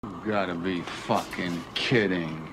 You gotta be fucking kidding.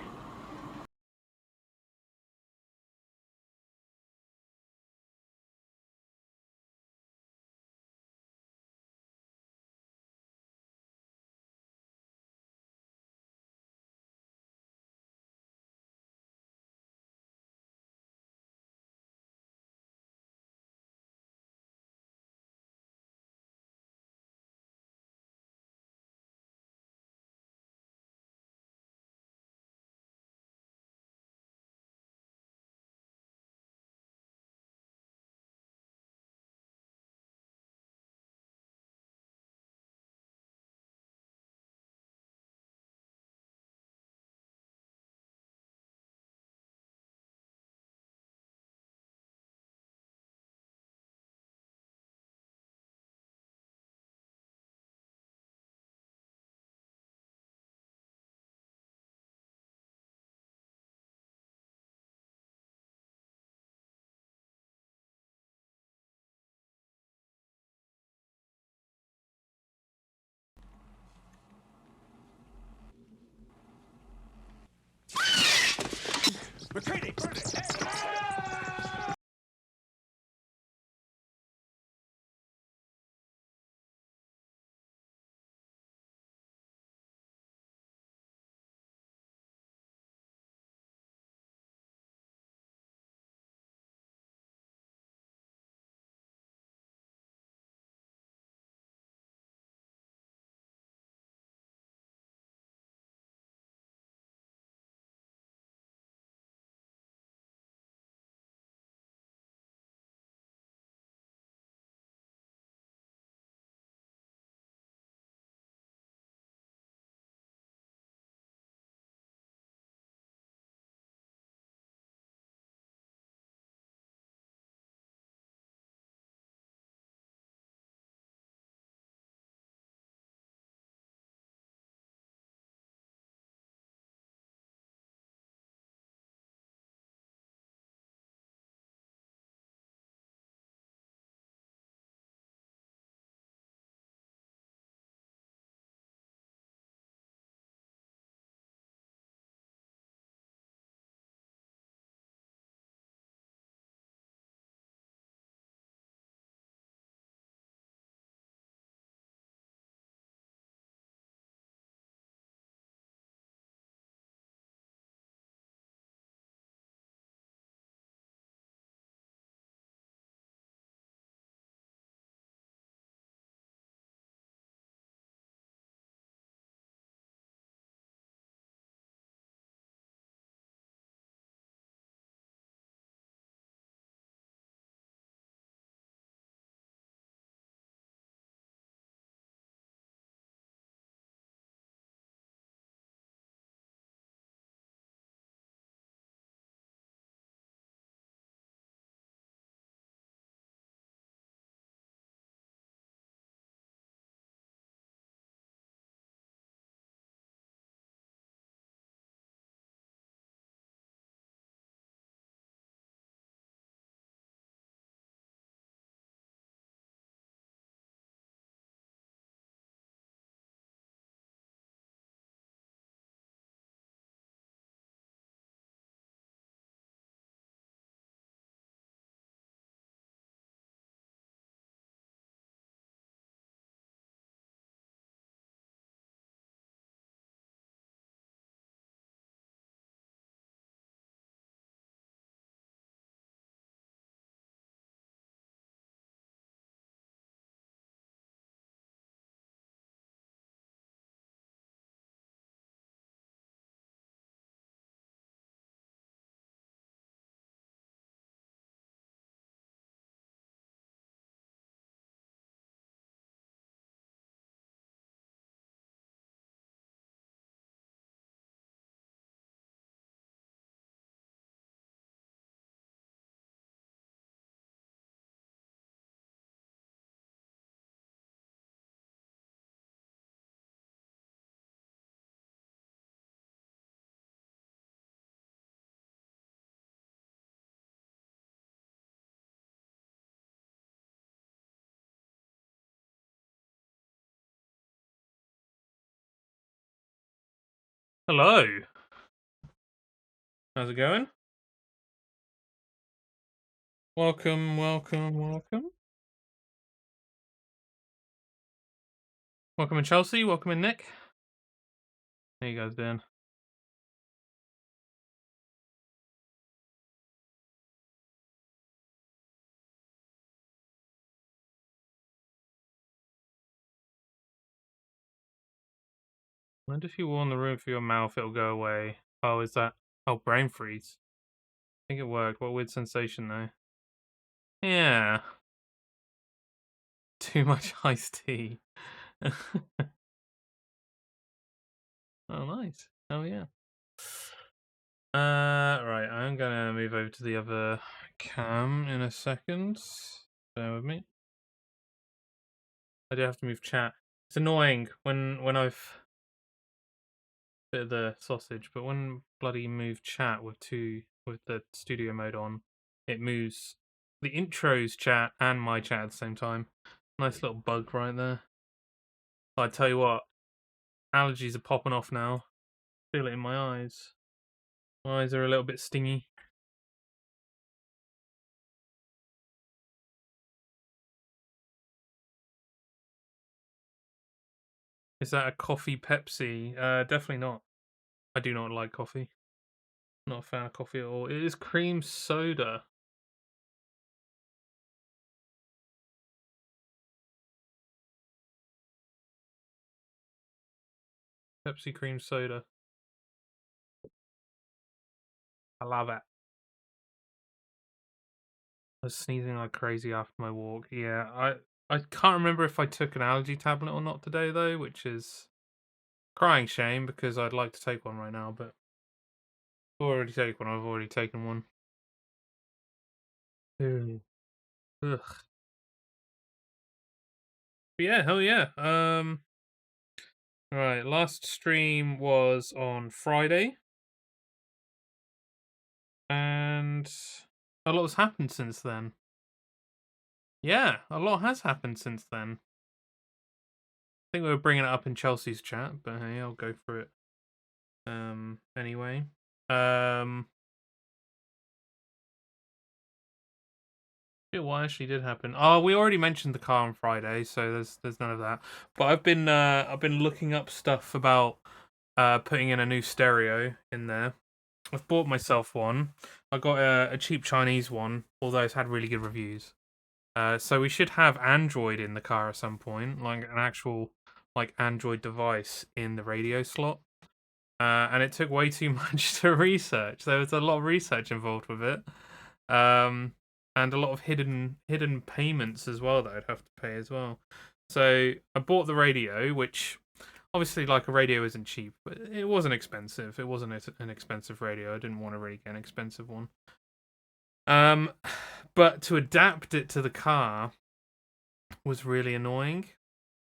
Retreating! Hello. How's it going? Welcome. Welcome in Chelsea. Welcome in Nick. How you guys doing? I wonder if you warm the room for your mouth, it'll go away. Oh, is that? Oh, brain freeze. I think it worked. What a weird sensation though. Yeah. Too much iced tea. Oh, nice. Oh, yeah. Right. I'm gonna move over to the other cam in a second. Bear with me. I do have to move chat. It's annoying when I've bit of the sausage, but when bloody move chat with the studio mode on, it moves the intros chat and my chat at the same time. Nice little bug right there. I tell you what, allergies are popping off now. Feel it in my eyes. My eyes are a little bit stingy. Is that a coffee Pepsi? Definitely not. I do not like coffee. Not a fan of coffee at all. It is cream soda. Pepsi cream soda. I love it. I was sneezing like crazy after my walk. Yeah, I can't remember if I took an allergy tablet or not today though, which is crying shame because I'd like to take one right now, but I've already taken one. I've already taken one. Ugh. But yeah, hell yeah. Right, last stream was on Friday, and a lot has happened since then. Yeah, a lot has happened since then. I think we were bringing it up in Chelsea's chat, but hey, I'll go for it. Anyway, yeah, what actually did happen? Oh, we already mentioned the car on Friday, so there's none of that. But I've been looking up stuff about putting in a new stereo in there. I've bought myself one. I got a cheap Chinese one, although it's had really good reviews. So we should have Android in the car at some point, like an actual like Android device in the radio slot. And it took way too much to research. There was a lot of research involved with it. And a lot of hidden payments as well that I'd have to pay as well. So I bought the radio, which obviously like a radio isn't cheap, but it wasn't expensive. It wasn't an expensive radio. I didn't want to really get an expensive one. Um, but to adapt it to the car was really annoying.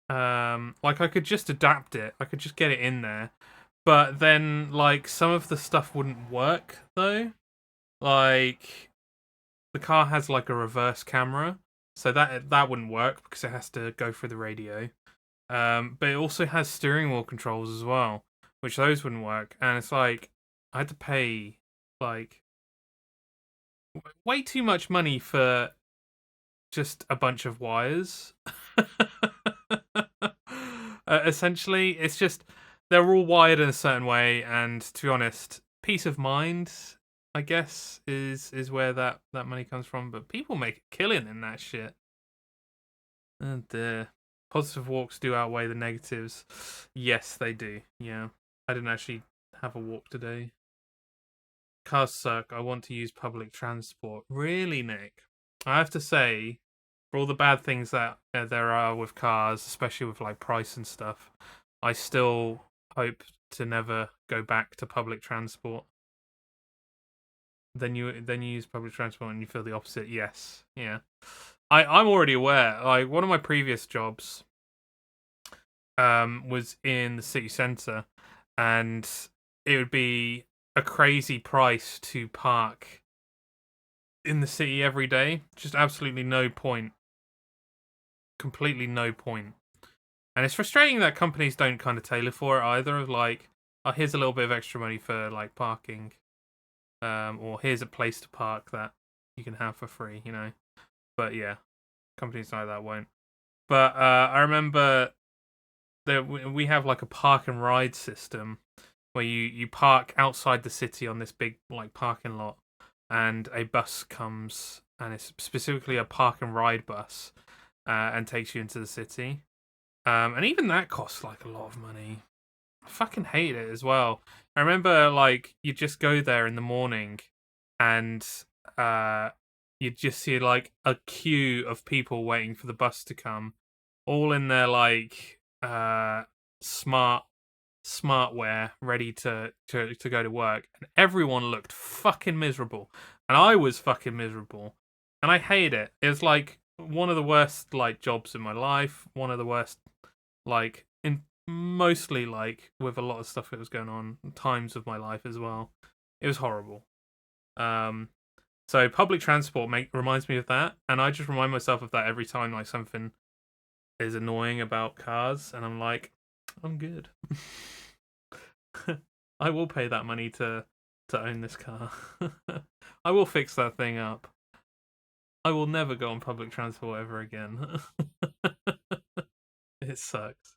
Like I could just adapt it. I could just get it in there. But then like some of the stuff wouldn't work though. Like the car has like a reverse camera, so that wouldn't work because it has to go through the radio. But it also has steering wheel controls as well, which those wouldn't work. And it's like I had to pay like way too much money for just a bunch of wires. Essentially, it's just they're all wired in a certain way, and to be honest, peace of mind, I guess, is where that money comes from. But people make a killing in that shit. And the positive walks do outweigh the negatives. Yes, they do. Yeah, I didn't actually have a walk today. Cars suck. I want to use public transport. Really, Nick? I have to say, for all the bad things that there are with cars, especially with like price and stuff, I still hope to never go back to public transport. Then you use public transport and you feel the opposite. Yes, yeah. I'm already aware. Like one of my previous jobs, was in the city centre, and it would be a crazy price to park in the city every day. Just absolutely no point. Completely no point. And it's frustrating that companies don't kind of tailor for it either. Of like, oh, here's a little bit of extra money for like parking, or here's a place to park that you can have for free, you know. But yeah, companies like that won't. But I remember that we have like a park and ride system where you park outside the city on this big like parking lot, and a bus comes, and it's specifically a park and ride bus, and takes you into the city. And even that costs like a lot of money. I fucking hate it as well. I remember like you just go there in the morning, and uh, you just see like a queue of people waiting for the bus to come, all in their like smart smartwear, ready to go to work, and everyone looked fucking miserable, and I was fucking miserable, and I hate it. It was like one of the worst like jobs in my life, one of the worst like in mostly like with a lot of stuff that was going on times of my life as well. It was horrible. Um, so public transport reminds me of that, and I just remind myself of that every time like something is annoying about cars, and I'm like, I'm good. I will pay that money to own this car. I will fix that thing up. I will never go on public transport ever again. It sucks.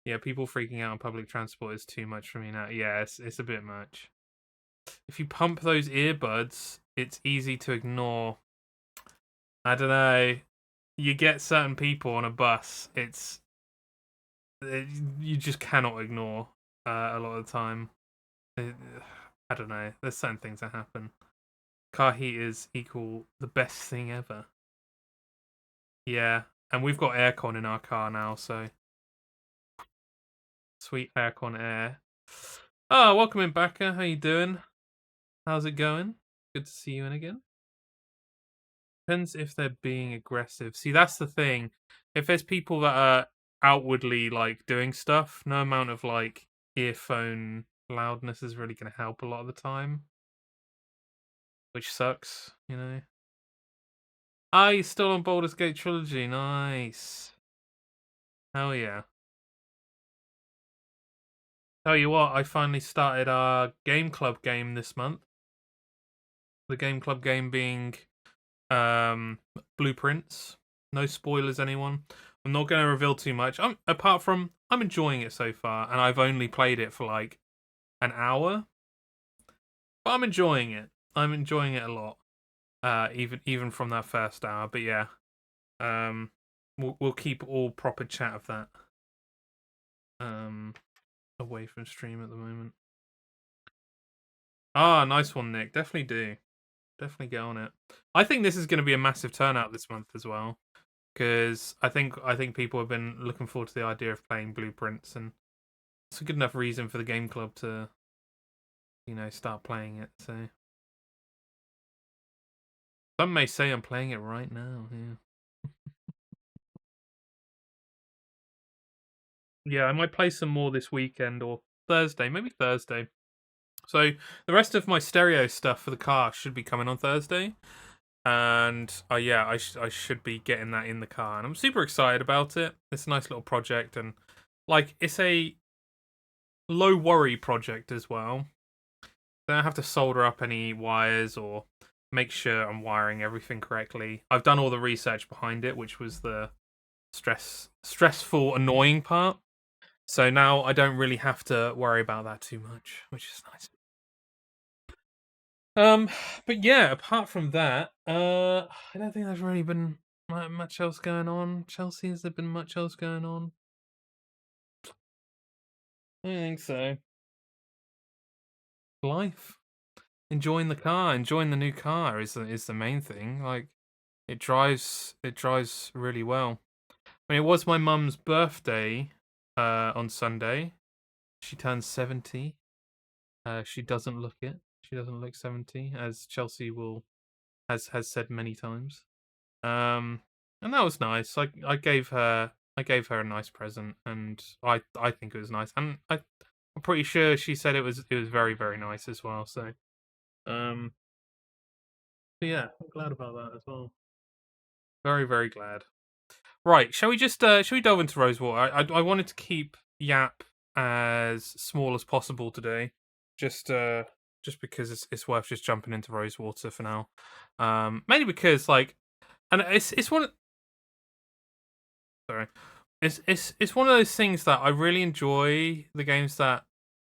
Yeah, people freaking out on public transport is too much for me now. Yeah, it's a bit much. If you pump those earbuds, it's easy to ignore. I don't know. You get certain people on a bus, you just cannot ignore a lot of the time. It, I don't know. There's certain things that happen. Car heaters equal the best thing ever. Yeah, and we've got aircon in our car now, so sweet aircon air. Oh, welcome in, Becca. How you doing? How's it going? Good to see you in again. Depends if they're being aggressive. See, that's the thing. If there's people that are outwardly like doing stuff, no amount of like earphone loudness is really going to help a lot of the time, which sucks, you know. Ah, you're still on Baldur's Gate trilogy. Nice. Hell yeah. Tell you what, I finally started our game club game this month. The game club game being um Blueprints. No spoilers, anyone. I'm not going to reveal too much. Apart from I'm enjoying it so far, and I've only played it for like an hour, but I'm enjoying it. I'm enjoying it a lot. Even from that first hour. But yeah, we'll keep all proper chat of that away from stream at the moment. Ah, nice one, Nick. Definitely do. Definitely get on it. I think this is going to be a massive turnout this month as well, because I think people have been looking forward to the idea of playing Blueprints, and it's a good enough reason for the game club to, start playing it. So some may say I'm playing it right now. Yeah, yeah, I might play some more this weekend or Thursday, maybe Thursday. So the rest of my stereo stuff for the car should be coming on Thursday. And yeah, I should be getting that in the car, and I'm super excited about it. It's a nice little project, and like it's a low worry project as well. I don't have to solder up any wires or make sure I'm wiring everything correctly. I've done all the research behind it, which was the stressful, annoying part. So now I don't really have to worry about that too much, which is nice. Um, but yeah, apart from that, I don't think there's really been much else going on. Chelsea, has there been much else going on? I don't think so. Life, enjoying the car, enjoying the new car is the main thing. Like it drives really well. I mean, it was my mum's birthday on Sunday. She turned 70. She doesn't look it. She doesn't look 70, as Chelsea will has said many times. And that was nice. I gave her a nice present, and I think it was nice, and I'm pretty sure she said it was very very nice as well. So um, but yeah, I'm glad about that as well. Very very glad. Right, shall we delve into Rosewater? I wanted to keep Yap as small as possible today, just because it's worth just jumping into Rosewater for now. Mainly because like, and it's one. Sorry, it's one of those things that I really enjoy the games that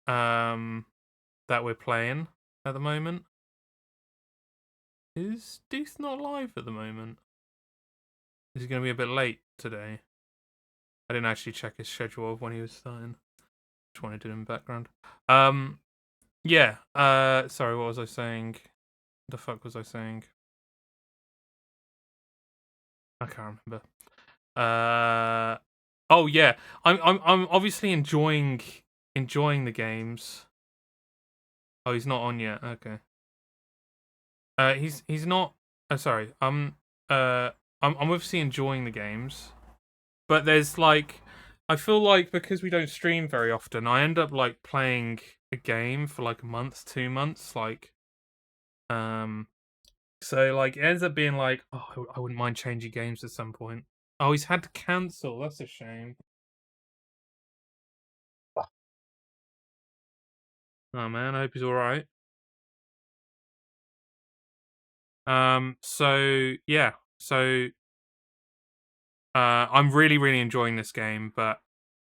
we're playing at the moment. Is Duth not live at the moment? Is he going to be a bit late today? I didn't actually check his schedule of when he was starting. Just wanted to do it in the background. Yeah. Sorry, what was I saying? The fuck was I saying? I can't remember. Oh yeah. I'm obviously enjoying the games. Oh, he's not on yet. Okay. He's not. Sorry. I'm obviously enjoying the games, but there's like, I feel like because we don't stream very often, I end up like playing a game for like a month, 2 months, like, so like it ends up being like, oh, I wouldn't mind changing games at some point. Oh, he's had to cancel. That's a shame. Oh man, I hope he's all right. So yeah, so I'm really, really enjoying this game, but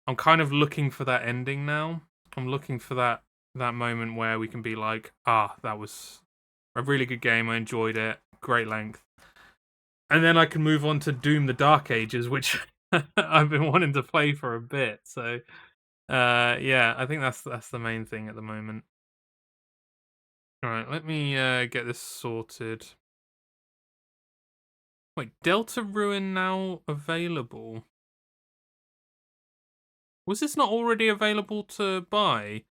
I'm kind of looking for that ending now. I'm looking for that moment where we can be like, that was a really good game. I enjoyed it, great length, and then I can move on to Doom: The Dark Ages, which I've been wanting to play for a bit. So, yeah, I think that's the main thing at the moment. All right, let me get this sorted. Wait, Delta Ruin now available? Was this not already available to buy?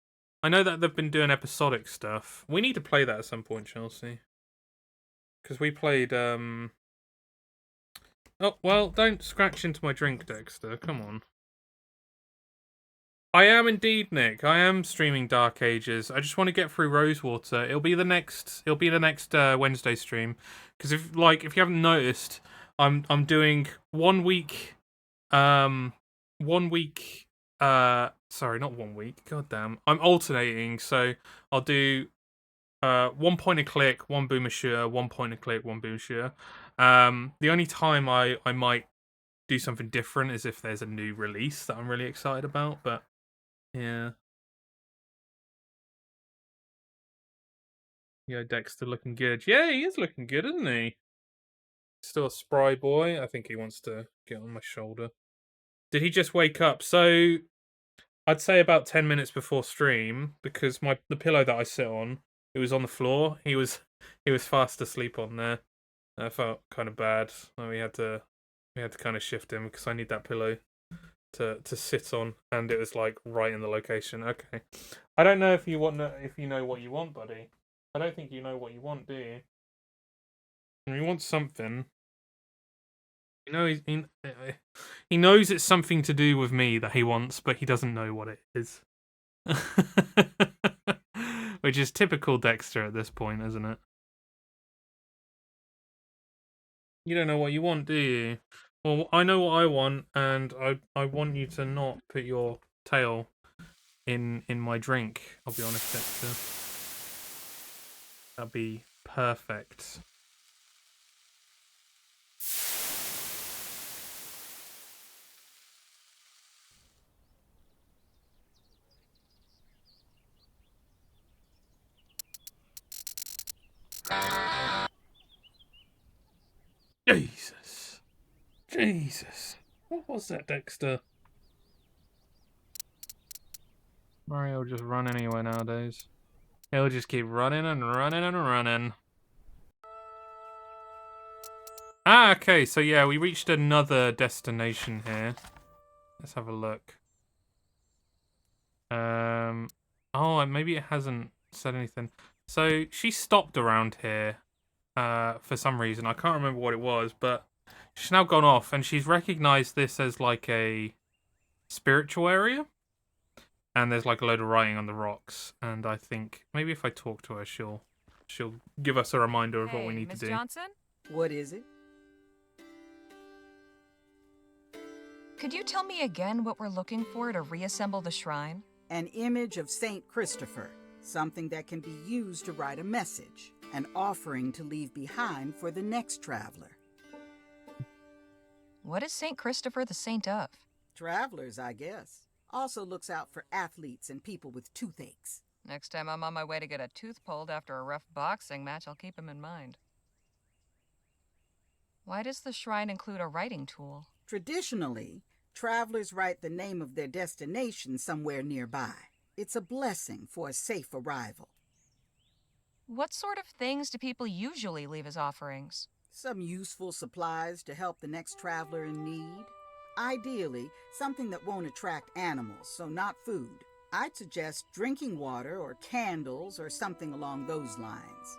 I know that they've been doing episodic stuff. We need to play that at some point, Chelsea. Because we played, Oh, well, don't scratch into my drink, Dexter. Come on. I am indeed, Nick. I am streaming Dark Ages. I just want to get through Rosewater. It'll be the next Wednesday stream. Because if you haven't noticed, I'm doing 1 week, 1 week, sorry, not 1 week. God damn. I'm alternating, so I'll do 1 point and click, 1 boomer shooter, 1 point and click, 1 boomer shooter. The only time I might do something different is if there's a new release that I'm really excited about, but yeah. Yeah, Dexter looking good. Yeah, he is looking good, isn't he? Still a spry boy. I think he wants to get on my shoulder. Did he just wake up? So I'd say about 10 minutes before stream, because the pillow that I sit on, it was on the floor. He was fast asleep on there. I felt kind of bad. We had to kind of shift him because I need that pillow to sit on, and it was like right in the location. Okay, I don't know if you know what you want, buddy. I don't think you know what you want, do you? You want something. You know, he knows it's something to do with me that he wants, but he doesn't know what it is. Which is typical Dexter at this point, isn't it? You don't know what you want, do you? Well, I know what I want, and I want you to not put your tail in my drink. I'll be honest, Dexter. That'd be perfect. Jesus. What was that, Dexter? Mario just run anyway nowadays. He'll just keep running and running and running. Okay, so yeah, we reached another destination here. Let's have a look. Oh, maybe it hasn't said anything. So she stopped around here, for some reason. I can't remember what it was, but she's now gone off, and she's recognized this as like a spiritual area. And there's like a load of writing on the rocks, and I think maybe if I talk to her, she'll give us a reminder of what we need to do. Johnson? What is it? Could you tell me again what we're looking for to reassemble the shrine? An image of Saint Christopher, something that can be used to write a message, an offering to leave behind for the next traveler. What is St. Christopher the saint of? Travelers, I guess. Also looks out for athletes and people with toothaches. Next time I'm on my way to get a tooth pulled after a rough boxing match, I'll keep him in mind. Why does the shrine include a writing tool? Traditionally, travelers write the name of their destination somewhere nearby. It's a blessing for a safe arrival. What sort of things do people usually leave as offerings? Some useful supplies to help the next traveler in need. Ideally, something that won't attract animals, so not food. I'd suggest drinking water or candles or something along those lines.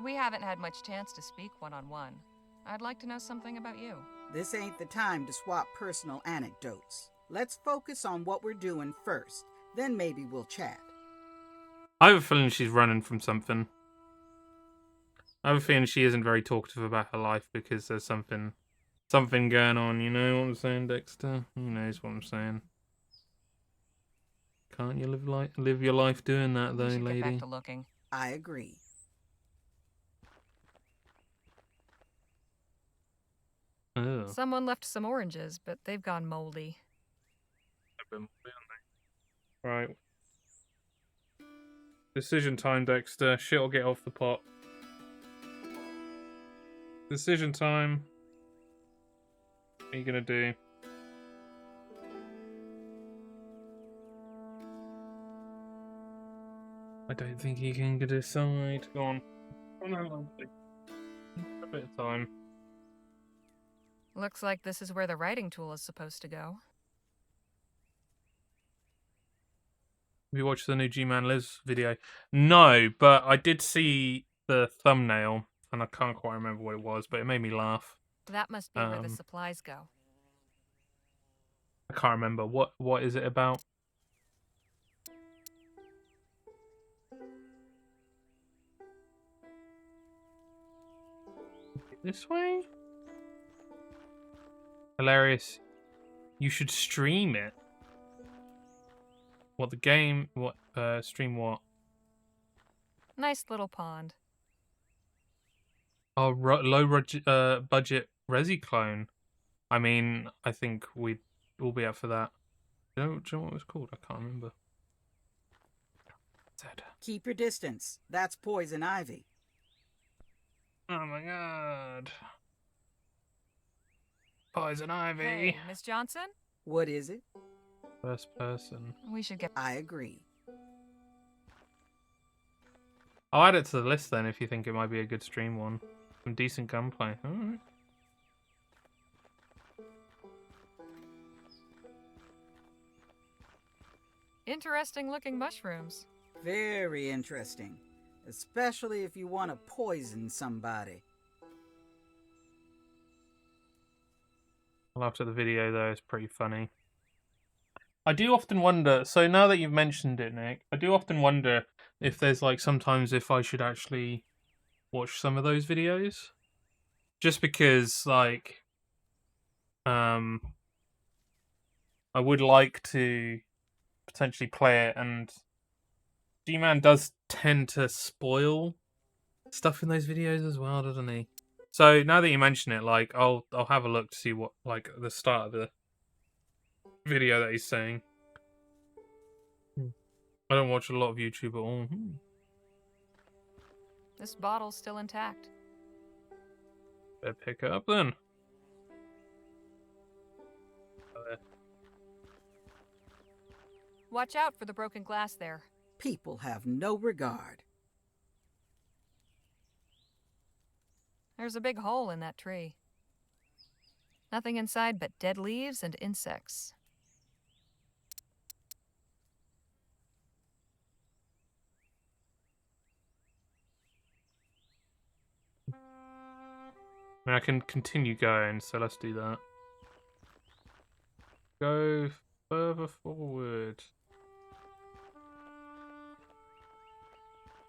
We haven't had much chance to speak one-on-one. I'd like to know something about you. This ain't the time to swap personal anecdotes. Let's focus on what we're doing first, then maybe we'll chat. I have a feeling she's running from something. I have a feeling she isn't very talkative about her life because there's something going on. You know what I'm saying, Dexter? Who knows what I'm saying? Can't you live your life doing that, though, We should lady? get back to looking. I agree. Oh. Someone left some oranges, but they've gone moldy. Right. Decision time, Dexter. Shit'll get off the pot. Decision time. What are you gonna do? I don't think he can decide. Go on. Oh no, a bit of time. Looks like this is where the writing tool is supposed to go. Have you watched the new G-Man Liz video? No, but I did see the thumbnail, and I can't quite remember what it was, but it made me laugh. That must be where the supplies go. I can't remember. What is it about? This way? Hilarious. You should stream it. What, the game? What, stream what? Nice little pond. Oh, low budget Resi clone. I mean, I think we'll be up for that. Do you know what it was called? I can't remember. Keep your distance. That's poison ivy. Oh my god. Poison ivy. Hey, Miss Johnson? What is it? First person. We should get... I agree. I'll add it to the list then if you think it might be a good stream one. Some decent gunplay. Alright. Interesting looking mushrooms. Very interesting. Especially if you want to poison somebody. Well, after the video though, it's pretty funny. I do often wonder, so now that you've mentioned it, Nick, I do often wonder if there's like sometimes if I should actually watch some of those videos. Just because like I would like to potentially play it, and G-Man does tend to spoil stuff in those videos as well, doesn't he? So now that you mention it, like I'll have a look to see what like the start of the video that he's saying. I don't watch a lot of YouTube at all. This bottle's still intact. Better pick it up then. Watch out for the broken glass there. People have no regard. There's a big hole in that tree. Nothing inside but dead leaves and insects. I mean, I can continue going, so let's do that. Go further forward.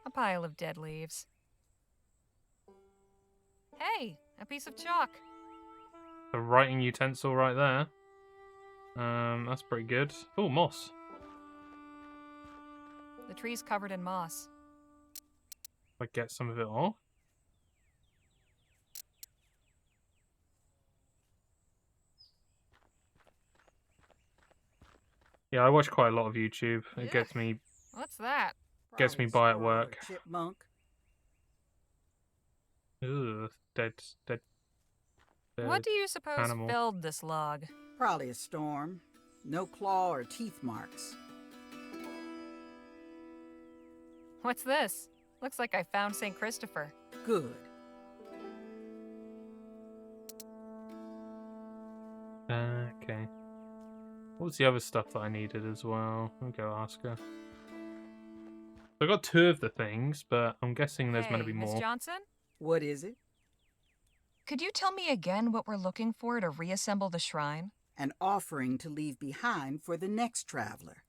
A pile of dead leaves. Hey, a piece of chalk. A writing utensil right there. That's pretty good. Oh, moss. The tree's covered in moss. If I get some of it off. Yeah, I watch quite a lot of YouTube. It gets me What's that? Gets me Probably a by at squirrel or work. chipmunk. Ugh, dead What do you suppose animal. felled this log? Probably a storm. No claw or teeth marks. What's this? Looks like I found St. Christopher. Good. Okay. What was the other stuff that I needed as well? I'll go ask her. I got 2 of the things, but I'm guessing there's going to be Miss more. Johnson? What is it? Could you tell me again what we're looking for to reassemble the shrine? An offering to leave behind for the next traveler.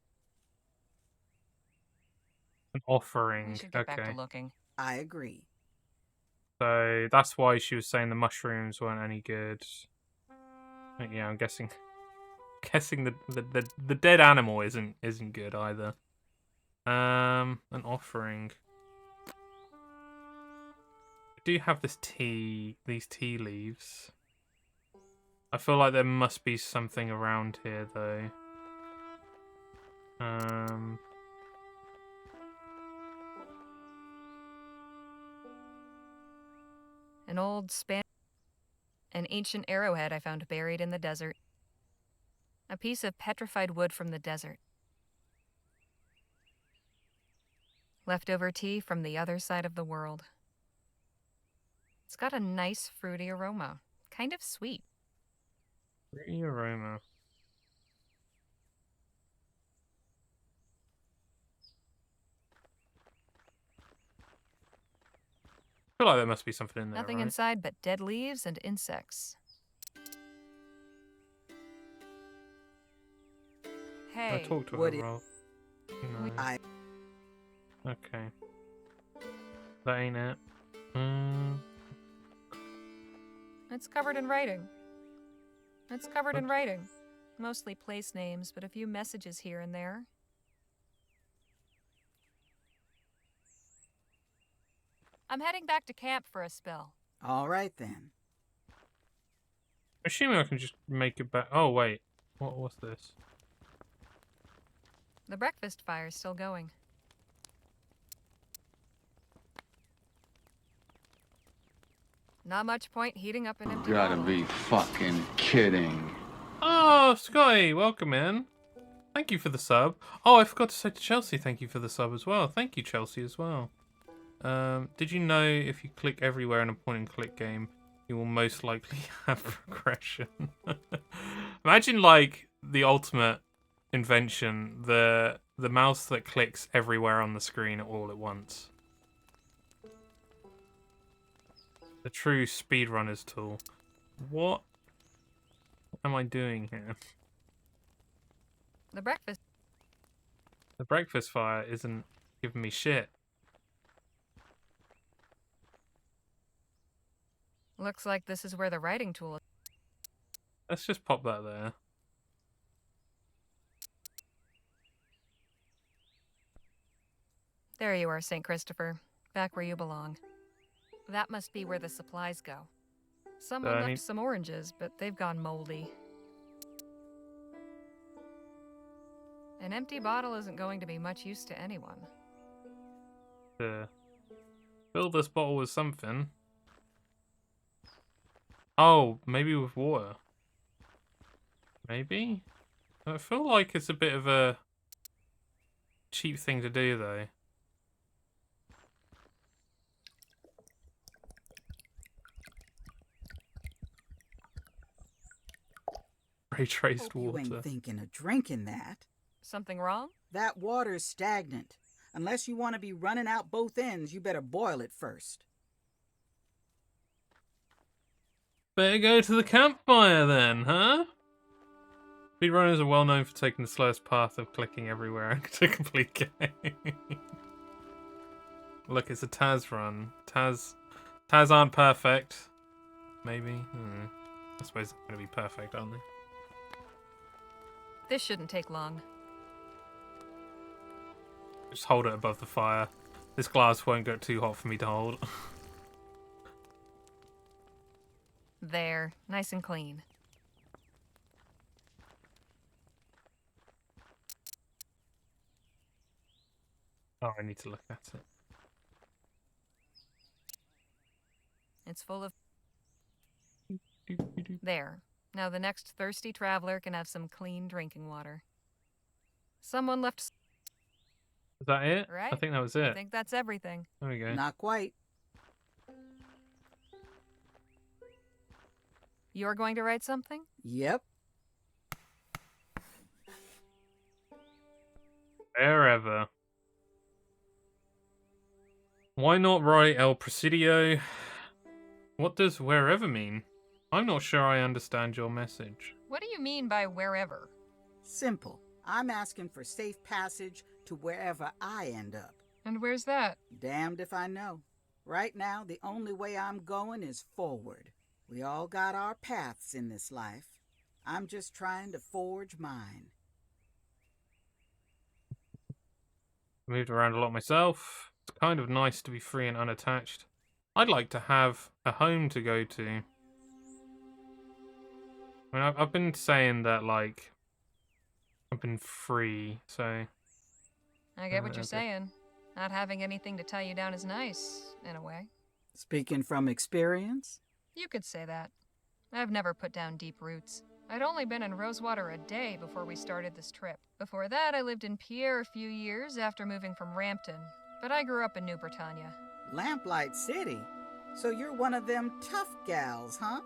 An We offering. should get Okay. back to looking. I agree. So that's why she was saying the mushrooms weren't any good. Yeah, I'm guessing. Guessing the dead animal isn't good either. An offering. I do have these tea leaves. I feel like there must be something around here though. An old An ancient arrowhead I found buried in the desert. A piece of petrified wood from the desert. Leftover tea from the other side of the world. It's got a nice fruity aroma. Kind of sweet. Pretty aroma. I feel like there must be something in there, Nothing right? inside but dead leaves and insects. I Hey, talked to her, what is- Rob. No. I Okay. That ain't it. it's covered in writing. It's covered in writing. Mostly place names, but a few messages here and there. I'm heading back to camp for a spell. All right then. Assuming I can just make it back. Oh wait, what's this? The breakfast fire's still going. Not much point heating up an empty Gotta bottle. be fucking kidding. Oh, Scotty, welcome in. Thank you for the sub. Oh, I forgot to say to Chelsea, thank you for the sub as well. Thank you, Chelsea, as well. Did you know if you click everywhere in a point-and-click game, you will most likely have progression? Imagine, like, the ultimate invention, the mouse that clicks everywhere on the screen all at once. The true speedrunner's tool. What am I doing here? The breakfast. The breakfast fire isn't giving me shit. Looks like this is where the writing tool is. Let's just pop that there. There you are, St. Christopher. Back where you belong. That must be where the supplies go. Someone I left need- some oranges, but they've gone moldy. An empty bottle isn't going to be much use to anyone. To fill this bottle with something. Oh, maybe with water. Maybe? I feel like it's a bit of a cheap thing to do, though. Ray traced Hope you water. ain't thinking of drinking that. Something wrong? That water's stagnant. Unless you want to be running out both ends, you better boil it first. Better go to the campfire then, huh? Speedrunners are well known for taking the slowest path of clicking everywhere to complete game. Look, it's a Taz run. Taz aren't perfect. Maybe. I suppose they're going to be perfect, aren't they? This shouldn't take long. Just hold it above the fire. This glass won't get too hot for me to hold. There, nice and clean. Oh, I need to look at it. It's full of... There. Now the next thirsty traveler can have some clean drinking water. Someone left... Is that it? Right? I think that was I it. think that's everything. There we go. Not quite. You're going to write something? Yep. Wherever. Why not write El Presidio? What does wherever mean? I'm not sure I understand your message. What do you mean by wherever? Simple. I'm asking for safe passage to wherever I end up. And where's that? Damned if I know. Right now, the only way I'm going is forward. We all got our paths in this life. I'm just trying to forge mine. Moved around a lot myself. It's kind of nice to be free and unattached. I'd like to have a home to go to. I mean, I've been saying that, like, I've been free, so... I get what you're okay. saying. Not having anything to tie you down is nice, in a way. Speaking from experience? You could say that. I've never put down deep roots. I'd only been in Rosewater a day before we started this trip. Before that, I lived in Pierre a few years after moving from Rampton. But I grew up in New Britannia. Lamplight City? So you're one of them tough gals, huh?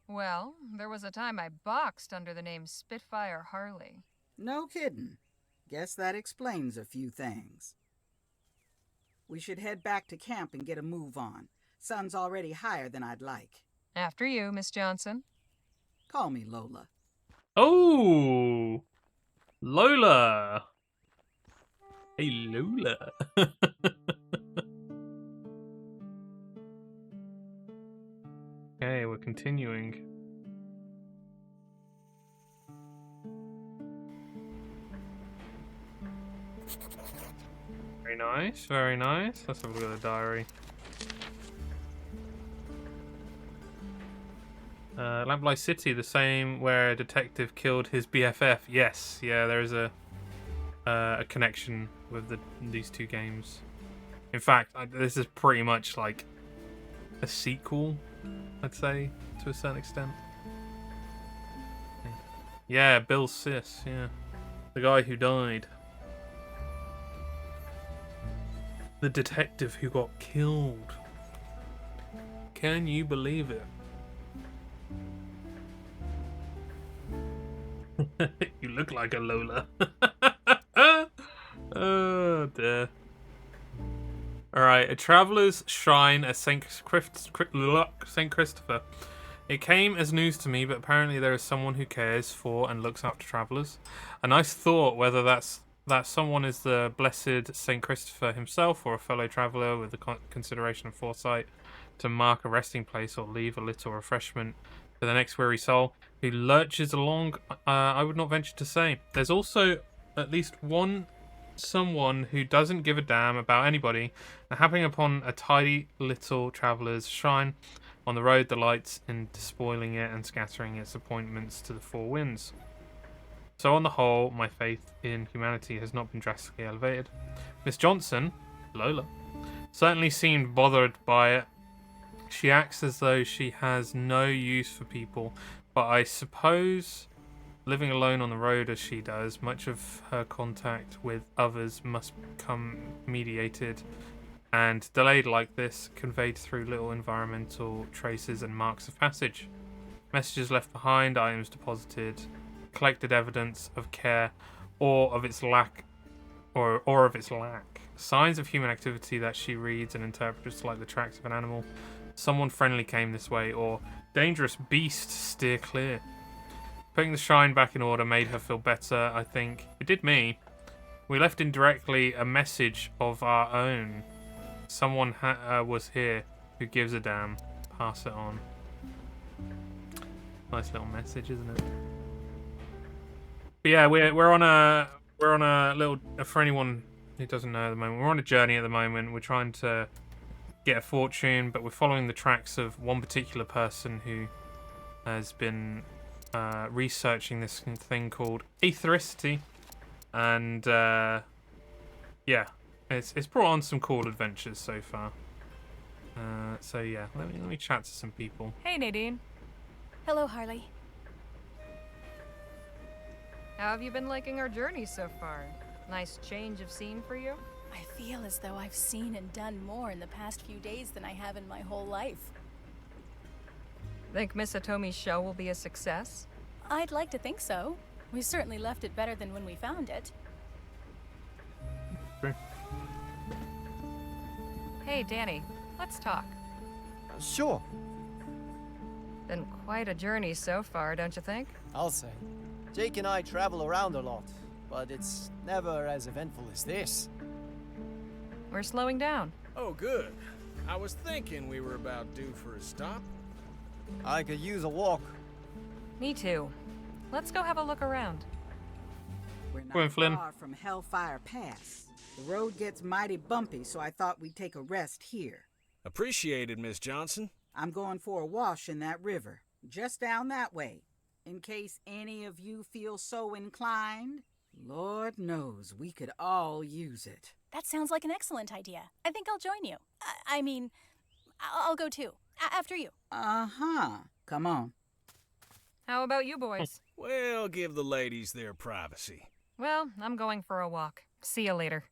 Well, there was a time I boxed under the name Spitfire Harley. No kidding. Guess that explains a few things. We should head back to camp and get a move on. Sun's already higher than I'd like. After you, Miss Johnson. Call me Lola. Oh! Lola! Hey, Lola. Okay, we're continuing. Very nice, very nice. Let's have a look at the diary. Lamplight City, the same where a detective killed his BFF. Yes, yeah, there is a connection with these two games. In fact, this is pretty much like a sequel, I'd say, to a certain extent. Yeah, Bill Sis, yeah. The guy who died. The detective who got killed. Can you believe it? You look like a Lola. Oh dear. Alright, a traveller's shrine at St. Christopher. It came as news to me, but apparently there is someone who cares for and looks after travellers. A nice thought, whether that someone is the blessed St. Christopher himself or a fellow traveller with the consideration of foresight to mark a resting place or leave a little refreshment for the next weary soul who lurches along, I would not venture to say. There's also at least someone who doesn't give a damn about anybody, and happening upon a tidy little traveller's shrine on the road delights in despoiling it and scattering its appointments to the four winds. So on the whole, my faith in humanity has not been drastically elevated. Miss Johnson, Lola, certainly seemed bothered by it. She acts as though she has no use for people, but I suppose living alone on the road as she does, much of her contact with others must become mediated and delayed like this, conveyed through little environmental traces and marks of passage. Messages left behind, items deposited, collected evidence of care or of its lack. Signs of human activity that she reads and interprets like the tracks of an animal. Someone friendly came this way, or dangerous beast, steer clear. Putting the shrine back in order made her feel better, I think. It did me. We left indirectly a message of our own. Someone was here who gives a damn. Pass it on. Nice little message, isn't it? But yeah, we're on a little, for anyone who doesn't know at the moment, we're on a journey at the moment. We're trying to get a fortune, but we're following the tracks of one particular person who has been researching this thing called aethericity, and yeah, it's brought on some cool adventures so far. So yeah, let me chat to some people. Hey, Nadine. Hello, Harley. How have you been liking our journey so far? Nice change of scene for you? I feel as though I've seen and done more in the past few days than I have in my whole life. Think Miss Atomi's show will be a success? I'd like to think so. We certainly left it better than when we found it. True. Hey, Danny, let's talk. Sure, Been quite a journey so far, don't you think? I'll say. Jake and I travel around a lot, but it's never as eventful as this. We're slowing down. Oh, good. I was thinking we were about due for a stop. I could use a walk. Me too. Let's go have a look around. We're Go on, not Flynn. far from Hellfire Pass. The road gets mighty bumpy, so I thought we'd take a rest here. Appreciated, Miss Johnson. I'm going for a wash in that river, just down that way, in case any of you feel so inclined. Lord knows we could all use it. That sounds like an excellent idea. I think I'll join you. I mean, I'll go too. After you. Uh-huh. Come on. How about you boys? Well, give the ladies their privacy. Well, I'm going for a walk. See you later.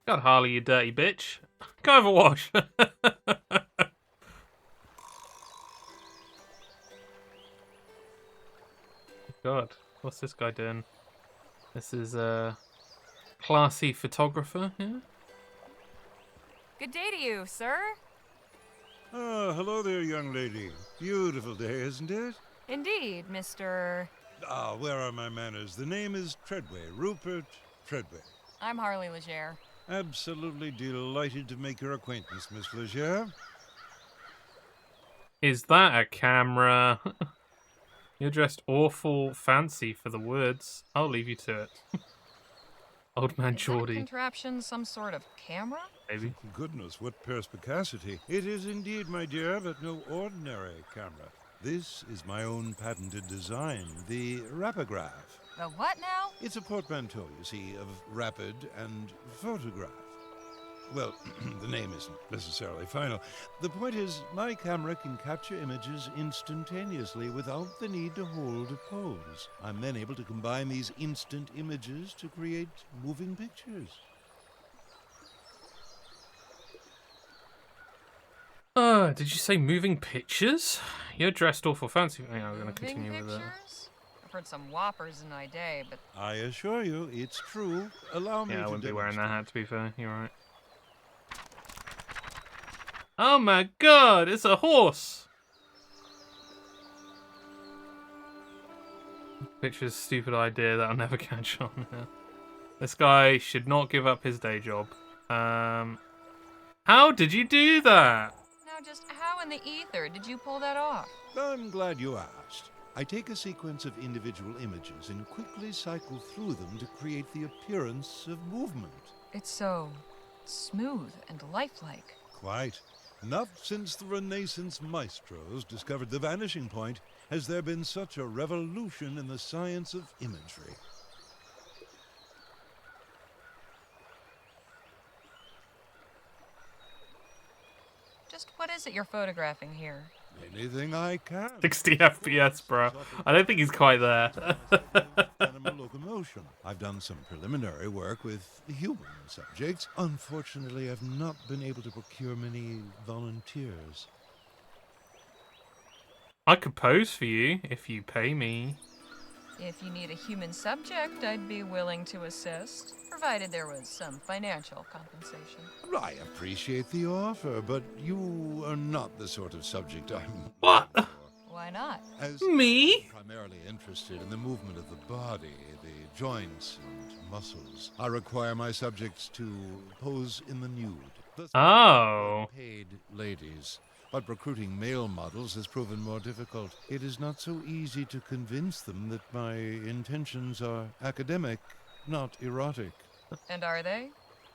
God, Harley, you dirty bitch. Go have a wash. God, what's this guy doing? This is a classy photographer, yeah? Good day to you, sir. Ah, hello there, young lady. Beautiful day, isn't it? Indeed, Mr. Ah, where are my manners? The name is Treadway, Rupert Treadway. I'm Harley Legere. Absolutely delighted to make your acquaintance, Miss Legere. Is that a camera? You're dressed awful fancy for the woods. I'll leave you to it. Old man Is that Geordie, contraption some sort of camera? maybe. Goodness, what perspicacity. It is indeed, my dear, but no ordinary camera. This is my own patented design, the Rapograph. The what now? It's a portmanteau, you see, of rapid and photograph. Well, the name isn't necessarily final. The point is, my camera can capture images instantaneously without the need to hold a pose. I'm then able to combine these instant images to create moving pictures. Did you say moving pictures? You're dressed awful fancy. Yeah, we're gonna continue Moving with it. pictures? I've heard some whoppers in my day, but I assure you, it's true. Allow me Yeah, I to wouldn't be wearing that demonstrate. hat, to be fair. You're right. Oh my god, it's a horse! Picture's a stupid idea that I'll never catch on. This guy should not give up his day job. How did you do that? now just how in the ether did you pull that off? I'm glad you asked. I take a sequence of individual images and quickly cycle through them to create the appearance of movement. It's so smooth and lifelike. Quite. Not since the Renaissance maestros discovered the vanishing point has there been such a revolution in the science of imagery. Just what is it you're photographing here? Anything I can. 60 FPS, bro. I don't think he's quite there. Animal locomotion. I've done some preliminary work with human subjects. Unfortunately, I've not been able to procure many volunteers. I could pose for you if you pay me. If you need a human subject, I'd be willing to assist, provided there was some financial compensation. I appreciate the offer, but you are not the sort of subject I'm... What? looking for. Why not? As Me? I'm primarily interested in the movement of the body, the joints and muscles. I require my subjects to pose in the nude. Thus, Oh. paid ladies. but recruiting male models has proven more difficult. It is not so easy to convince them that my intentions are academic, not erotic. And are they?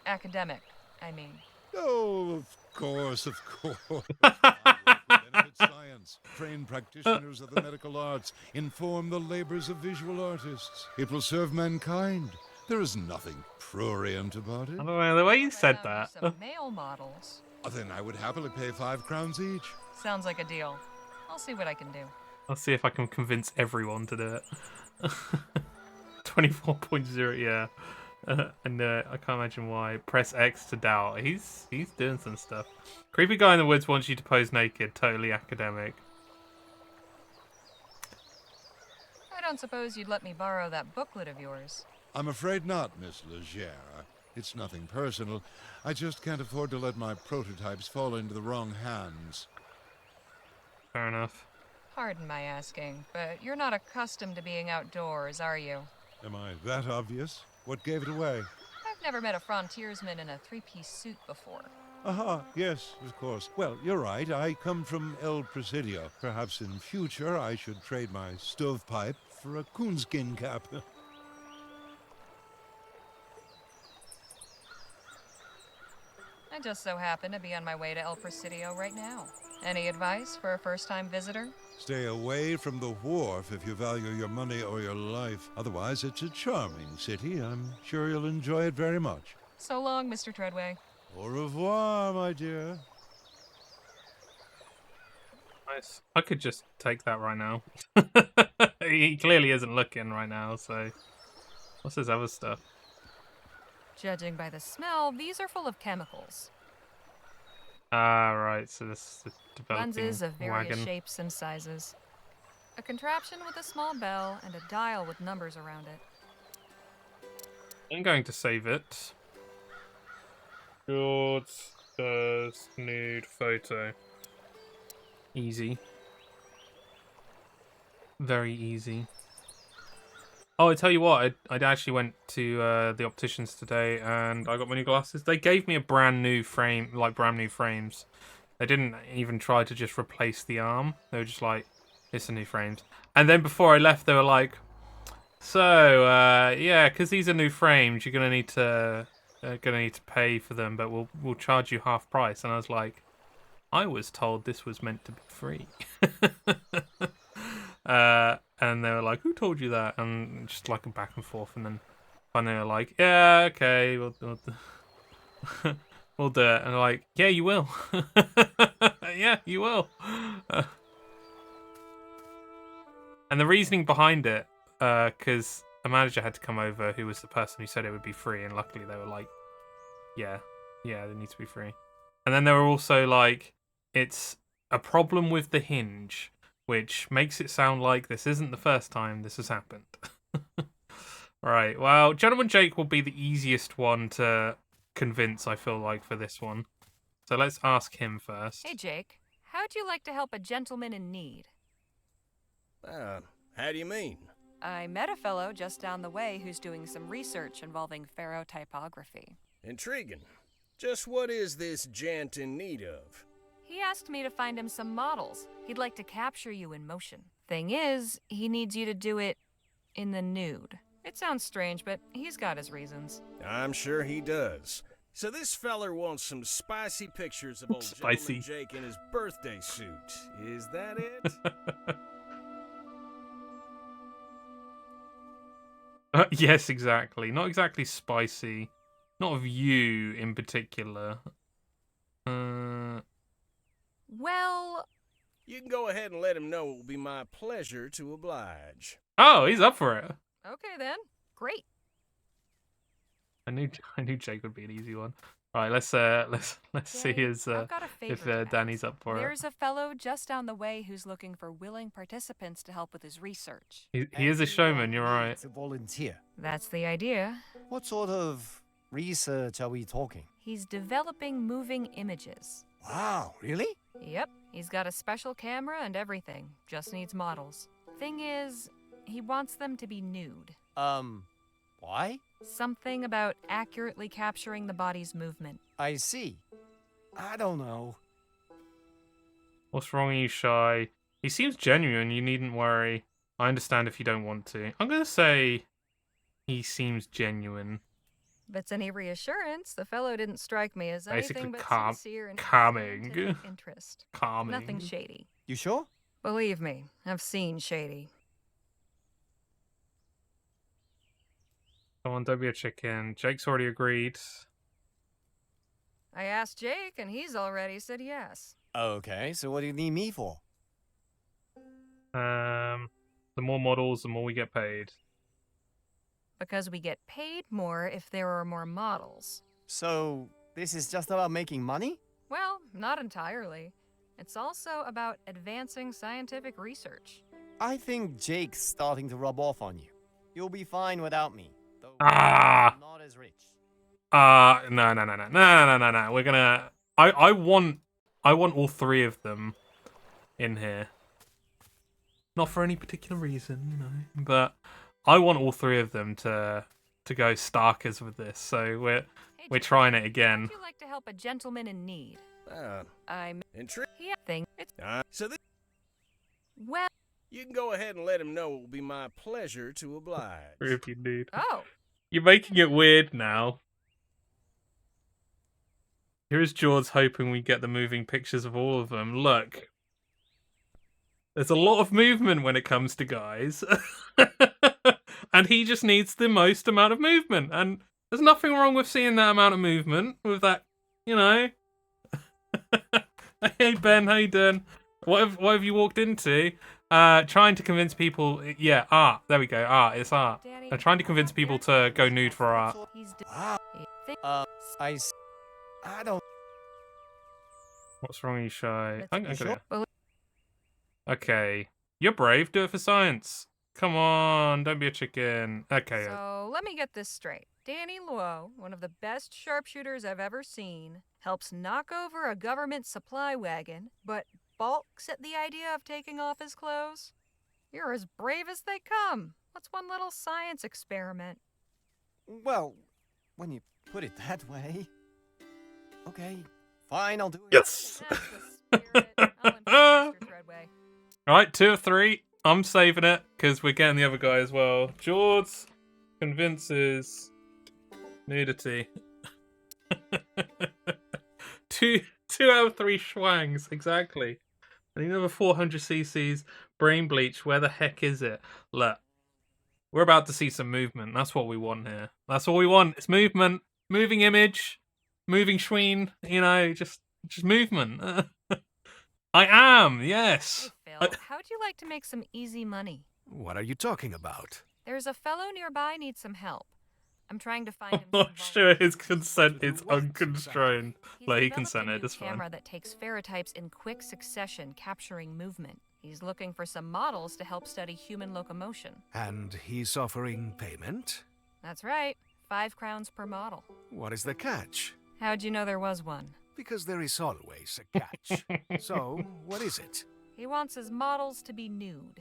Academic, I mean. Oh, of course, of course. Hard work will benefit science. Train practitioners of the medical arts. Inform the labors of visual artists. It will serve mankind. There is nothing prurient about it. I don't know, the way you said Found you that. some male models. Then I would happily pay 5 crowns each. Sounds like a deal. I'll see what I can do. I'll see if I can convince everyone to do it. 24.0, yeah. And I can't imagine why. Press X to doubt. He's doing some stuff. Creepy guy in the woods wants you to pose naked. Totally academic. I don't suppose you'd let me borrow that booklet of yours. I'm afraid not, Miss Legere. It's nothing personal. I just can't afford to let my prototypes fall into the wrong hands. Fair enough. Pardon my asking, but you're not accustomed to being outdoors, are you? Am I that obvious? What gave it away? I've never met a frontiersman in a three-piece suit before. Aha, yes, of course. Well, you're right. I come from El Presidio. Perhaps in future I should trade my stovepipe for a coonskin cap. I just so happen to be on my way to El Presidio right now. Any advice for a first-time visitor? Stay away from the wharf if you value your money or your life. Otherwise, it's a charming city. I'm sure you'll enjoy it very much. So long, Mr. Treadway. Au revoir, my dear. Nice. I could just take that right now. He clearly isn't looking right now, so... What's his other stuff? Judging by the smell, these are full of chemicals. Ah, right, so this is developing Lenses of various wagon. shapes and sizes. A contraption with a small bell and a dial with numbers around it. I'm going to save it. George's first nude photo. Easy. Very easy. Oh, I tell you what, I actually went to the opticians today and I got my new glasses. They gave me a brand new frame, like brand new frames. They didn't even try to just replace the arm. They were just like, it's a new frames. And then before I left, they were like, so, yeah, because these are new frames, you're gonna need to pay for them, but we'll charge you half price. And I was like, I was told this was meant to be free. And they were like, who told you that? And just like a back and forth, and then finally they were like, yeah, okay, we'll do it. And they're like, yeah, you will. Yeah, you will. And the reasoning behind it, because a manager had to come over who was the person who said it would be free, and luckily they were like, yeah, they need to be free. And then they were also like, it's a problem with the hinge, which makes it sound like this isn't the first time this has happened. Right, well, Gentleman Jake will be the easiest one to convince, I feel like, for this one. So let's ask him first. Hey, Jake. How'd you like to help a gentleman in need? How do you mean? I met a fellow just down the way who's doing some research involving ferrotypography. Intriguing. Just what is this gent in need of? He asked me to find him some models. He'd like to capture you in motion. Thing is, he needs you to do it in the nude. It sounds strange, but he's got his reasons. I'm sure he does. So this feller wants some spicy pictures of old Spicy. Gentleman Jake in his birthday suit. Is that it? Yes, exactly. Not exactly spicy. Not of you in particular. Well... You can go ahead and let him know it will be my pleasure to oblige. Oh, he's up for it. Okay then. Great. I knew Jake would be an easy one. Right, let's see his I've got a favor if to ask. Danny's up for There's a fellow just down the way who's looking for willing participants to help with his research. it. He is a showman. You're right. To volunteer. That's the idea. What sort of research are we talking? He's developing moving images. Wow, really? Yep, he's got a special camera and everything. Just needs models. Thing is, he wants them to be nude. Why? Something about accurately capturing the body's movement. I see. I don't know. What's wrong? Are you shy? He seems genuine. You needn't worry. I understand if you don't want to. I'm gonna say he seems genuine. If it's any reassurance, the fellow didn't strike me as Basically anything but sincere and calming. scientific interest. Calming. Nothing shady. You sure? Believe me, I've seen shady. Come on, don't be a chicken. Jake's already agreed. I asked Jake, and he's already said yes. Okay, so what do you need me for? The more models, the more we get paid. Because we get paid more if there are more models. So, this is just about making money? Well, not entirely. It's also about advancing scientific research. I think Jake's starting to rub off on you. You'll be fine without me, though Ah! not as rich. No. We're gonna. I want all three of them in here. Not for any particular reason, you know, but I want all three of them to go Starkers with this. So we're Jake, trying it again. How'd you like to help a gentleman in need? I'm Intriguing. it's So this, well. you can go ahead and let him know it will be my pleasure to oblige. If you need. Oh, You're making it weird now. Here's George hoping we get the moving pictures of all of them. Look. There's a lot of movement when it comes to guys. And he just needs the most amount of movement. And there's nothing wrong with seeing that amount of movement with that, you know. Hey Ben, how you doing? What have you walked into? Trying to convince people, yeah, art. There we go, art. It's art. Danny, I'm trying to convince people to go nude for art. he's I don't... What's wrong, you shy? Let's be sure. Okay, you're brave. Do it for science. Come on, don't be a chicken. Okay. So let me get this straight. Danny Luo, one of the best sharpshooters I've ever seen, helps knock over a government supply wagon, but balks at the idea of taking off his clothes? You're as brave as they come. What's one little science experiment? Well, when you put it that way... Okay, fine, I'll do it. Yes. That's the spirit. I'll inform Mr. Treadway. All right, 2 of 3. I'm saving it because we're getting the other guy as well. George convinces nudity. two out of 3 schwangs, exactly. And another 400 cc's brain bleach. Where the heck is it? Look, we're about to see some movement. That's what we want here. That's all we want. It's movement, moving image, moving schween. You know, just movement. I am, yes. Hey, Phil, how'd you like to make some easy money? What are you talking about? There's a fellow nearby needs some help. I'm trying to find I'm him not some sure his consent For is what unconstrained. He's Like, he developed a consented, new it's fine. camera that takes ferrotypes in quick succession, capturing movement. He's looking for some models to help study human locomotion. And he's offering payment? That's right, 5 crowns per model. What is the catch? How'd you know there was one? Because there is always a catch. So, what is it? He wants his models to be nude.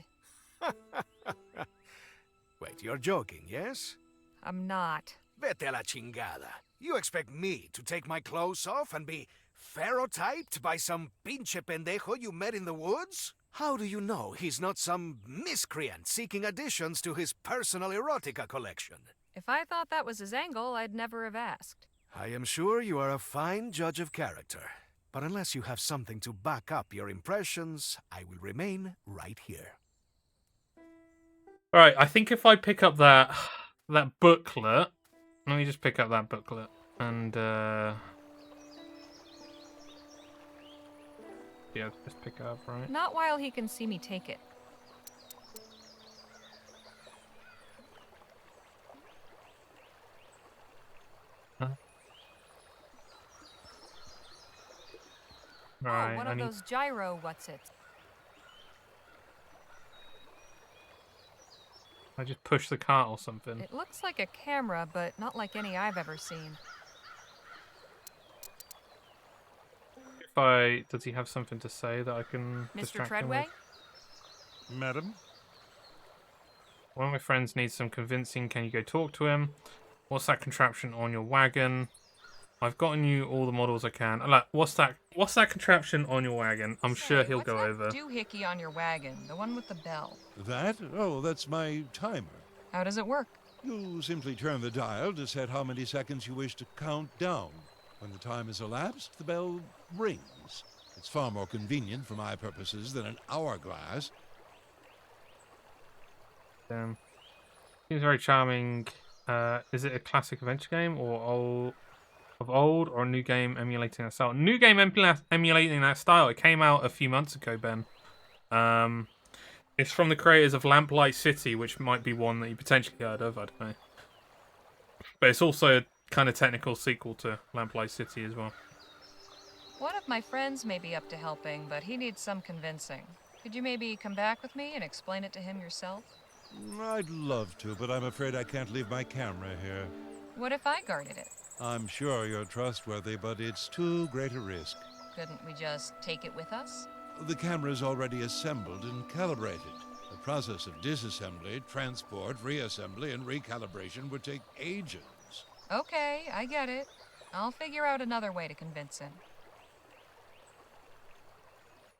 Wait, you're joking, yes? I'm not. Vete a la chingada. You expect me to take my clothes off and be ferrotyped by some pinche pendejo you met in the woods? How do you know he's not some miscreant seeking additions to his personal erotica collection? If I thought that was his angle, I'd never have asked. I am sure you are a fine judge of character. But unless you have something to back up your impressions, I will remain right here. Alright, I think if I pick up that booklet, let me just pick up that booklet and yeah, just pick it up, right? Not while he can see me take it. Huh? Oh, Right, one I of need... those gyro what's-its. I just push the cart or something. It looks like a camera, but not like any I've ever seen. Does he have something to say that I can Mr. distract him Treadway? with? Madam? One of my friends needs some convincing. Can you go talk to him? What's that contraption on your wagon? I've gotten you all the models I can. Like, what's that What's that contraption on your wagon? I'm sure Say, he'll what's go that over. doohickey on your wagon, the one with the bell? That? Oh, that's my timer. How does it work? You simply turn the dial to set how many seconds you wish to count down. When the time has elapsed, the bell rings. It's far more convenient for my purposes than an hourglass. Seems very charming. Is it a classic adventure game or old or a new game emulating that style? New game emulating that style. It came out a few months ago, Ben. It's from the creators of Lamplight City, which might be one that you potentially heard of. I don't know. But it's also a kind of technical sequel to Lamplight City as well. One of my friends may be up to helping, but he needs some convincing. Could you maybe come back with me and explain it to him yourself? I'd love to, but I'm afraid I can't leave my camera here. What if I guarded it? I'm sure you're trustworthy, but it's too great a risk. Couldn't we just take it with us? The camera's already assembled and calibrated. The process of disassembly, transport, reassembly, and recalibration would take ages. Okay, I get it. I'll figure out another way to convince him.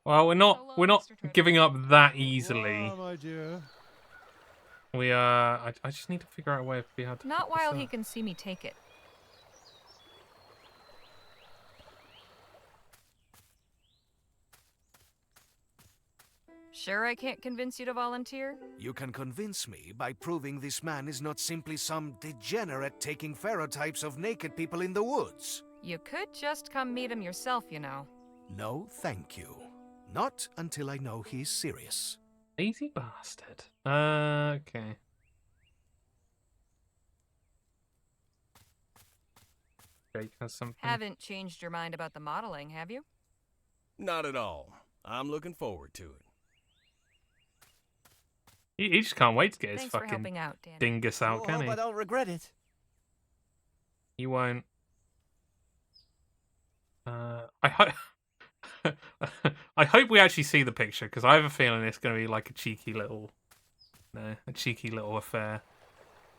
Well, we're not Mr. Treadway. giving up that easily. Oh, my dear. We I just need to figure out a way of how to. Not pick this while he up. can see me take it. Sure I can't convince you to volunteer? You can convince me by proving this man is not simply some degenerate taking ferrotypes of naked people in the woods. You could just come meet him yourself, you know. No, thank you. Not until I know he's serious. Lazy bastard. Okay. Jake has something. Haven't changed your mind about the modeling, have you? Not at all. I'm looking forward to it. He just can't wait to get his Thanks for fucking helping out, Danny. dingus out, can hope he? I don't regret it. He won't. I hope. I hope we actually see the picture because I have a feeling it's going to be like a cheeky little affair.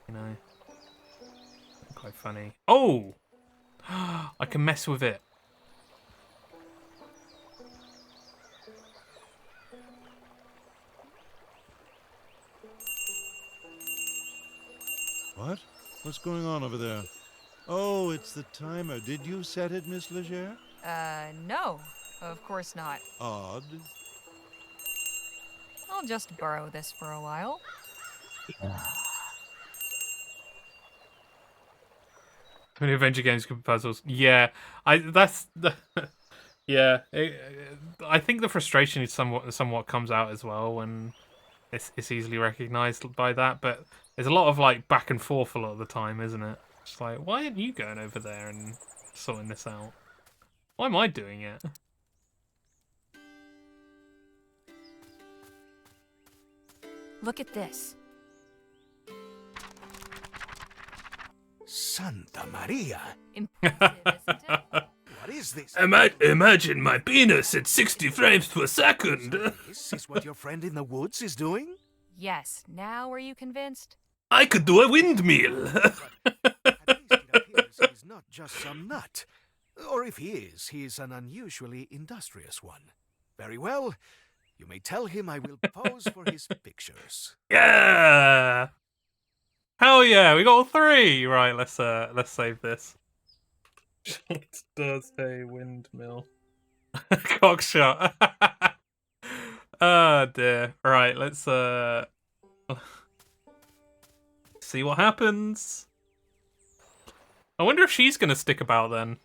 You know, quite funny. Oh, I can mess with it. What? What's going on over there? Oh, it's the timer. Did you set it, Miss Leger? No. Of course not. Odd. I'll just borrow this for a while. Too many adventure games could be puzzles. Yeah, that's the. Yeah, I think the frustration is somewhat comes out as well when it's easily recognised by that. But there's a lot of like back and forth a lot of the time, isn't it? It's like, why aren't you going over there and sorting this out? Why am I doing it? Look at this. Santa Maria! Impressive, isn't it? What is this? Imagine my penis at 60 frames per second. This is what your friend in the woods is doing? Yes, now are you convinced? I could do a windmill. At least it appears he's not just some nut. Or if he is, he's an unusually industrious one. Very well. You may tell him I will pose for his pictures. Yeah. Hell yeah, we got all three. Right, let's save this. It does a windmill. Cockshot. Oh dear. Right, let's see what happens. I wonder if she's gonna stick about then.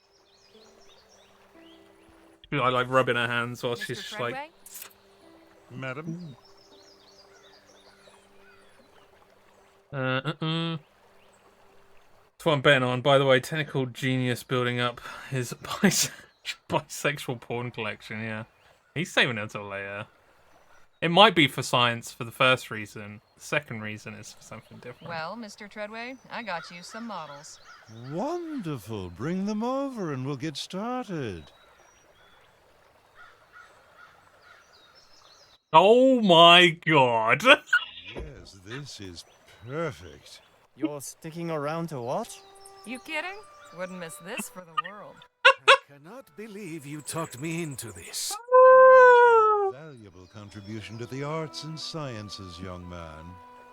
I like rubbing her hands while Mr. she's just Treadway? like. Madam? That's what I'm betting on. By the way, technical genius building up his bisexual porn collection. Yeah, he's saving it until later. It might be for science for the first reason. The second reason is for something different. Well, Mr. Treadway, I got you some models. Wonderful. Bring them over and we'll get started. Oh my god! Yes, this is perfect. You're sticking around to watch? You kidding? Wouldn't miss this for the world. cannot believe you talked me into this. Valuable contribution to the arts and sciences, young man.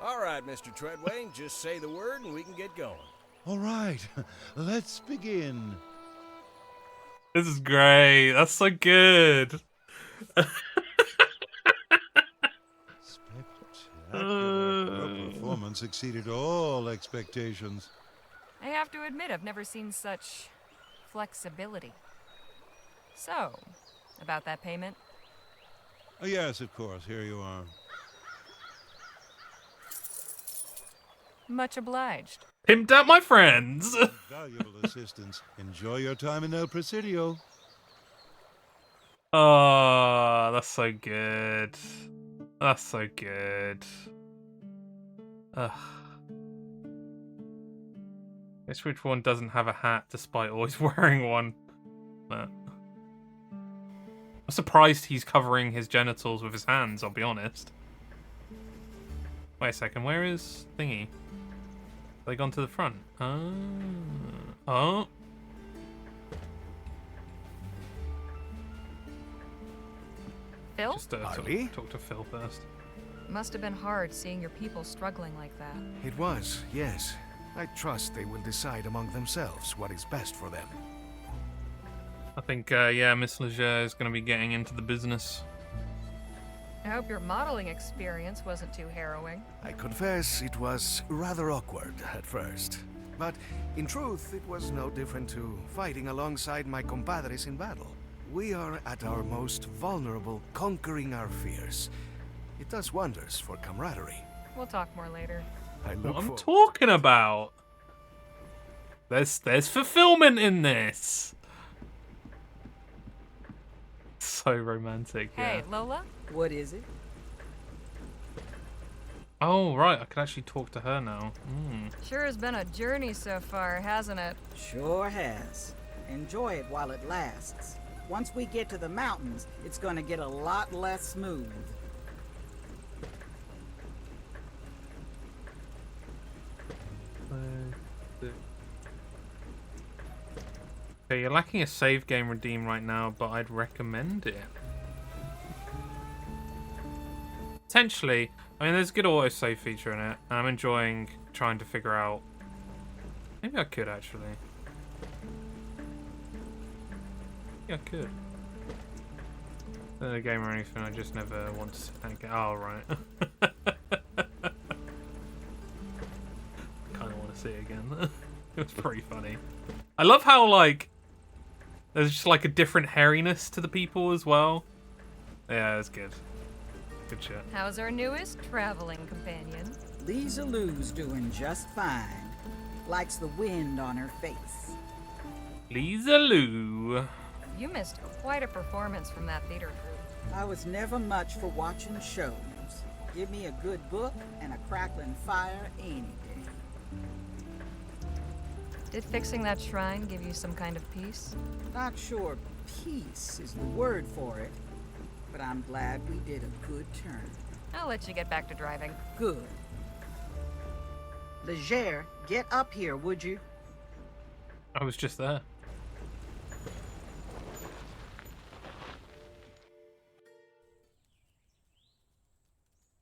All right, Mr. Treadway, just say the word and we can get going. All right, let's begin. This is great. That's so good. Spectacular. Your performance exceeded all expectations. I have to admit, I've never seen such flexibility. So, about that payment? Oh, yes, of course. Here you are. Much obliged. Pimped out my friends. Valuable assistance. Enjoy your time in El Presidio. Oh, that's so good. That's so good. Ugh. Guess which one doesn't have a hat despite always wearing one. But I'm surprised he's covering his genitals with his hands, I'll be honest. Wait a second, where is Thingy? They gone to the front? Oh. Phil? Just Harley? talk to Phil first. Must have been hard seeing your people struggling like that. It was, yes. I trust they will decide among themselves what is best for them. I think, yeah, Miss Leger is going to be getting into the business. I hope your modeling experience wasn't too harrowing. I confess it was rather awkward at first. But in truth, it was no different to fighting alongside my compadres in battle. We are at our most vulnerable, conquering our fears. It does wonders for camaraderie. We'll talk more later. I look What I'm for... talking about. There's fulfillment in this. So romantic, yeah. Hey, Lola? What is it? Oh, right, I can actually talk to her now. Sure has been a journey so far, hasn't it? Sure has. Enjoy it while it lasts. Once we get to the mountains, it's gonna get a lot less smooth. Okay, you're lacking a save game redeem right now, but I'd recommend it. Potentially. I mean, there's a good autosave feature in it, and I'm enjoying trying to figure out... Maybe I could, actually. Yeah, I could. Not a game or anything, I just never want to sit and get... Oh, right. Kind of want to see it again. It was pretty funny. I love how, like, there's just, like, a different hairiness to the people as well. Yeah, it's good. Good shit. How's our newest traveling companion? Lisa Lou's doing just fine. Likes the wind on her face. Lisa Lou. You missed quite a performance from that theater group. I was never much for watching shows. Give me a good book and a crackling fire any day. Did fixing that shrine give you some kind of peace? Not sure peace is the word for it, but I'm glad we did a good turn. I'll let you get back to driving. Good. Leger, get up here, would you? I was just there.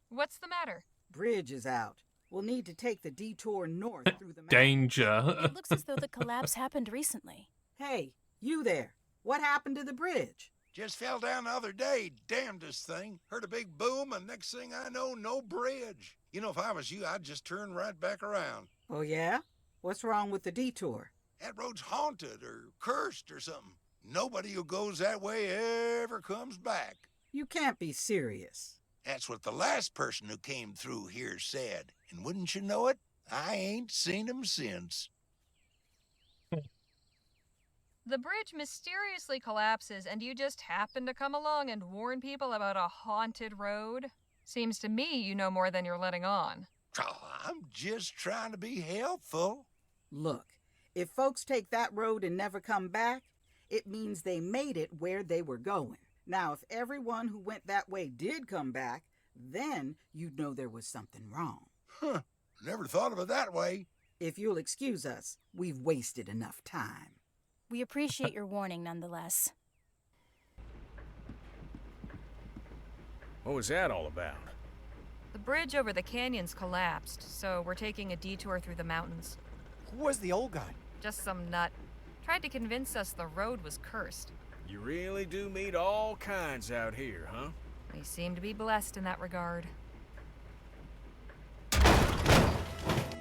What's the matter? Bridge is out. We'll need to take the detour north through the mountains. Danger. It looks as though the collapse happened recently. Hey, you there. What happened to the bridge? Just fell down the other day, damnedest thing. Heard a big boom, and next thing I know, no bridge. You know, if I was you, I'd just turn right back around. Oh, yeah? What's wrong with the detour? That road's haunted or cursed or something. Nobody who goes that way ever comes back. You can't be serious. That's what the last person who came through here said. And wouldn't you know it, I ain't seen him since. The bridge mysteriously collapses and you just happen to come along and warn people about a haunted road? Seems to me you know more than you're letting on. Oh, I'm just trying to be helpful. Look, if folks take that road and never come back, it means they made it where they were going. Now, if everyone who went that way did come back, then you'd know there was something wrong. Huh, never thought of it that way. If you'll excuse us, we've wasted enough time. We appreciate your warning nonetheless. What was that all about? The bridge over the canyon's collapsed, so we're taking a detour through the mountains. Who was the old guy? Just some nut. Tried to convince us the road was cursed. You really do meet all kinds out here, huh? We seem to be blessed in that regard.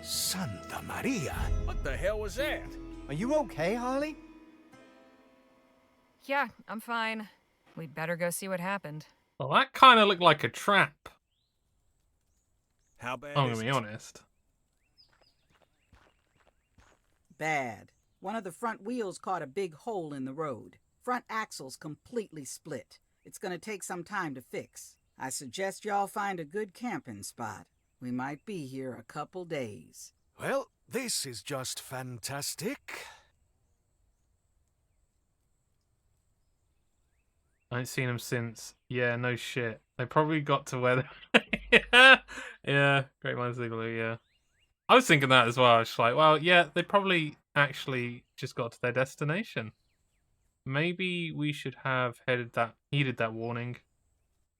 Santa Maria! What the hell was that? Are you okay, Harley? Yeah, I'm fine. We'd better go see what happened. Well, that kind of looked like a trap. How bad I'm is gonna be it? honest. Bad. One of the front wheels caught a big hole in the road. Front axle's completely split. It's gonna take some time to fix. I suggest y'all find a good camping spot. We might be here a couple days. Well, this is just fantastic. I ain't seen them since. Yeah, no shit. They probably got to where they... Yeah, Great Minds Think Alike, yeah. I was thinking that as well. It's like, well, yeah, they probably actually just got to their destination. Maybe we should have heeded that warning.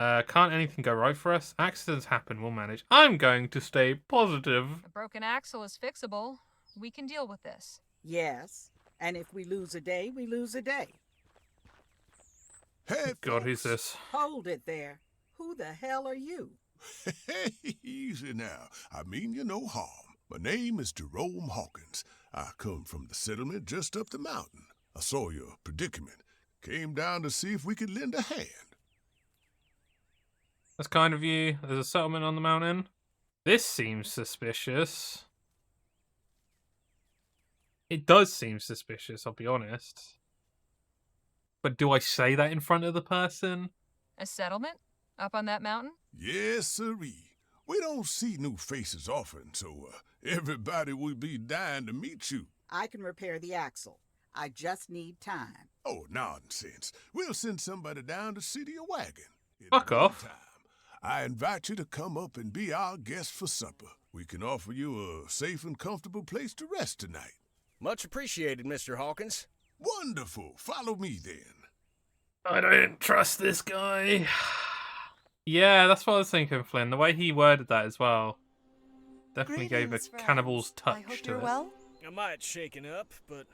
Can't anything go right for us? Accidents happen, we'll manage. I'm going to stay positive. A broken axle is fixable. We can deal with this. Yes, and if we lose a day, we lose a day. Hey, God, who's folks. this? Hold it there. Who the hell are you? Hey, easy now. I mean you no harm. My name is Jerome Hawkins. I come from the settlement just up the mountain. I saw your predicament. Came down to see if we could lend a hand. That's kind of you. There's a settlement on the mountain. This seems suspicious. It does seem suspicious, I'll be honest. But do I say that in front of the person? A settlement? Up on that mountain? Yes, sirree. We don't see new faces often, so everybody will be dying to meet you. I can repair the axle. I just need time. Oh, nonsense. We'll send somebody down to see to your wagon. In Fuck the off. meantime, I invite you to come up and be our guest for supper. We can offer you a safe and comfortable place to rest tonight. Much appreciated, Mr. Hawkins. Wonderful. Follow me then. I don't trust this guy. Yeah, that's what I was thinking, Flynn. The way he worded that as well definitely gave a Greetings, friends. cannibal's touch I hope to you're it. well. I might shaken up, but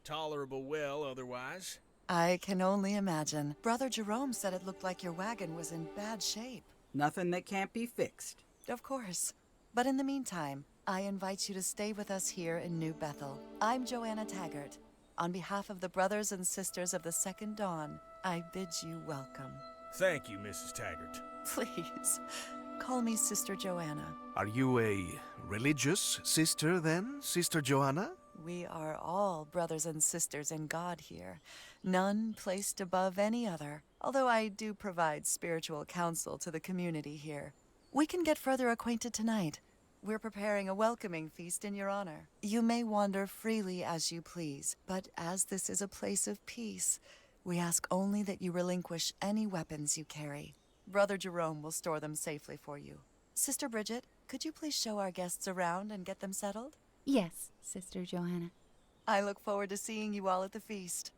tolerable well otherwise. I can only imagine. Brother Jerome said it looked like your wagon was in bad shape. Nothing that can't be fixed. Of course. But in the meantime, I invite you to stay with us here in New Bethel. I'm Joanna Taggart. On behalf of the brothers and sisters of the Second Dawn, I bid you welcome. Thank you, Mrs. Taggart. Please, call me Sister Joanna. Are you a religious sister then, Sister Joanna? We are all brothers and sisters in God here, none placed above any other, although I do provide spiritual counsel to the community here. We can get further acquainted tonight. We're preparing a welcoming feast in your honor. You may wander freely as you please, but as this is a place of peace, we ask only that you relinquish any weapons you carry. Brother Jerome will store them safely for you. Sister Bridget, could you please show our guests around and get them settled? Yes, Sister Joanna. I look forward to seeing you all at the feast.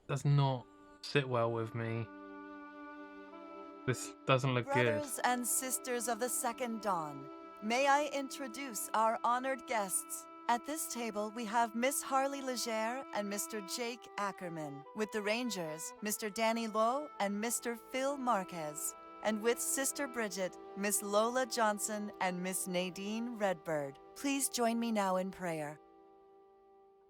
Does not sit well with me. This doesn't look good. Brothers and sisters of the Second Dawn, may I introduce our honored guests. At this table, we have Miss Harley Legere and Mr. Jake Ackerman. With the Rangers, Mr. Danny Lowe and Mr. Phil Marquez. And with Sister Bridget, Miss Lola Johnson and Miss Nadine Redbird. Please join me now in prayer.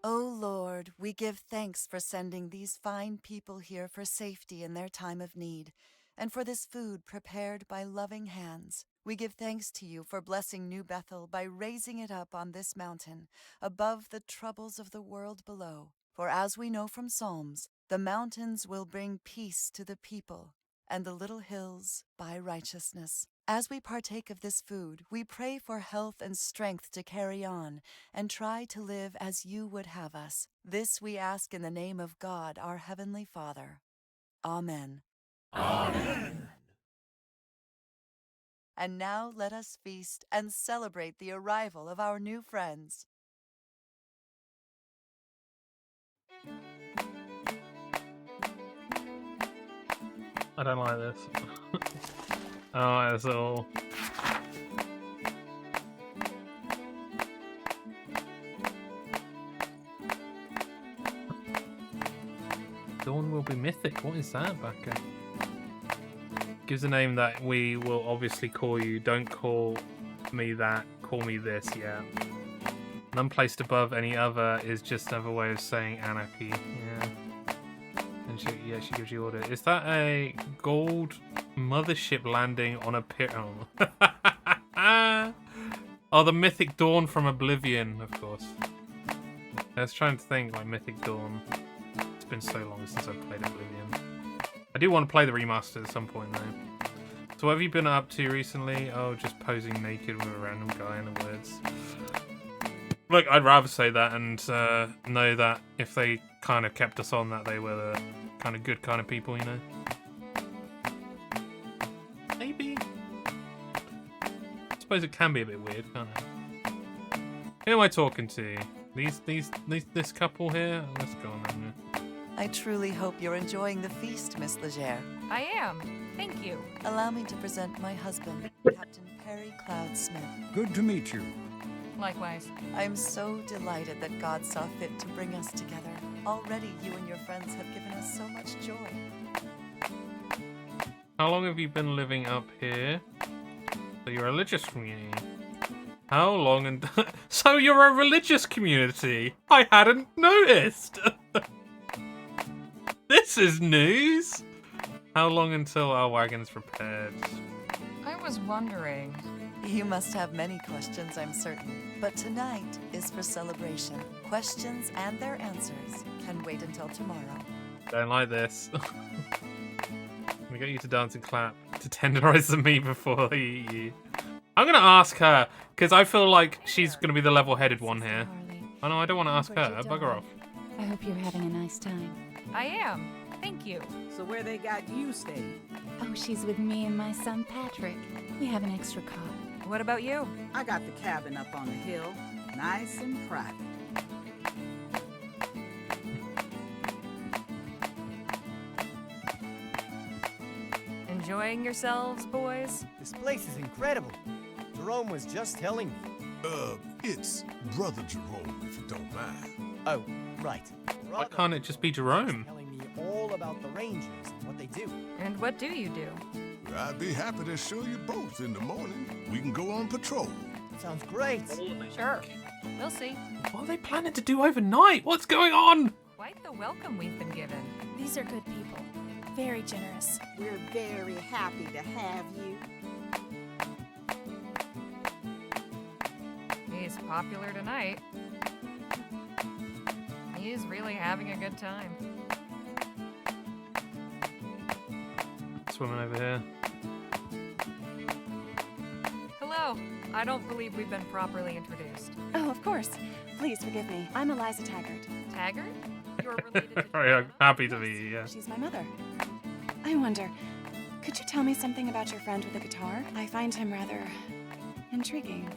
O Lord, we give thanks for sending these fine people here for safety in their time of need, and for this food prepared by loving hands. We give thanks to you for blessing New Bethel by raising it up on this mountain, above the troubles of the world below. For as we know from Psalms, the mountains will bring peace to the people, and the little hills by righteousness. As we partake of this food, we pray for health and strength to carry on and try to live as you would have us. This we ask in the name of God, our Heavenly Father. Amen. Amen. And now let us feast and celebrate the arrival of our new friends. I don't like this. I don't like this at all. Dawn will be mythic. What is that, Becca? Gives a name that we will obviously call you. Don't call me that. Call me this, yeah. None placed above any other is just another way of saying anarchy. Yeah. And she gives you order. Is that a gold mothership landing on a pier? Oh. Oh, the Mythic Dawn from Oblivion, of course. I was trying to think, like, Mythic Dawn. It's been so long since I've played Oblivion. I do want to play the remaster at some point, though. So what have you been up to recently? Oh, just posing naked with a random guy in the woods. Look, I'd rather say that and know that if they kind of kept us on that, they were the kind of good kind of people, you know? Maybe. I suppose it can be a bit weird, can't it? Who am I talking to? This couple here? Let's go on then. I truly hope you're enjoying the feast, Miss Legere. I am. Thank you. Allow me to present my husband, Captain Perry Cloud Smith. Good to meet you. Likewise. I'm so delighted that God saw fit to bring us together. Already you and your friends have given us so much joy. How long have you been living up here? So you're a religious community. How long and... So you're a religious community? I hadn't noticed! This is news! How long until our wagon's repaired? I was wondering. You must have many questions, I'm certain. But tonight is for celebration. Questions and their answers can wait until tomorrow. Don't like this. We get you to dance and clap to tenderize the meat before they eat you. I'm gonna ask her, because I feel like she's gonna be the level-headed one here. Oh no, I don't want to ask her. Bugger off. I hope you're having a nice time. I am. Thank you. So where they got you staying? Oh, she's with me and my son Patrick. We have an extra cot. What about you? I got the cabin up on the hill, nice and private. Enjoying yourselves, boys? This place is incredible. Jerome was just telling me. It's Brother Jerome, if you don't mind. Oh, right. Why can't it just be Jerome? Telling me all about the Rangers and what they do. And what do you do? I'd be happy to show you both in the morning. We can go on patrol. Sounds great. Sure. We'll see. What are they planning to do overnight? What's going on? Quite the welcome we've been given. These are good people. Very generous. We're very happy to have you. He's popular tonight. He's really having a good time. Swimming over here. Hello. I don't believe we've been properly introduced. Oh, of course. Please forgive me. I'm Eliza Taggart. Taggart? You're related to... Very happy to be here. She's my mother. I wonder, could you tell me something about your friend with the guitar? I find him rather intriguing.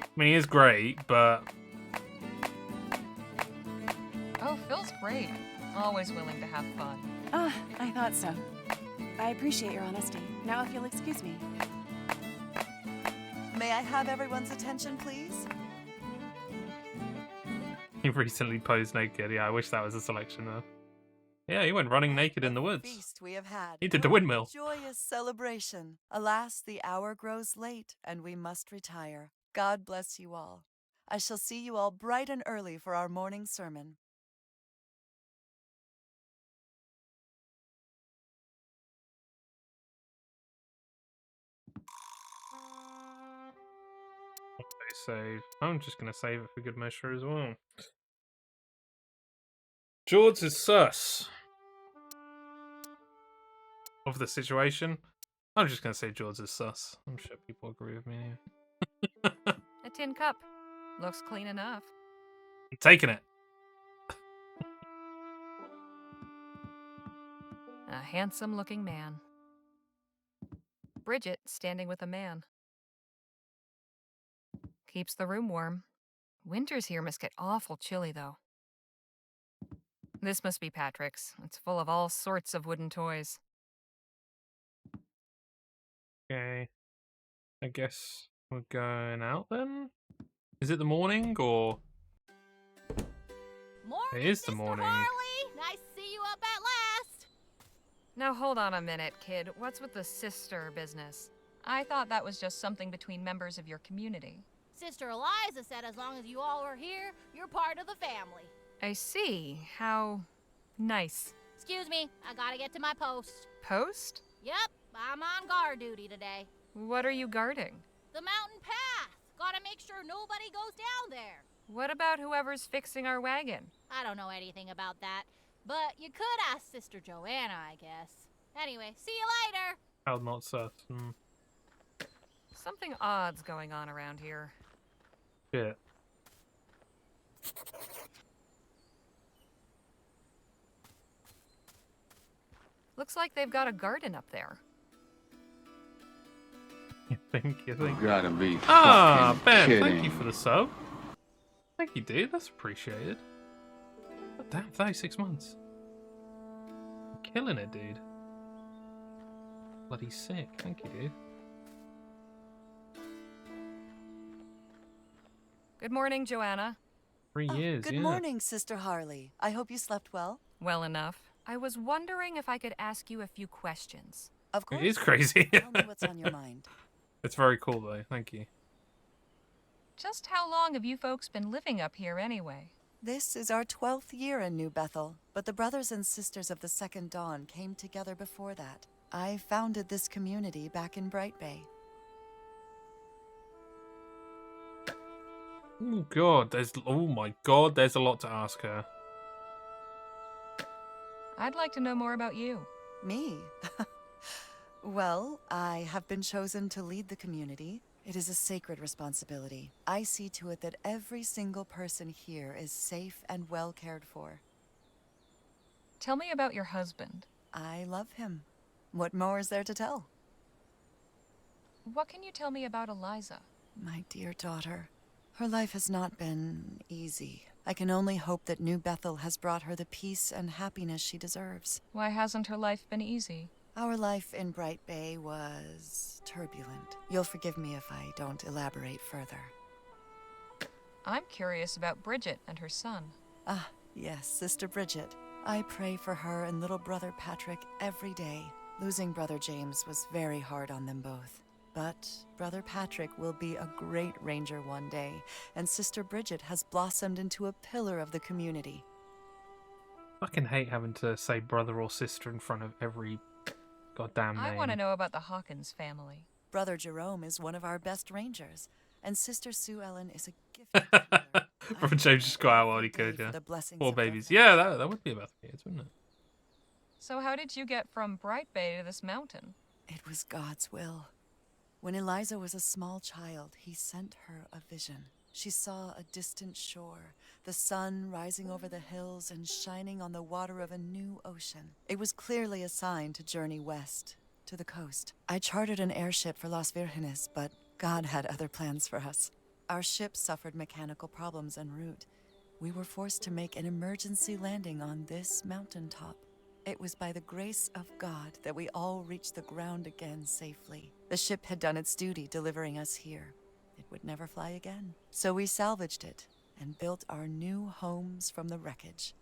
I mean, he is great, but... Oh, Phil's great. Always willing to have fun. Ah, I thought so. I appreciate your honesty. Now if you'll excuse me. May I have everyone's attention, please? He recently posed naked. Yeah, I wish that was a selection of... Yeah, he went running naked in the woods. Feast we have had. He did the windmill. Joyous celebration. Alas, the hour grows late, and we must retire. God bless you all. I shall see you all bright and early for our morning sermon. Okay, save. I'm just going to save it for good measure as well. George is sus of the situation. I'm just going to say George is sus. I'm sure people agree with me. A tin cup. Looks clean enough. I'm taking it. A handsome-looking man. Bridget standing with a man. Keeps the room warm. Winters here must get awful chilly, though. This must be Patrick's. It's full of all sorts of wooden toys. Okay. I guess we're going out then? Is it the morning or? Morning, It is the Mr. morning. Harley! Nice to see you up at last! Now hold on a minute, kid. What's with the sister business? I thought that was just something between members of your community. Sister Eliza said as long as you all are here, you're part of the family. I see. How nice. Excuse me, I gotta get to my post. Post? Yep, I'm on guard duty today. What are you guarding? The mountain path! Gotta make sure nobody goes down there. What about whoever's fixing our wagon? I don't know anything about that, but you could ask Sister Joanna, I guess. Anyway, see you later! I'm not certain. Something odd's going on around here. Shit. Looks like they've got a garden up there. You think? You gotta be Ah, fucking Ben, kidding. thank you for the sub. Thank you, dude. That's appreciated. God damn, 36 months. You're killing it, dude. Bloody sick. Thank you, dude. Good morning, Joanna. 3 years, Good yeah. morning, Sister Harley. I hope you slept well. Well enough. I was wondering if I could ask you a few questions. Of course. It is crazy. Tell me what's on your mind. It's very cool, though. Thank you. Just how long have you folks been living up here anyway? This is our 12th year in New Bethel, but the brothers and sisters of the Second Dawn came together before that. I founded this community back in Bright Bay. Oh god, oh my god, there's a lot to ask her. I'd like to know more about you. Me? Well, I have been chosen to lead the community. It is a sacred responsibility. I see to it that every single person here is safe and well cared for. Tell me about your husband. I love him. What more is there to tell? What can you tell me about Eliza? My dear daughter, her life has not been easy. I can only hope that New Bethel has brought her the peace and happiness she deserves. Why hasn't her life been easy? Our life in Bright Bay was turbulent. You'll forgive me if I don't elaborate further. I'm curious about Bridget and her son. Ah, yes, Sister Bridget. I pray for her and little brother Patrick every day. Losing Brother James was very hard on them both. But Brother Patrick will be a great ranger one day, and Sister Bridget has blossomed into a pillar of the community. Fucking hate having to say brother or sister in front of every goddamn name. I want to know about the Hawkins family. Brother Jerome is one of our best rangers, and Sister Sue Ellen is a gifted healer. Brother James just got out while he could, yeah. Poor babies. Yeah, that would be about 3 years, wouldn't it? So how did you get from Bright Bay to this mountain? It was God's will. When Eliza was a small child, he sent her a vision. She saw a distant shore, the sun rising over the hills and shining on the water of a new ocean. It was clearly a sign to journey west, to the coast. I chartered an airship for Las Virgenes, but God had other plans for us. Our ship suffered mechanical problems en route. We were forced to make an emergency landing on this mountaintop. It was by the grace of God that we all reached the ground again safely. The ship had done its duty delivering us here. It would never fly again. So we salvaged it and built our new homes from the wreckage.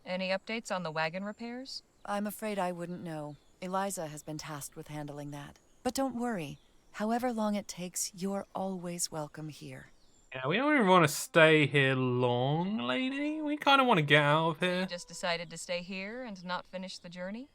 Any updates on the wagon repairs? I'm afraid I wouldn't know. Eliza has been tasked with handling that. But don't worry. However long it takes, you're always welcome here. Yeah, we don't even want to stay here long, lady. We kind of want to get out of here. You just decided to stay here and not finish the journey?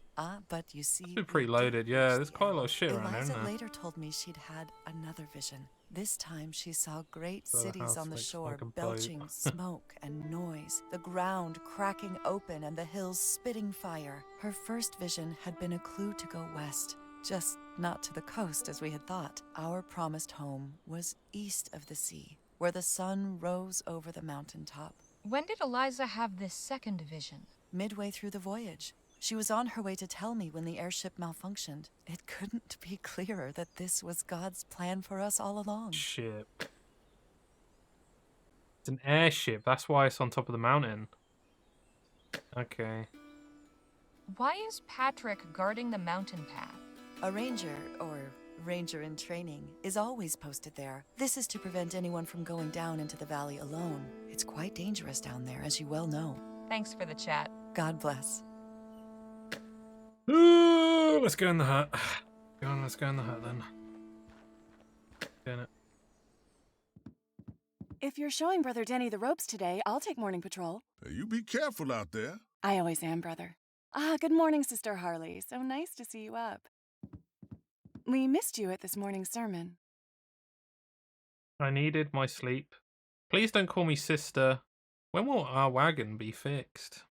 But you see... It's pretty loaded, yeah. There's quite a lot of shit around there, Eliza isn't there? later told me she'd had another vision. This time she saw great So the cities house on the looks shore like a boat. belching smoke and noise, the ground cracking open and the hills spitting fire. Her first vision had been a clue to go west, just not to the coast as we had thought. Our promised home was east of the sea, where the sun rose over the mountaintop. When did Eliza have this second vision? Midway through the voyage, She was on her way to tell me when the airship malfunctioned. It couldn't be clearer that this was God's plan for us all along. Ship. It's an airship. That's why it's on top of the mountain. Okay. Why is Patrick guarding the mountain path? A ranger, or ranger in training, is always posted there. This is to prevent anyone from going down into the valley alone. It's quite dangerous down there, as you well know. Thanks for the chat. God bless. Ooh, let's go in the hut. Go on, let's go in the hut then. Doing it. If you're showing Brother Denny the ropes today, I'll take morning patrol. You be careful out there. I always am, brother. Ah, good morning, Sister Harley. So nice to see you up. We missed you at this morning's sermon. I needed my sleep. Please don't call me sister. When will our wagon be fixed?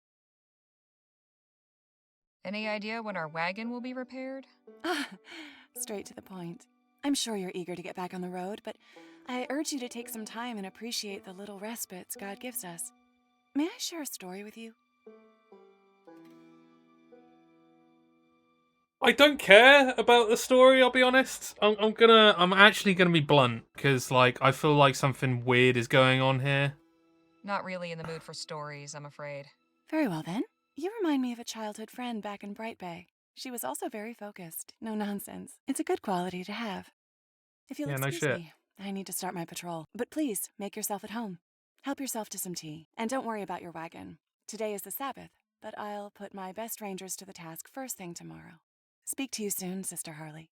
Any idea when our wagon will be repaired? Ah, straight to the point. I'm sure you're eager to get back on the road, but I urge you to take some time and appreciate the little respites God gives us. May I share a story with you? I don't care about the story, I'll be honest. I'm actually gonna be blunt, because like I feel like something weird is going on here. Not really in the mood for stories, I'm afraid. Very well then. You remind me of a childhood friend back in Bright Bay. She was also very focused. No nonsense. It's a good quality to have. If you'll excuse me, I need to start my patrol. But please, make yourself at home. Help yourself to some tea. And don't worry about your wagon. Today is the Sabbath, but I'll put my best rangers to the task first thing tomorrow. Speak to you soon, Sister Harley.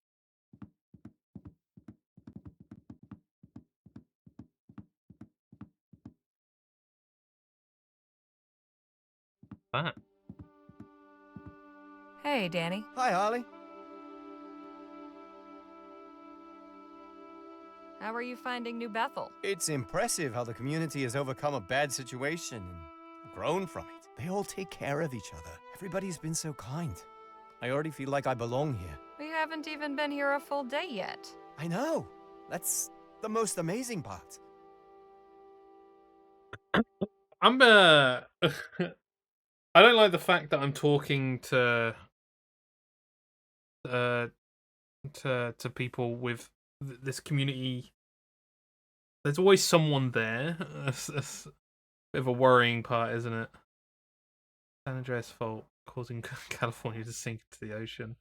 That. Hey, Danny. Hi, Harley. How are you finding New Bethel? It's impressive how the community has overcome a bad situation and grown from it. They all take care of each other. Everybody's been so kind. I already feel like I belong here. We haven't even been here a full day yet. I know. That's the most amazing part. I'm I don't like the fact that I'm talking to people with this community. There's always someone there. That's a bit of a worrying part, isn't it? San Andreas fault causing California to sink into the ocean.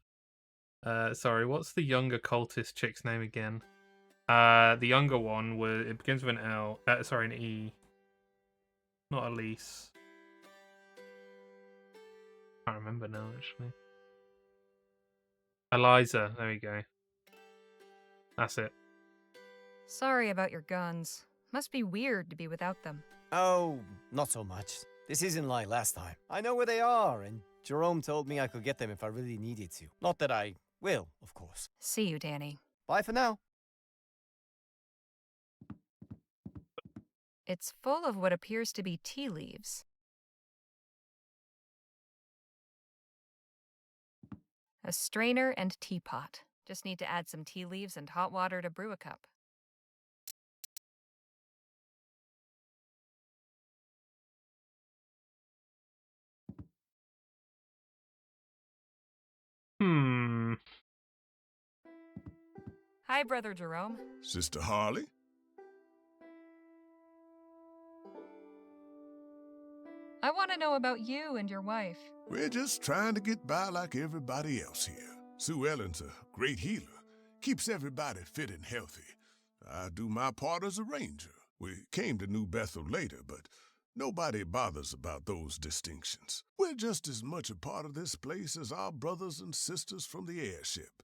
Sorry, what's the younger cultist chick's name again? The younger one was. It begins with an L. Sorry, an E. Not Elise. I can't remember now, actually. Eliza, there we go. That's it. Sorry about your guns. Must be weird to be without them. Oh, not so much. This isn't like last time. I know where they are, and Jerome told me I could get them if I really needed to. Not that I will, of course. See you, Danny. Bye for now. It's full of what appears to be tea leaves. A strainer and teapot. Just need to add some tea leaves and hot water to brew a cup. Hi, Brother Jerome. Sister Harley? I want to know about you and your wife. We're just trying to get by like everybody else here. Sue Ellen's a great healer. Keeps everybody fit and healthy. I do my part as a ranger. We came to New Bethel later, but nobody bothers about those distinctions. We're just as much a part of this place as our brothers and sisters from the airship.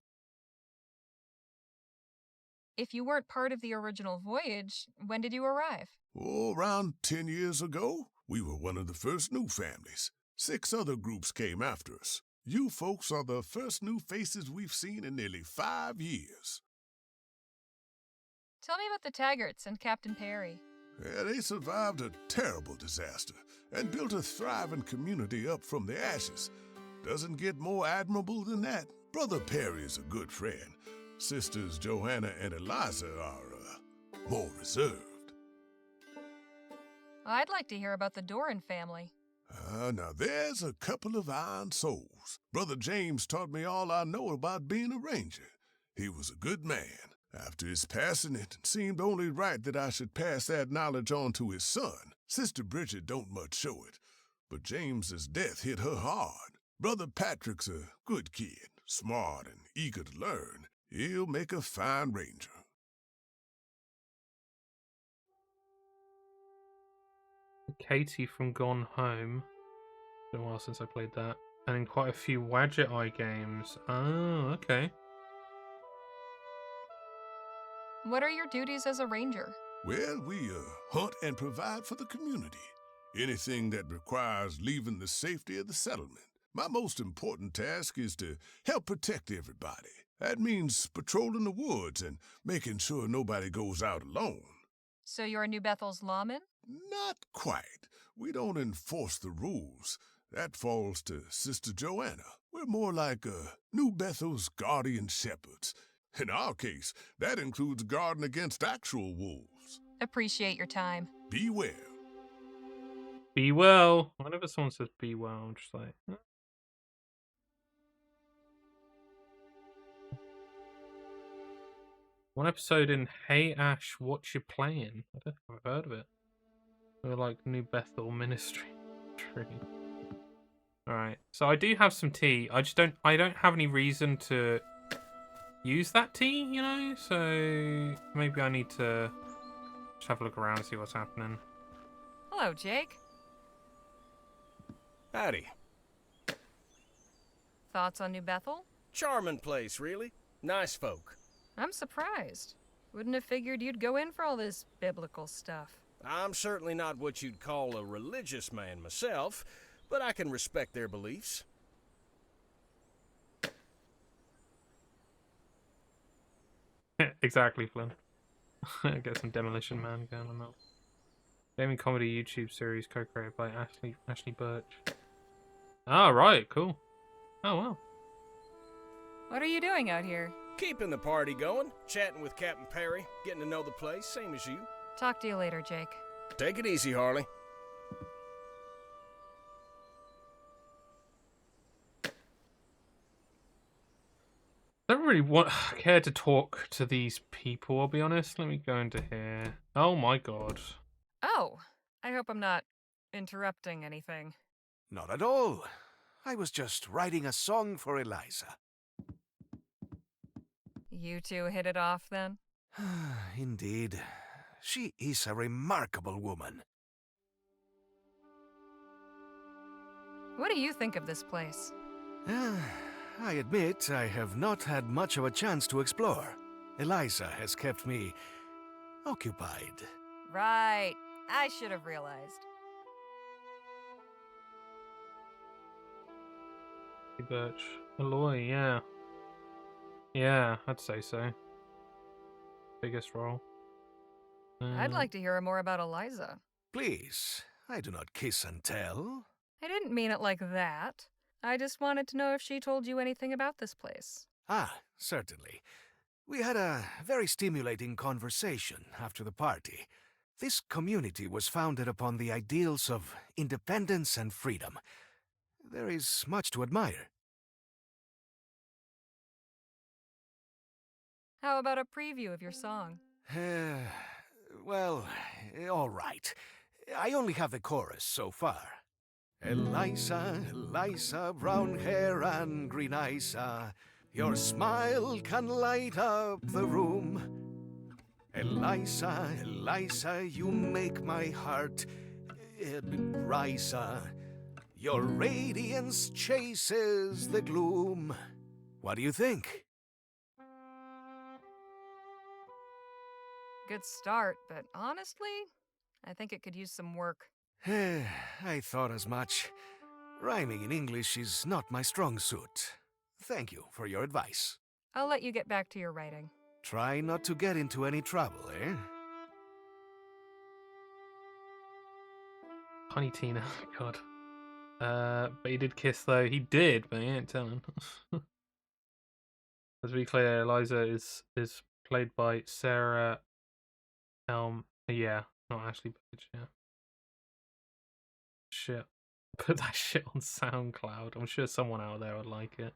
If you weren't part of the original voyage, when did you arrive? Oh, around 10 years ago, we were one of the first new families. 6 other groups came after us. You folks are the first new faces we've seen in nearly 5 years. Tell me about the Taggarts and Captain Perry. Yeah, they survived a terrible disaster and built a thriving community up from the ashes. Doesn't get more admirable than that. Brother Perry is a good friend. Sisters Johanna and Eliza are, more reserved. I'd like to hear about the Doran family. Now there's a couple of iron souls. Brother James taught me all I know about being a ranger. He was a good man. After his passing, it seemed only right that I should pass that knowledge on to his son. Sister Bridget don't much show it, but James's death hit her hard. Brother Patrick's a good kid, smart and eager to learn. He'll make a fine ranger. Katie from Gone Home. It's been a while since I played that. And in quite a few Wadget Eye games. Oh, okay. What are your duties as a ranger? Well, we hunt and provide for the community. Anything that requires leaving the safety of the settlement. My most important task is to help protect everybody. That means patrolling the woods and making sure nobody goes out alone. So you're New Bethel's lawman? Not quite. We don't enforce the rules. That falls to Sister Joanna. We're more like New Bethel's guardian shepherds. In our case, that includes guarding against actual wolves. Appreciate your time. Be well. Be well. Whenever someone says be well, I'm just like... Huh? One episode in Hey Ash, What You Playing? I don't think I've heard of it. We're like New Bethel Ministry tree. Alright, so I do have some tea. I don't have any reason to use that tea, you know? So maybe I need to just have a look around and see what's happening. Hello, Jake. Howdy. Thoughts on New Bethel? Charming place, really. Nice folk. I'm surprised. Wouldn't have figured you'd go in for all this biblical stuff. I'm certainly not what you'd call a religious man myself, but I can respect their beliefs. Exactly, Flynn. Get some Demolition Man going on that. Gaming comedy YouTube series co-created by Ashley Birch. Ah, right, cool. Oh, wow. What are you doing out here? Keeping the party going, chatting with Captain Perry, getting to know the place, same as you. Talk to you later, Jake. Take it easy, Harley. I don't really care to talk to these people, I'll be honest. Let me go into here. Oh my god. Oh, I hope I'm not interrupting anything. Not at all. I was just writing a song for Eliza. You two hit it off, then? Indeed. She is a remarkable woman. What do you think of this place? I admit I have not had much of a chance to explore. Eliza has kept me occupied. Right. I should have realized. Birch. Aloy, yeah. Yeah, I'd say so. Biggest role. I'd like to hear more about Eliza. Please, I do not kiss and tell. I didn't mean it like that. I just wanted to know if she told you anything about this place. Ah, certainly. We had a very stimulating conversation after the party. This community was founded upon the ideals of independence and freedom. There is much to admire. How about a preview of your song? Well, all right. I only have the chorus so far. Eliza, Eliza, brown hair and green eyes, your smile can light up the room. Eliza, Eliza, you make my heart rise. Your radiance chases the gloom. What do you think? Good start, but honestly, I think it could use some work. I thought as much. Rhyming in English is not my strong suit. Thank you for your advice. I'll let you get back to your writing. Try not to get into any trouble, eh? Honey Tina, god. But he did kiss though. He did, but he ain't telling. As we clear, Eliza is played by Sarah yeah, not Ashley Birch, yeah. Shit. Put that shit on SoundCloud. I'm sure someone out there would like it.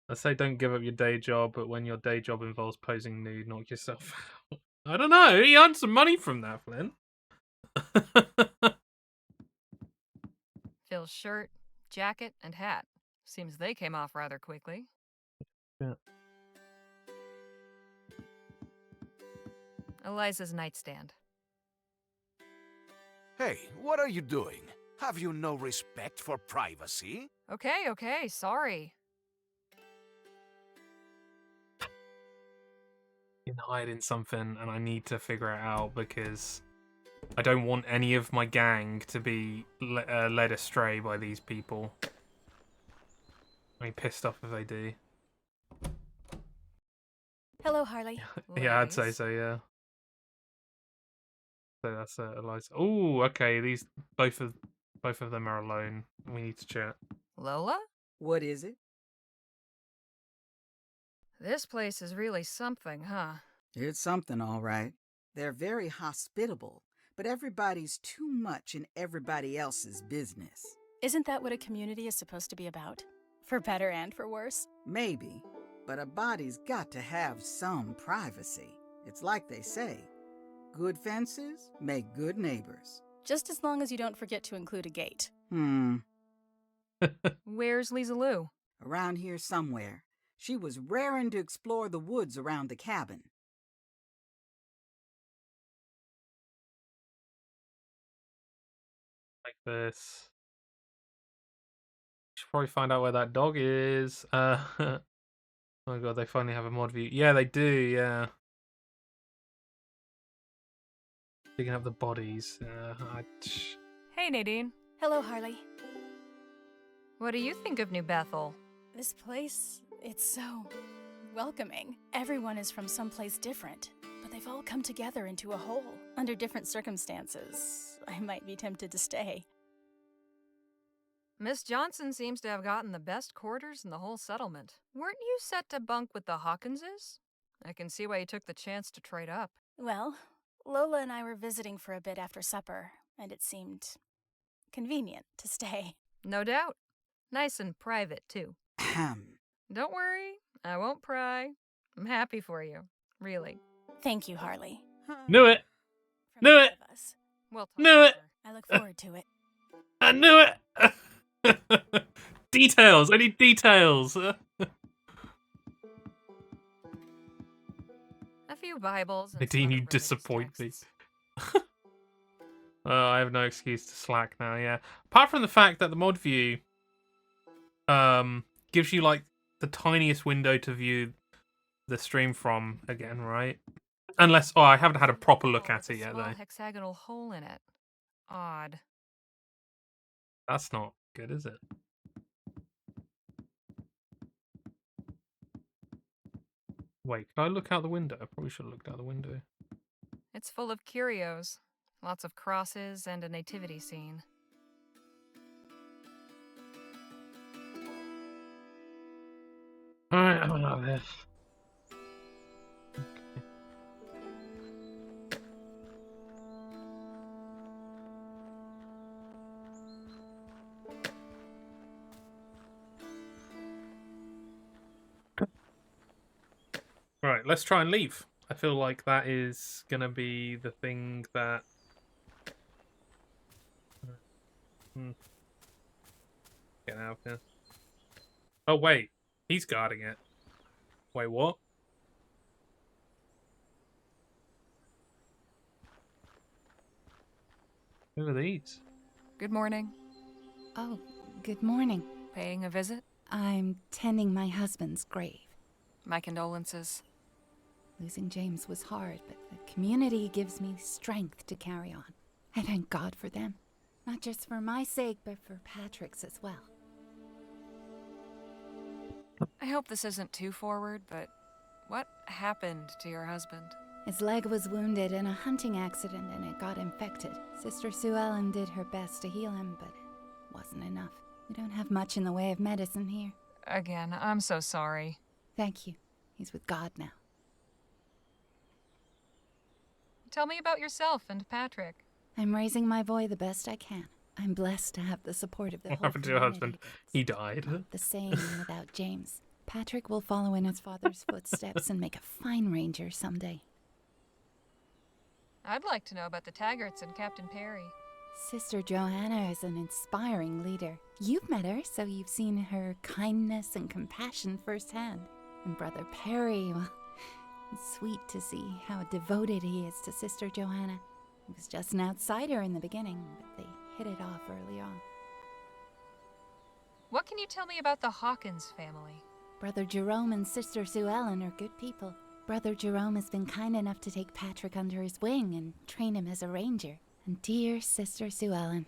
I say don't give up your day job, but when your day job involves posing nude, knock yourself out. I don't know. He earned some money from that, Flynn. Phil's shirt, jacket, and hat. Seems they came off rather quickly. Yeah. Eliza's nightstand. Hey, what are you doing? Have you no respect for privacy? Okay, sorry. In hiding something, and I need to figure it out because I don't want any of my gang to be led astray by these people. I'm pissed off if they do. Hello, Harley. Yeah, I'd say so. Yeah. So that's Eliza. Oh, okay. These both of them are alone. We need to chat. Lola? What is it? This place is really something, huh? It's something, all right. They're very hospitable, but everybody's too much in everybody else's business. Isn't that what a community is supposed to be about? For better and for worse? Maybe, but a body's got to have some privacy. It's like they say, good fences make good neighbors. Just as long as you don't forget to include a gate. Where's Lisa Lou? Around here somewhere. She was raring to explore the woods around the cabin. Like this. Should probably find out where that dog is. Oh my god, they finally have a mod view. Yeah, they do, yeah. Digging up the bodies. Hey, Nadine. Hello, Harley. What do you think of New Bethel? This place, it's so welcoming. Everyone is from someplace different, but they've all come together into a whole. Under different circumstances, I might be tempted to stay. Miss Johnson seems to have gotten the best quarters in the whole settlement. Weren't you set to bunk with the Hawkinses? I can see why you took the chance to trade up. Well, Lola and I were visiting for a bit after supper, and it seemed convenient to stay. No doubt. Nice and private, too. Don't worry, I won't pry. I'm happy for you, really. Thank you, Harley. Knew it! Knew it! Knew it! I look forward to it. I knew it! Details! I need details! A few Bibles. Nadine, you disappoint me. I have no excuse to slack now, yeah. Apart from the fact that the mod view gives you like the tiniest window to view the stream from again, right? Unless I haven't had a proper look at it yet though. Hexagonal hole in it. Odd. That's not good, is it? Wait, can I look out the window? I probably should have looked out the window. It's full of curios. Lots of crosses and a nativity scene. Alright, I don't know this. Right, let's try and leave. I feel like that is gonna be the thing that... Get out of here. Oh wait, he's guarding it. Wait, what? Who are these? Good morning. Oh, good morning. Paying a visit? I'm tending my husband's grave. My condolences. Losing James was hard, but the community gives me strength to carry on. I thank God for them. Not just for my sake, but for Patrick's as well. I hope this isn't too forward, but what happened to your husband? His leg was wounded in a hunting accident and it got infected. Sister Sue Ellen did her best to heal him, but it wasn't enough. We don't have much in the way of medicine here. Again, I'm so sorry. Thank you. He's with God now. Tell me about yourself and Patrick. I'm raising my boy the best I can. I'm blessed to have the support of the What whole happened to your husband? community. He died. Not the same without James. Patrick will follow in his father's footsteps and make a fine ranger someday. I'd like to know about the Taggarts and Captain Perry. Sister Johanna is an inspiring leader. You've met her, so you've seen her kindness and compassion firsthand. And Brother Perry, well, it's sweet to see how devoted he is to Sister Johanna. He was just an outsider in the beginning, but they hit it off early on. What can you tell me about the Hawkins family? Brother Jerome and Sister Sue Ellen are good people. Brother Jerome has been kind enough to take Patrick under his wing and train him as a ranger. And dear Sister Sue Ellen,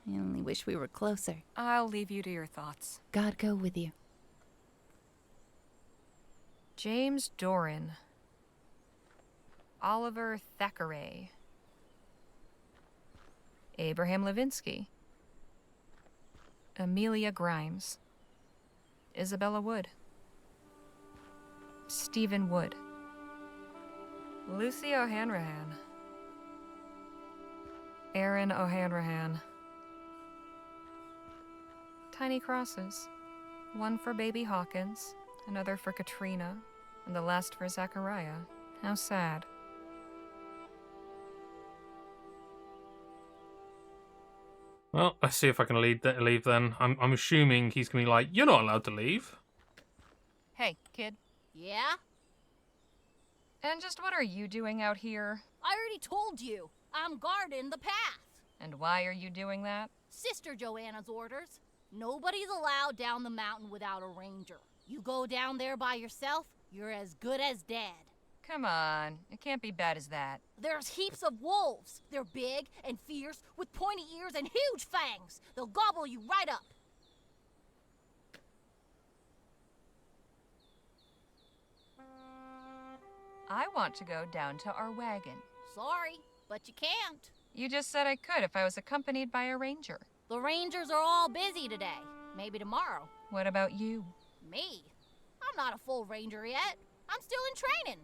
I only wish we were closer. I'll leave you to your thoughts. God go with you. James Doran. Oliver Thackeray. Abraham Levinsky. Amelia Grimes. Isabella Wood. Stephen Wood. Lucy O'Hanrahan. Aaron O'Hanrahan. Tiny crosses. One for baby Hawkins, another for Katrina, and the last for Zachariah. How sad. Well, let's see if I can leave then. I'm assuming he's going to be like, you're not allowed to leave. Hey, kid. Yeah? And just what are you doing out here? I already told you. I'm guarding the path. And why are you doing that? Sister Joanna's orders. Nobody's allowed down the mountain without a ranger. You go down there by yourself, you're as good as dead. Come on, it can't be bad as that. There's heaps of wolves. They're big and fierce with pointy ears and huge fangs. They'll gobble you right up. I want to go down to our wagon. Sorry, but you can't. You just said I could if I was accompanied by a ranger. The rangers are all busy today. Maybe tomorrow. What about you? Me? I'm not a full ranger yet. I'm still in training.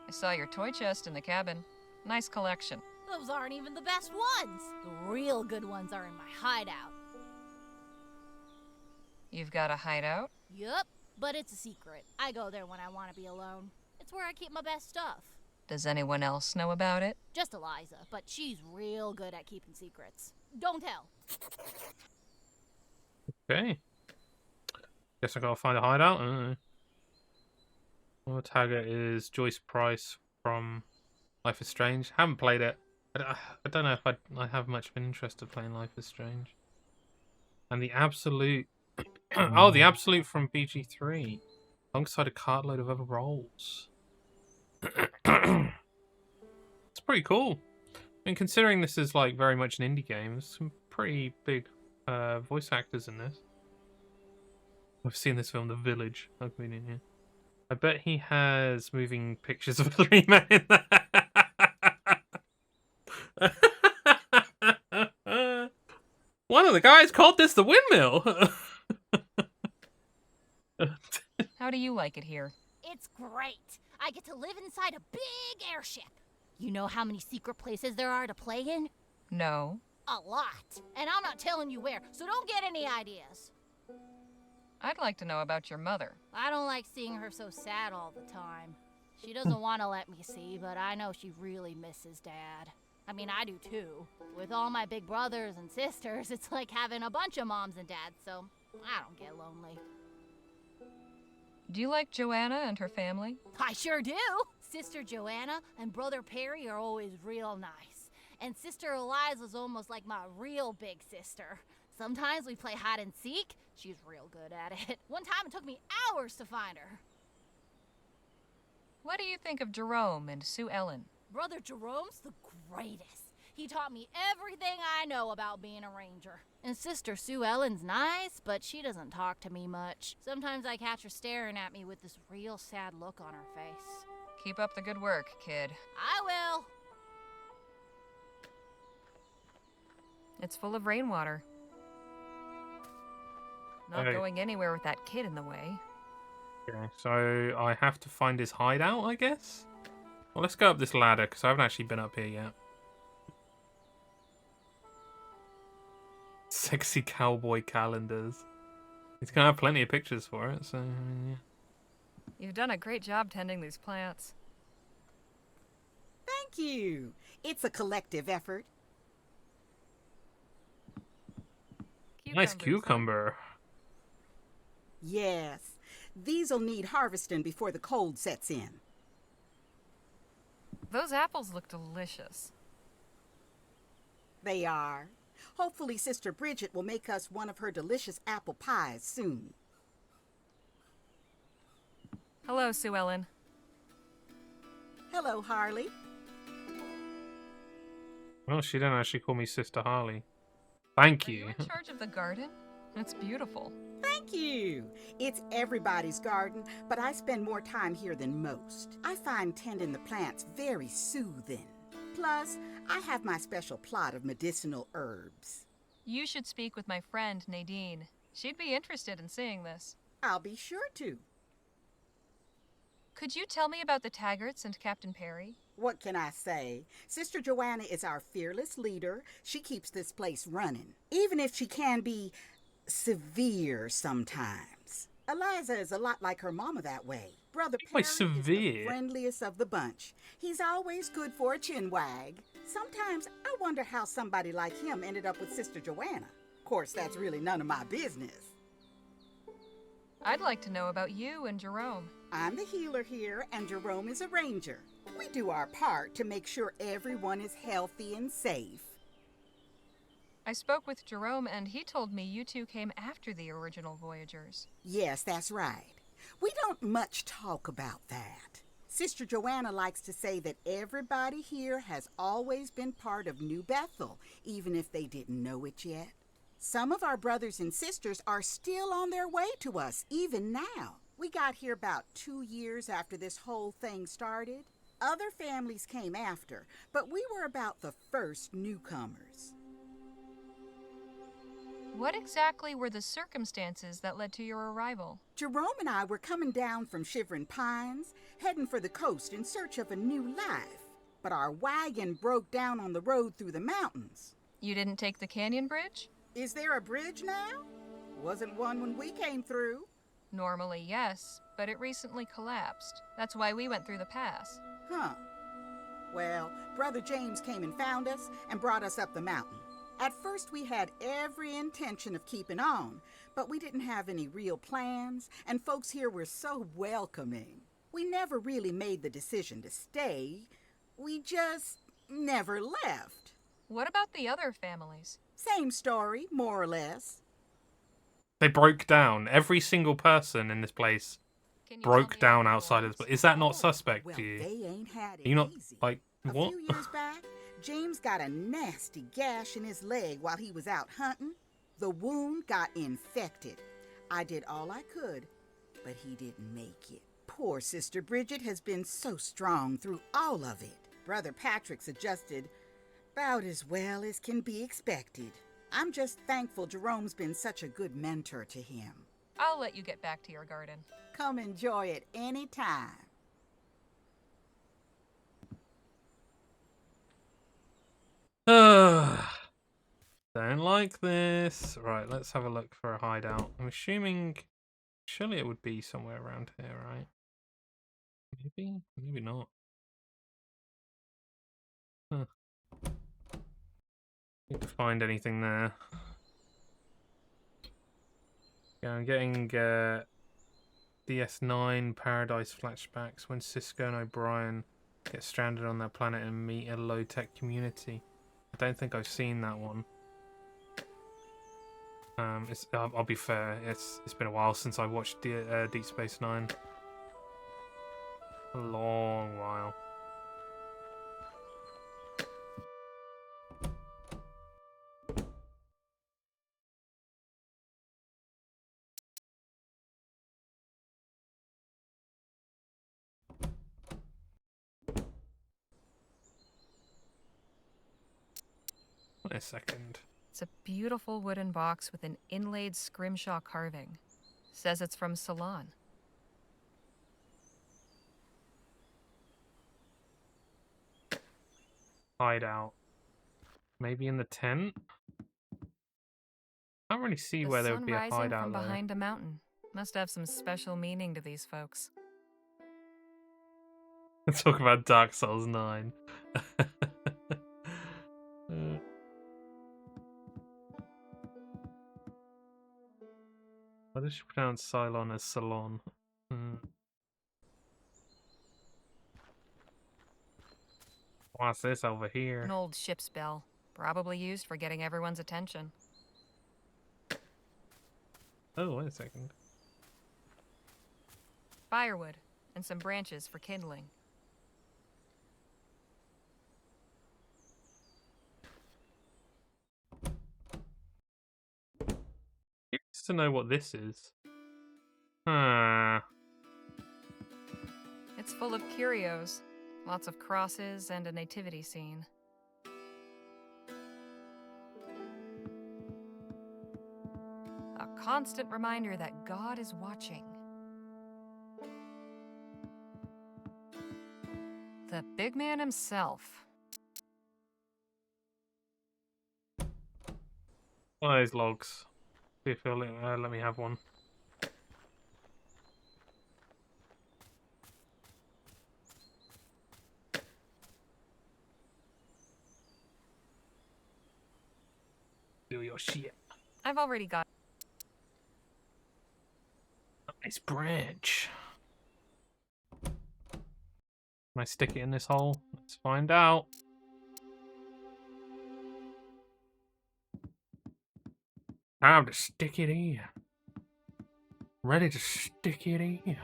I saw your toy chest in the cabin. Nice collection. Those aren't even the best ones. The real good ones are in my hideout. You've got a hideout? Yup, but it's a secret. I go there when I want to be alone. It's where I keep my best stuff. Does anyone else know about it? Just Eliza, but she's real good at keeping secrets. Don't tell. Okay. Guess I gotta find a hideout. Our tagger is Joyce Price from Life is Strange. Haven't played it. I don't know if I have much of an interest in playing Life is Strange. And the Absolute... oh, the Absolute from BG3. Alongside a cartload of other roles. It's pretty cool. I mean, considering this is like very much an indie game, there's some pretty big voice actors in this. I've seen this film, The Village. How convenient, yeah. I bet he has moving pictures of 3 men in there. One of the guys called this the windmill. How do you like it here? It's great. I get to live inside a big airship. You know how many secret places there are to play in? No. A lot. And I'm not telling you where, so don't get any ideas. I'd like to know about your mother. I don't like seeing her so sad all the time. She doesn't want to let me see, but I know she really misses Dad. I mean, I do too. With all my big brothers and sisters, it's like having a bunch of moms and dads, so I don't get lonely. Do you like Joanna and her family? I sure do. Sister Joanna and Brother Perry are always real nice. And Sister Eliza's almost like my real big sister. Sometimes we play hide and seek. She's real good at it. One time it took me hours to find her. What do you think of Jerome and Sue Ellen? Brother Jerome's the greatest. He taught me everything I know about being a ranger. And Sister Sue Ellen's nice, but she doesn't talk to me much. Sometimes I catch her staring at me with this real sad look on her face. Keep up the good work, kid. I will. It's full of rainwater. Not going anywhere with that kid in the way. Okay, so I have to find his hideout, I guess? Well, let's go up this ladder, because I haven't actually been up here yet. Sexy cowboy calendars. He's gonna have plenty of pictures for it, so yeah. You've done a great job tending these plants. Thank you. It's a collective effort. Nice cucumber. Yes. These'll need harvesting before the cold sets in. Those apples look delicious. They are. Hopefully Sister Bridget will make us one of her delicious apple pies soon. Hello, Sue Ellen. Hello, Harley. Well, she didn't actually call me Sister Harley. Thank Are you. you in charge of the garden? It's beautiful. Thank you. It's everybody's garden, but I spend more time here than most. I find tending the plants very soothing. Plus, I have my special plot of medicinal herbs. You should speak with my friend, Nadine. She'd be interested in seeing this. I'll be sure to. Could you tell me about the Taggarts and Captain Perry? What can I say? Sister Joanna is our fearless leader. She keeps this place running, even if she can be severe sometimes. Eliza is a lot like her mama that way. Brother Perry is the friendliest of the bunch. He's always good for a chin wag. Sometimes I wonder how somebody like him ended up with Sister Joanna. Of course, that's really none of my business. I'd like to know about you and Jerome. I'm the healer here, and Jerome is a ranger. We do our part to make sure everyone is healthy and safe. I spoke with Jerome, and he told me you two came after the original Voyagers. Yes, that's right. We don't much talk about that. Sister Joanna likes to say that everybody here has always been part of New Bethel, even if they didn't know it yet. Some of our brothers and sisters are still on their way to us, even now. We got here about 2 years after this whole thing started. Other families came after, but we were about the first newcomers. What exactly were the circumstances that led to your arrival? Jerome and I were coming down from Shivering Pines, heading for the coast in search of a new life. But our wagon broke down on the road through the mountains. You didn't take the canyon bridge? Is there a bridge now? Wasn't one when we came through. Normally, yes, but it recently collapsed. That's why we went through the pass. Huh. Well, Brother James came and found us and brought us up the mountain. At first, we had every intention of keeping on, but we didn't have any real plans, and folks here were so welcoming. We never really made the decision to stay. We just never left. What about the other families? Same story, more or less. They broke down. Every single person in this place broke down outside of this place. Is that not suspect to you? They ain't had it Are you not, easy. like, what? A few years back, James got a nasty gash in his leg while he was out hunting. The wound got infected. I did all I could, but he didn't make it. Poor Sister Bridget has been so strong through all of it. Brother Patrick's adjusted about as well as can be expected. I'm just thankful Jerome's been such a good mentor to him. I'll let you get back to your garden. Come enjoy it any time. Don't like this. Right, let's have a look for a hideout. I'm assuming, surely it would be somewhere around here, right? Maybe, maybe not. Huh. Need to find anything there. Yeah, I'm getting DS9 Paradise flashbacks when Cisco and O'Brien get stranded on their planet and meet a low-tech community. I don't think I've seen that one. I'll be fair, it's been a while since I watched Deep Space Nine. A long while. Wait a second. It's a beautiful wooden box with an inlaid scrimshaw carving. Says it's from Ceylon. Hideout. Maybe in the tent? can't really see The where there sun would be a rising hideout from there. behind a mountain. Must have some special meaning to these folks. Let's talk about Dark Souls 9. Why does she pronounce Cylon as Salon? What's this over here? An old ship's bell, probably used for getting everyone's attention. Oh, wait a second. Firewood and some branches for kindling. Curious to know what this is. Ah. It's full of curios, lots of crosses and a nativity scene. A constant reminder that God is watching. The big man himself. One of those logs. See if he'll let me have one. Do your shit. I've already got. Nice branch. Can I stick it in this hole? Let's find out. Time to stick it in. Ready to stick it in.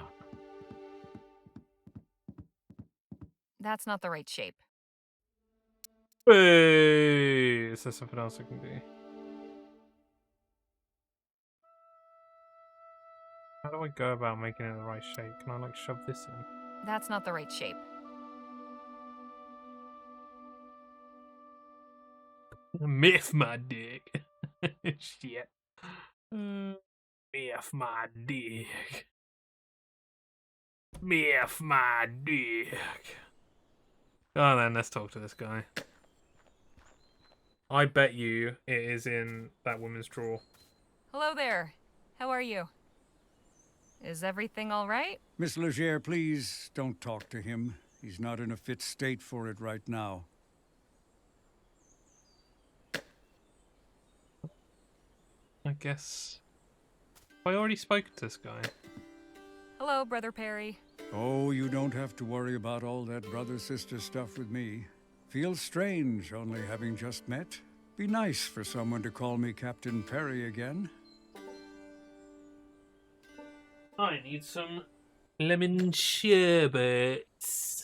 That's not the right shape. Hey, is there something else I can do? How do I go about making it the right shape? Can I like shove this in? That's not the right shape. Miff my dick. Shit. Miff my dick. Miff my dick. Oh, then let's talk to this guy. I bet you it is in that woman's drawer. Hello there. How are you? Is everything all right? Miss Leger, please don't talk to him. He's not in a fit state for it right now. I guess. I already spoke to this guy. Hello, Brother Perry. Oh, you don't have to worry about all that brother-sister stuff with me. Feels strange only having just met. Be nice for someone to call me Captain Perry again. I need some lemon sherbets.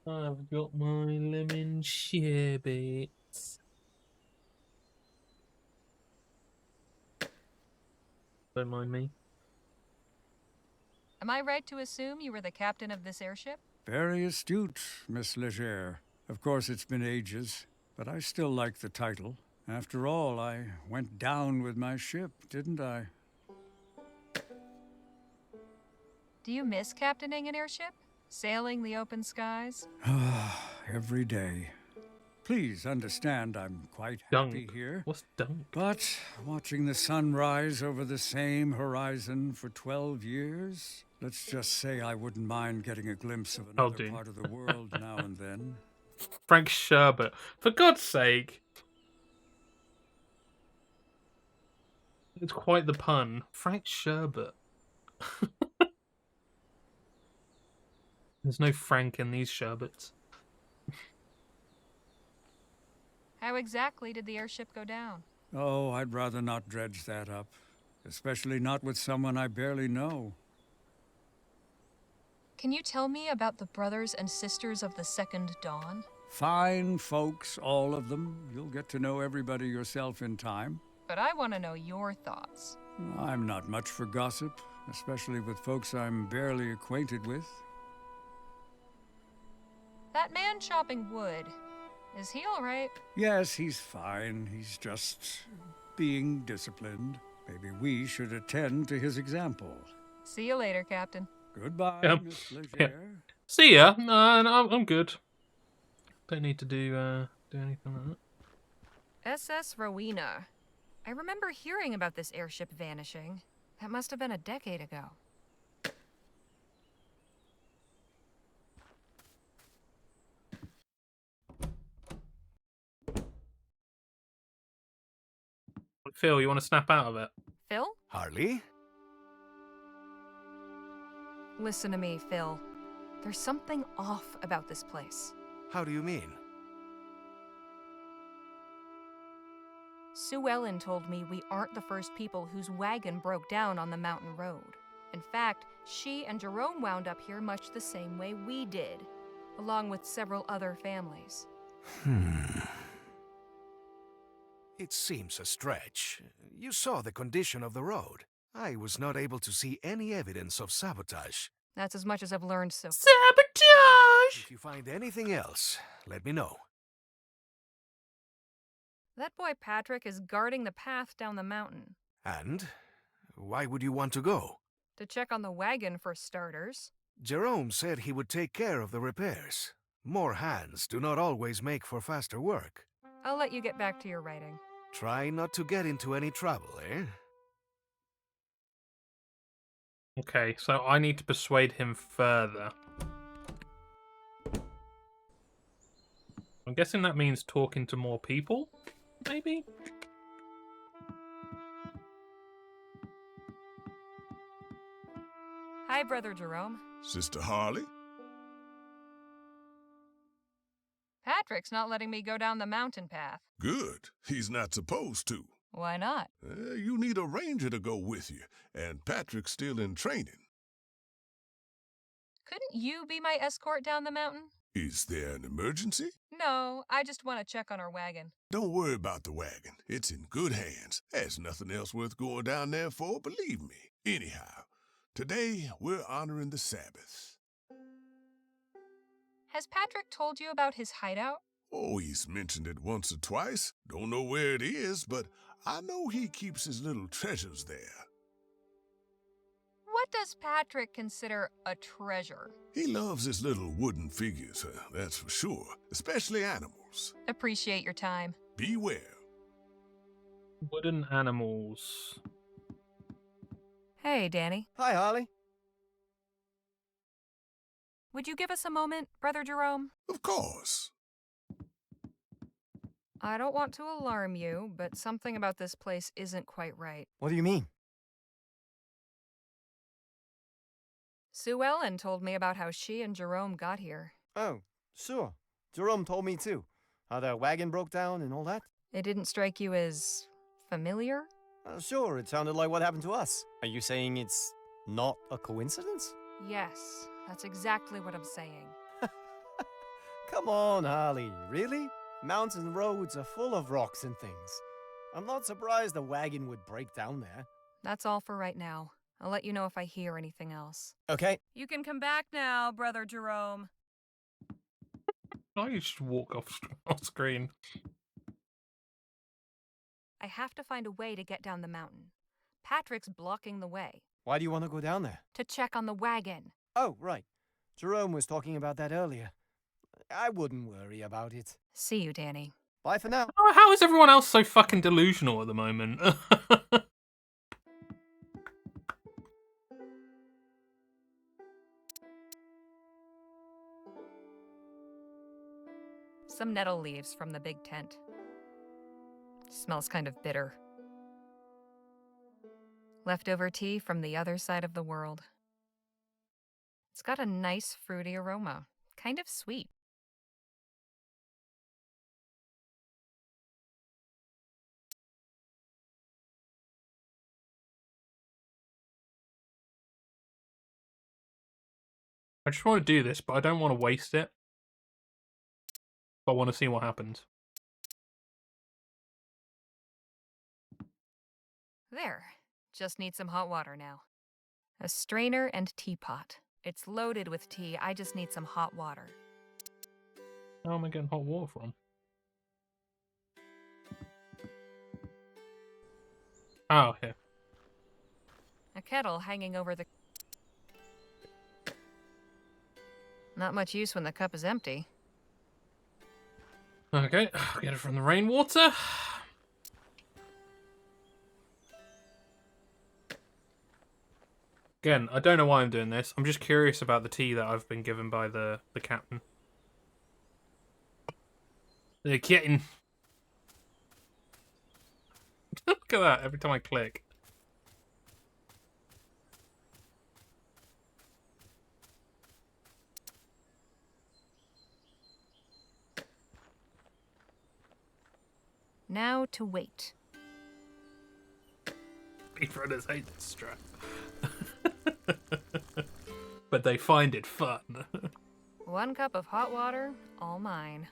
I've got my lemon sherbets. Don't mind me. Am I right to assume you were the captain of this airship? Very astute, Miss Leger. Of course, it's been ages, but I still like the title. After all, I went down with my ship, didn't I? Do you miss captaining an airship? Sailing the open skies? Every day. Please understand I'm quite happy here. What's dunk? But watching the sun rise over the same horizon for 12 years, let's just say I wouldn't mind getting a glimpse of another part of the world now and then. Frank Sherbet. For God's sake. It's quite the pun. Frank Sherbet. There's no Frank in these sherbets. How exactly did the airship go down? Oh, I'd rather not dredge that up. Especially not with someone I barely know. Can you tell me about the brothers and sisters of the Second Dawn? Fine folks, all of them. You'll get to know everybody yourself in time. But I want to know your thoughts. I'm not much for gossip, especially with folks I'm barely acquainted with. That man chopping wood, is he all right? Yes, he's fine. He's just being disciplined. Maybe we should attend to his example. See you later, Captain. Goodbye, Miss Leger. See ya. No, I'm good. Don't need to do anything like that. SS Rowena. I remember hearing about this airship vanishing. That must have been a decade ago. Phil, you want to snap out of it? Phil? Harley? Listen to me, Phil. There's something off about this place. How do you mean? Sue Ellen told me we aren't the first people whose wagon broke down on the mountain road. In fact, she and Jerome wound up here much the same way we did, along with several other families. It seems a stretch. You saw the condition of the road. I was not able to see any evidence of sabotage. That's as much as I've learned so far. Sabotage! If you find anything else, let me know. That boy Patrick is guarding the path down the mountain. And? Why would you want to go? To check on the wagon, for starters. Jerome said he would take care of the repairs. More hands do not always make for faster work. I'll let you get back to your writing. Try not to get into any trouble, eh? Okay, so I need to persuade him further. I'm guessing that means talking to more people, maybe? Hi, Brother Jerome. Sister Harley? Patrick's not letting me go down the mountain path. Good. He's not supposed to. Why not? You need a ranger to go with you, and Patrick's still in training. Couldn't you be my escort down the mountain? Is there an emergency? No, I just want to check on our wagon. Don't worry about the wagon. It's in good hands. There's nothing else worth going down there for, believe me. Anyhow, today we're honoring the Sabbath. Has Patrick told you about his hideout? Oh, he's mentioned it once or twice. Don't know where it is, but I know he keeps his little treasures there. What does Patrick consider a treasure? He loves his little wooden figures, that's for sure. Especially animals. Appreciate your time. Beware. Wooden animals. Hey, Danny. Hi, Harley. Would you give us a moment, Brother Jerome? Of course. I don't want to alarm you, but something about this place isn't quite right. What do you mean? Sue Ellen told me about how she and Jerome got here. Oh, sure. Jerome told me too. How their wagon broke down and all that. It didn't strike you as familiar? Sure, it sounded like what happened to us. Are you saying it's not a coincidence? Yes, that's exactly what I'm saying. Come on, Harley. Really? Mountain roads are full of rocks and things. I'm not surprised the wagon would break down there. That's all for right now. I'll let you know if I hear anything else. Okay. You can come back now, Brother Jerome. I just walk off screen. I have to find a way to get down the mountain. Patrick's blocking the way. Why do you want to go down there? To check on the wagon. Oh, right. Jerome was talking about that earlier. I wouldn't worry about it. See you, Danny. Bye for now. Oh, how is everyone else so fucking delusional at the moment? Some nettle leaves from the big tent. Smells kind of bitter. Leftover tea from the other side of the world. It's got a nice fruity aroma. Kind of sweet. I just want to do this, but I don't want to waste it. I want to see what happens. There. Just need some hot water now. A strainer and teapot. It's loaded with tea. I just need some hot water. How am I getting hot water from? Oh, here. A kettle hanging over the... Not much use when the cup is empty. Okay, I'll get it from the rainwater. Again, I don't know why I'm doing this. I'm just curious about the tea that I've been given by the captain. The kitten. Look at that, every time I click. Now to wait. Speedrunners hate this strat. But they find it fun. 1 cup of hot water, all mine.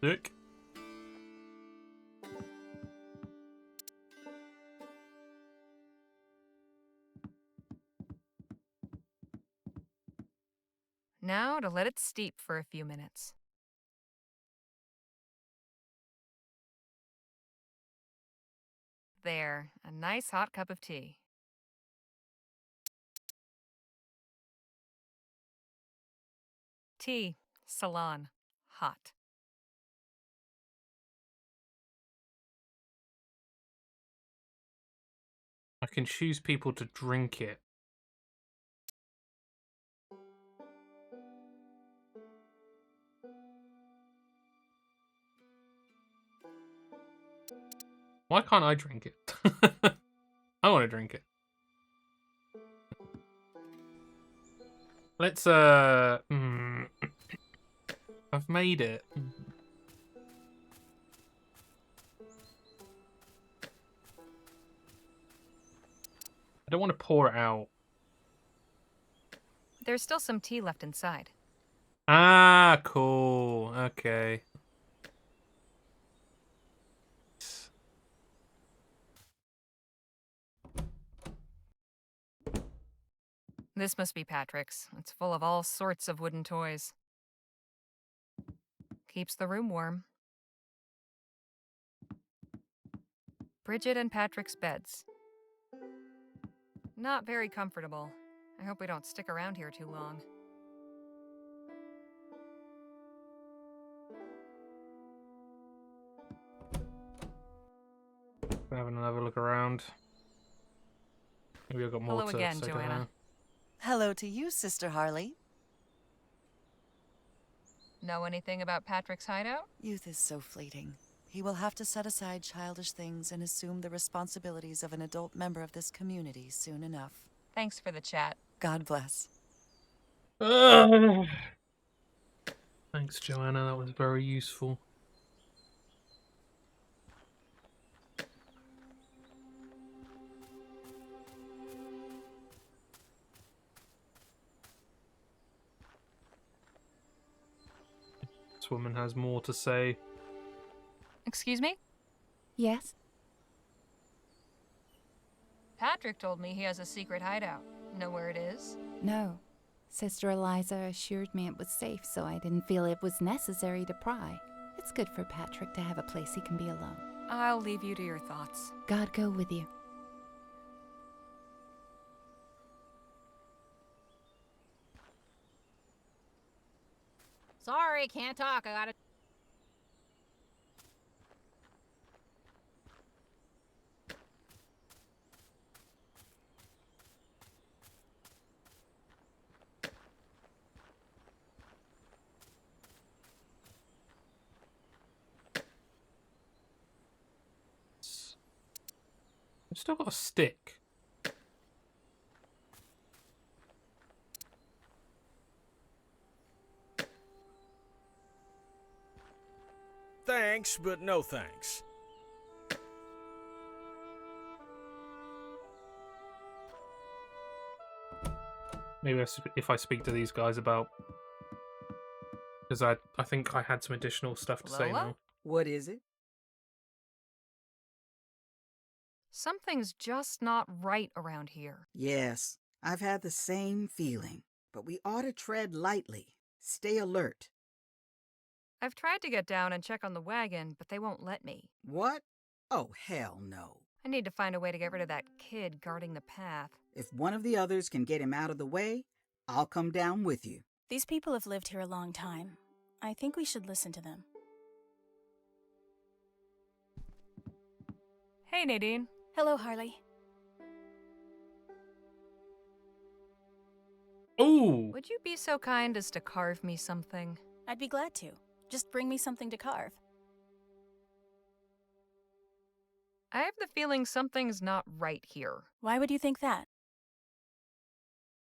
Look. Now to let it steep for a few minutes. There, a nice hot cup of tea. Tea, Ceylon, hot. I can choose people to drink it. Why can't I drink it? I want to drink it. Let's, I've made it. I don't want to pour it out. There's still some tea left inside. Ah, cool. Okay. This must be Patrick's. It's full of all sorts of wooden toys. Keeps the room warm. Bridget and Patrick's beds. Not very comfortable. I hope we don't stick around here too long. Having another look around. Maybe I've got more Hello to again, second Joanna. hand. Hello to you, Sister Harley. Know anything about Patrick's hideout? Youth is so fleeting. He will have to set aside childish things and assume the responsibilities of an adult member of this community soon enough. Thanks for the chat. God bless. Thanks, Joanna. That was very useful. This woman has more to say. Excuse me? Yes? Patrick told me he has a secret hideout. Know where it is? No. Sister Eliza assured me it was safe, so I didn't feel it was necessary to pry. It's good for Patrick to have a place he can be alone. I'll leave you to your thoughts. God go with you. Sorry, can't talk. I gotta... I've still got a stick. Thanks, but no thanks. Maybe if I speak to these guys about... Because I think I had some additional stuff to say now. What is it? Something's just not right around here. Yes, I've had the same feeling. But we ought to tread lightly. Stay alert. I've tried to get down and check on the wagon, but they won't let me. What? Oh, hell no. I need to find a way to get rid of that kid guarding the path. If one of the others can get him out of the way, I'll come down with you. These people have lived here a long time. I think we should listen to them. Hey, Nadine. Hello, Harley. Ooh! Would you be so kind as to carve me something? I'd be glad to. Just bring me something to carve. I have the feeling something's not right here. Why would you think that?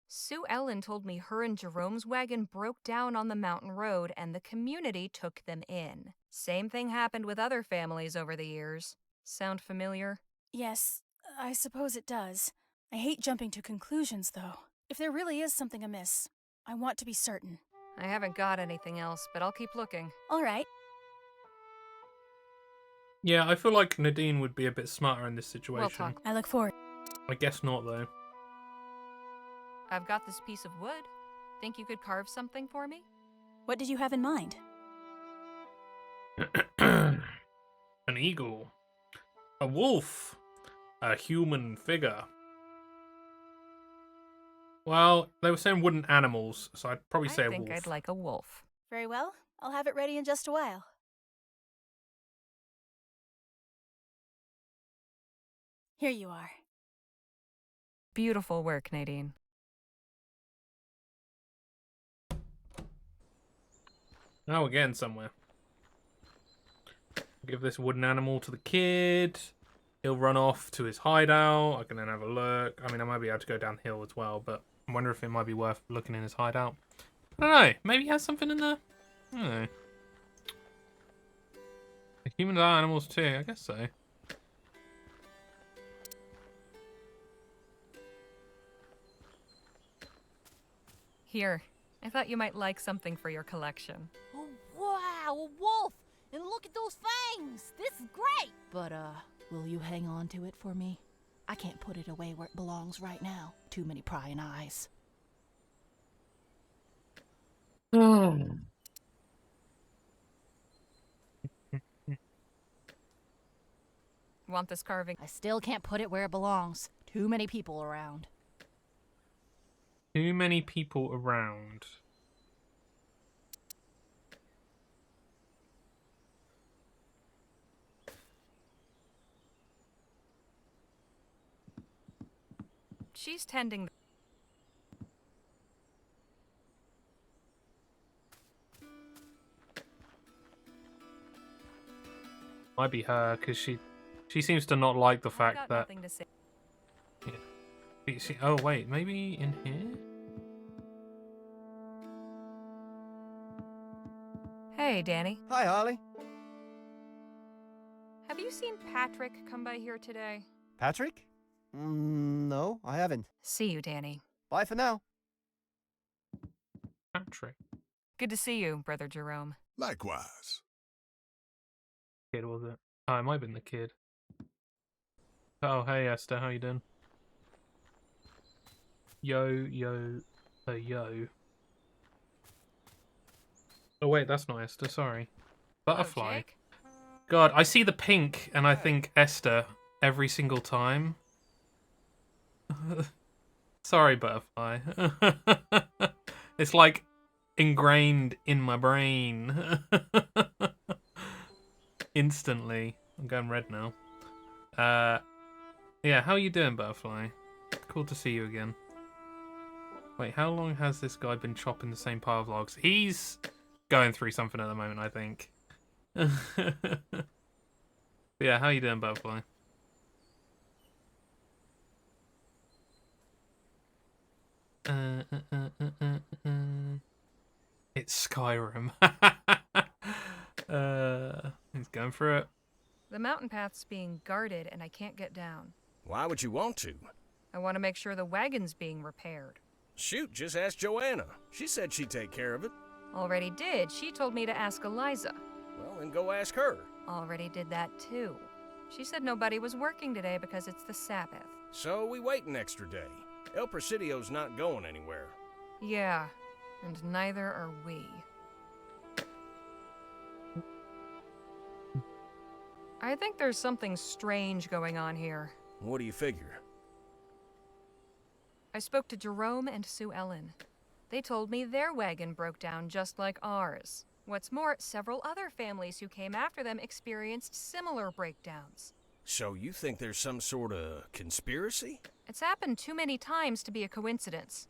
Sue Ellen told me her and Jerome's wagon broke down on the mountain road and the community took them in. Same thing happened with other families over the years. Sound familiar? Yes, I suppose it does. I hate jumping to conclusions, though. If there really is something amiss, I want to be certain. I haven't got anything else, but I'll keep looking. All right. Yeah, I feel like Nadine would be a bit smarter in this situation. We'll talk. I look forward. I guess not, though. I've got this piece of wood. Think you could carve something for me? What did you have in mind? An eagle. A wolf. A human figure. Well, they were saying wooden animals, so I'd probably say a wolf. I think I'd like a wolf. Very well. I'll have it ready in just a while. Here you are. Beautiful work, Nadine. Now we're getting somewhere. Give this wooden animal to the kid. He'll run off to his hideout. I can then have a look. I mean, I might be able to go downhill as well, but I wonder if it might be worth looking in his hideout. I don't know. Maybe he has something in there? I don't know. Humans are animals too. I guess so. Here. I thought you might like something for your collection. Oh, wow, a wolf! And look at those fangs! This is great! But, will you hang on to it for me? I can't put it away where it belongs right now. Too many prying eyes. Want this carving? I still can't put it where it belongs. Too many people around. Too many people around. She's tending. Might be her, because she seems to not like the fact Got that... nothing to say. Yeah. Oh, wait, maybe in here? Hey, Danny. Hi, Harley. Have you seen Patrick come by here today? Patrick? No, I haven't. See you, Danny. Bye for now. Patrick. Good to see you, Brother Jerome. Likewise. Kid, was it? Oh, it might have been the kid. Oh, hey, Esther, how you doing? Yo. Oh, wait, that's not Esther, sorry. Butterfly. Oh, Jake? God, I see the pink, and I think Esther every single time. Sorry, Butterfly. It's like ingrained in my brain. Instantly. I'm going red now. Yeah, how are you doing, Butterfly? Cool to see you again. Wait, how long has this guy been chopping the same pile of logs? He's going through something at the moment, I think. Yeah, how you doing, Butterfly? It's Skyrim. He's going through it. The mountain path's being guarded and I can't get down. Why would you want to? I want to make sure the wagon's being repaired. Shoot, just ask Joanna. She said she'd take care of it. Already did. She told me to ask Eliza. Well, then go ask her. Already did that too. She said nobody was working today because it's the Sabbath. So we wait an extra day. El Presidio's not going anywhere. Yeah, and neither are we. I think there's something strange going on here. What do you figure? I spoke to Jerome and Sue Ellen. They told me their wagon broke down just like ours. What's more, several other families who came after them experienced similar breakdowns. So you think there's some sort of conspiracy? It's happened too many times to be a coincidence.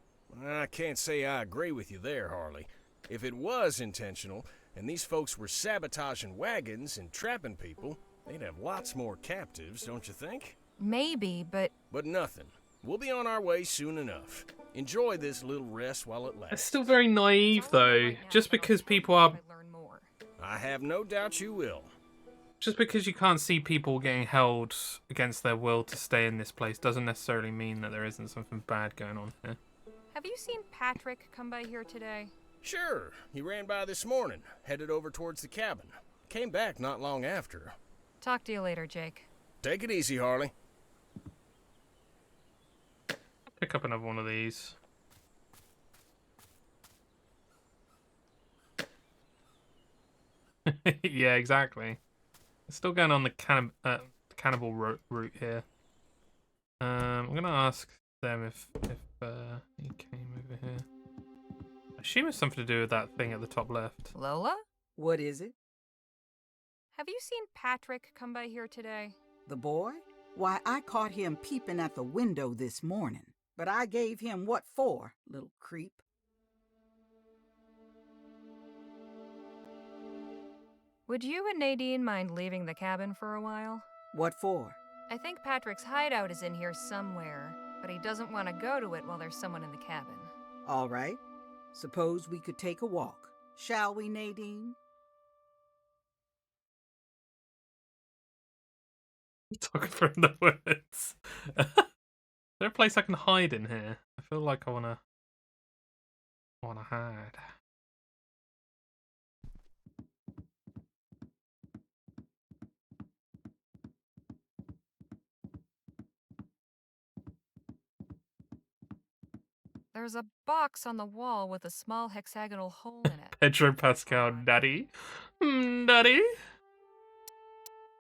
I can't say I agree with you there, Harley. If it was intentional, and these folks were sabotaging wagons and trapping people, they'd have lots more captives, don't you think? Maybe, but... But nothing. We'll be on our way soon enough. Enjoy this little rest while it lasts. It's still very naive, though. Just because people are... I have no doubt you will. Just because you can't see people getting held against their will to stay in this place doesn't necessarily mean that there isn't something bad going on here. Have you seen Patrick come by here today? Sure. He ran by this morning, headed over towards the cabin. Came back not long after. Talk to you later, Jake. Take it easy, Harley. Pick up another one of these. Yeah, exactly. Still going on the cannibal route here. I'm gonna ask them if he came over here. I assume it's something to do with that thing at the top left. Lola? What is it? Have you seen Patrick come by here today? The boy? Why, I caught him peeping at the window this morning. But I gave him what for, little creep? Would you and Nadine mind leaving the cabin for a while? What for? I think Patrick's hideout is in here somewhere, but he doesn't want to go to it while there's someone in the cabin. All right. Suppose we could take a walk. Shall we, Nadine? Talking from the woods. Is there a place I can hide in here? I feel like I wanna hide. There's a box on the wall with a small hexagonal hole in it. Pedro Pascal, daddy. Daddy.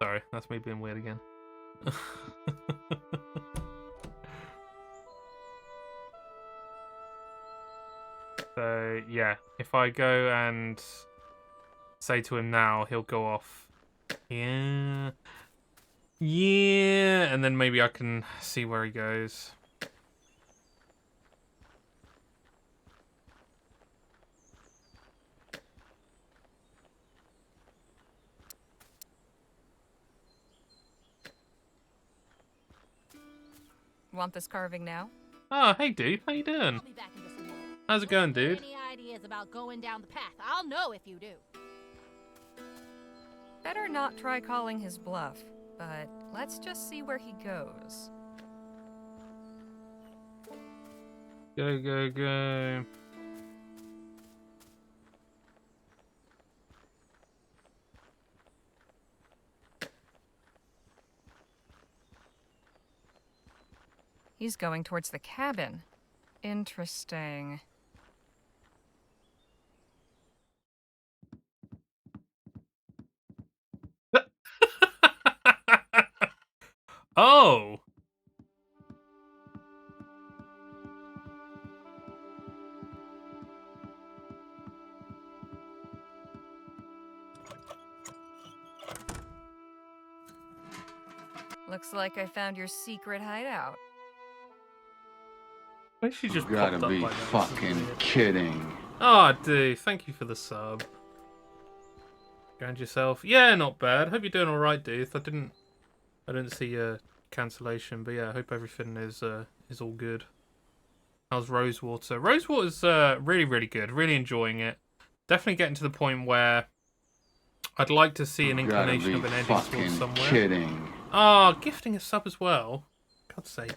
Sorry, that's me being weird again. So, yeah, if I go and say to him now, he'll go off. Yeah. Yeah. And then maybe I can see where he goes. Want this carving now? Oh, hey, dude. How you doing? I'll be back in just a minute. How's it going, dude? Any ideas about going down the path? I'll know if you do. Better not try calling his bluff, but let's just see where he goes. Go, go, go. He's going towards the cabin. Interesting. Oh! Looks like I found your secret hideout. Why she just You gotta popped up be like that? fucking kidding. Oh, dude, thank you for the sub. Grand yourself. Yeah, not bad. Hope you're doing all right, dude. I didn't see a cancellation, but yeah, I hope everything is all good. How's Rosewater? Rosewater's really, really good. Really enjoying it. Definitely getting to the point where I'd like to see an inclination of an ending towards somewhere. Kidding. Oh, gifting a sub as well. God's sake.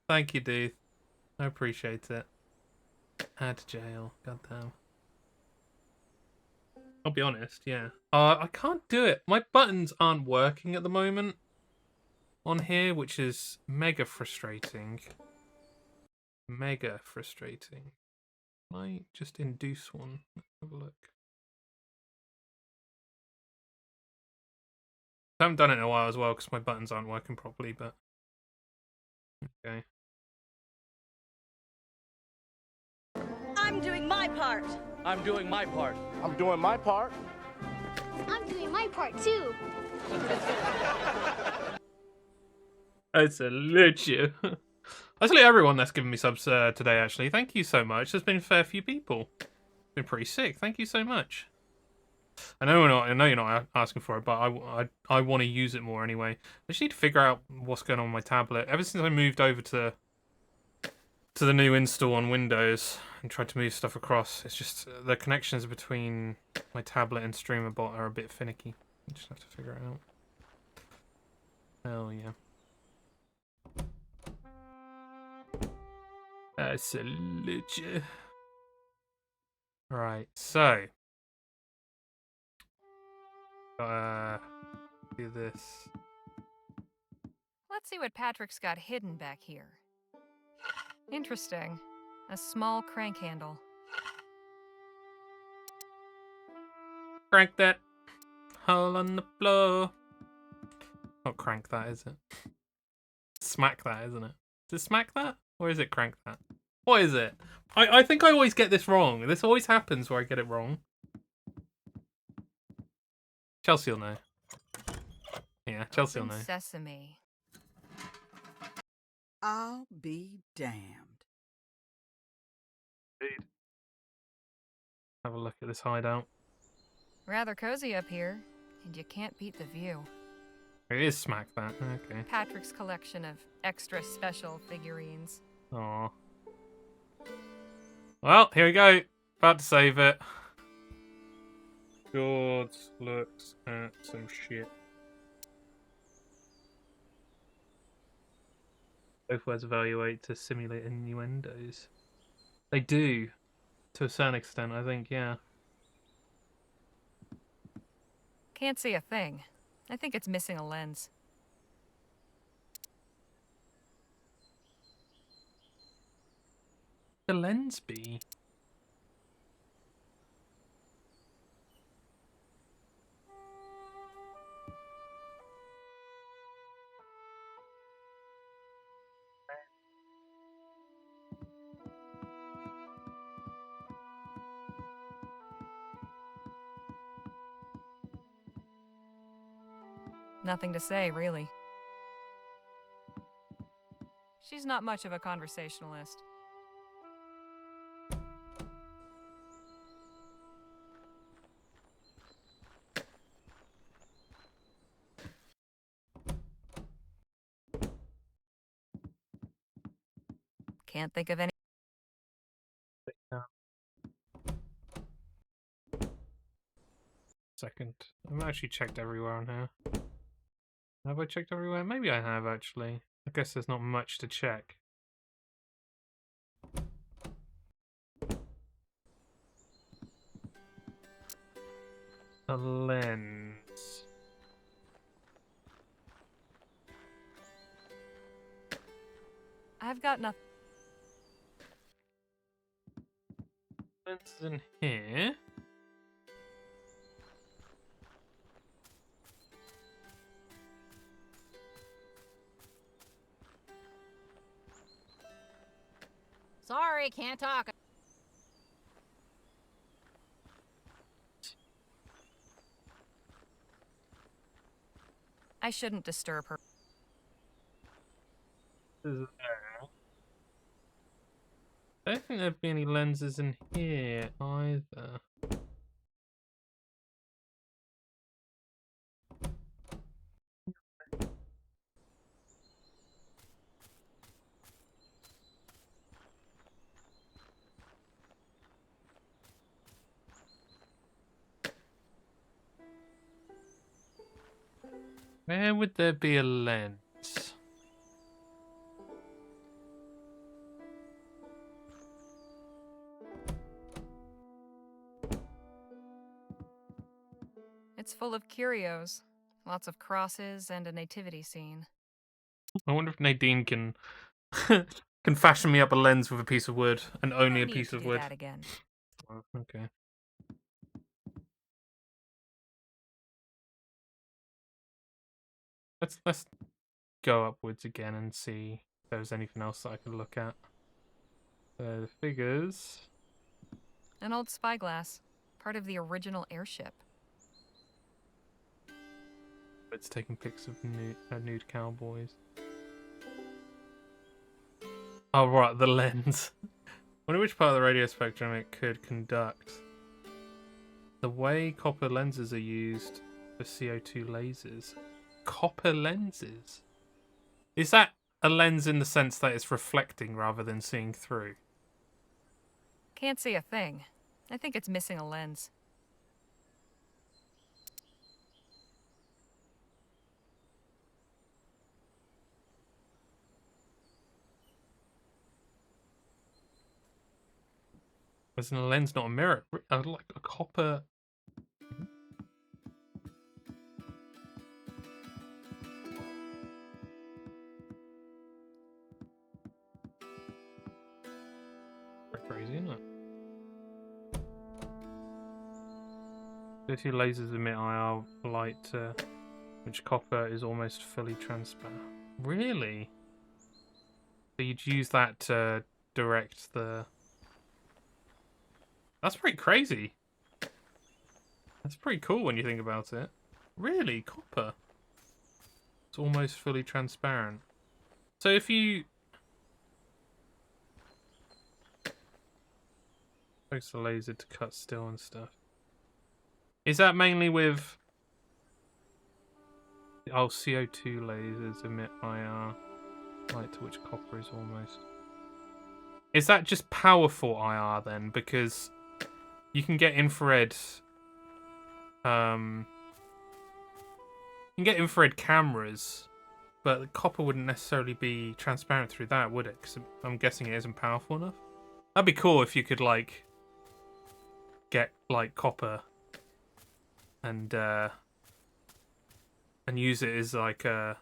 Thank you, dude. I appreciate it. Add to jail. Goddamn. I'll be honest, yeah. I can't do it. My buttons aren't working at the moment on here, which is mega frustrating. Mega frustrating. Can I just induce one? Let's have a look. I haven't done it in a while as well because my buttons aren't working properly, but okay. I'm doing my part. I'm doing my part. I'm doing my part. I'm doing my part too. It's a legit. Actually, everyone that's given me subs today, actually. Thank you so much. There's been a fair few people. It's been pretty sick. Thank you so much. I know you're not asking for it, but I want to use it more anyway. I just need to figure out what's going on with my tablet. Ever since I moved over to the new install on Windows and tried to move stuff across, it's just the connections between my tablet and StreamerBot are a bit finicky. I just have to figure it out. Hell yeah. That's a legit. Right, so do this. Let's see what Patrick's got hidden back here. Interesting. A small crank handle. Crank that hole on the floor. Not crank that, is it? Smack that, isn't it? Is it smack that? Or is it crank that? What is it? I think I always get this wrong. This always happens where I get it wrong. Chelsea will know. Yeah, Chelsea will know. Sesame. I'll be damned. Indeed. Have a look at this hideout. Rather cozy up here, and you can't beat the view. It is smack that. Okay. Patrick's collection of extra special figurines. Aww. Well, here we go. About to save it. George looks at some shit. Both words evaluate to simulate innuendos. They do, to a certain extent, I think, yeah. Can't see a thing. I think it's missing a lens. The lens be? Nothing to say, really. She's not much of a conversationalist. Can't think of any. Second. I've actually checked everywhere on here. Have I checked everywhere? Maybe I have, actually. I guess there's not much to check. A lens. I've got nothing. Lens in here. Sorry, can't talk. I shouldn't disturb her. I don't think there'd be any lenses in here either. Where would there be a lens? It's full of curios. Lots of crosses and a nativity scene. I wonder if Nadine can can fashion me up a lens with a piece of wood and only a Need piece to of do wood. that again. Oh, okay. Let's go upwards again and see if there's anything else that I can look at. So the figures. An old spyglass. Part of the original airship. It's taking pics of nude cowboys. Oh, right, the lens. Wonder which part of the radio spectrum it could conduct. The way copper lenses are used for CO2 lasers. Copper lenses? Is that a lens in the sense that it's reflecting rather than seeing through? Can't see a thing. I think it's missing a lens. Isn't a lens not a mirror? Like a copper... Crazy, isn't it? The two lasers emit IR light, which copper is almost fully transparent. Really? So you'd use that to direct the... That's pretty crazy. That's pretty cool when you think about it. Really? Copper? It's almost fully transparent. So if you... focus the laser to cut still and stuff. Is that mainly with... Oh, CO2 lasers emit IR light to which copper is almost... Is that just powerful IR then? Because you can get infrared... You can get infrared cameras, but the copper wouldn't necessarily be transparent through that, would it? Because I'm guessing it isn't powerful enough. That'd be cool if you could, like, get, like, copper and use it as, like, a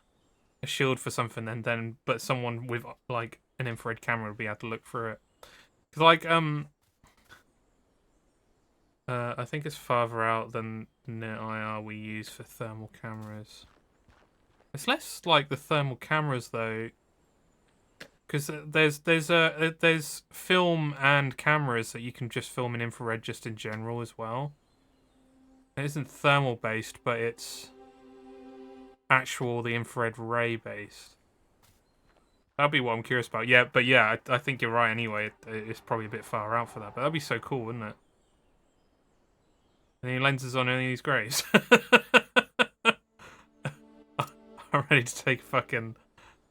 shield for something, and then, but someone with, like, an infrared camera would be able to look through it. Because, like, I think it's farther out than the IR we use for thermal cameras. It's less like the thermal cameras though, because there's film and cameras that you can just film in infrared just in general as well. It isn't thermal based, but it's the infrared ray based. That'd be what I'm curious about. Yeah, but yeah, I think you're right. Anyway, it's probably a bit far out for that, but that'd be so cool, wouldn't it? Any lenses on any of these graves? I'm ready to take fucking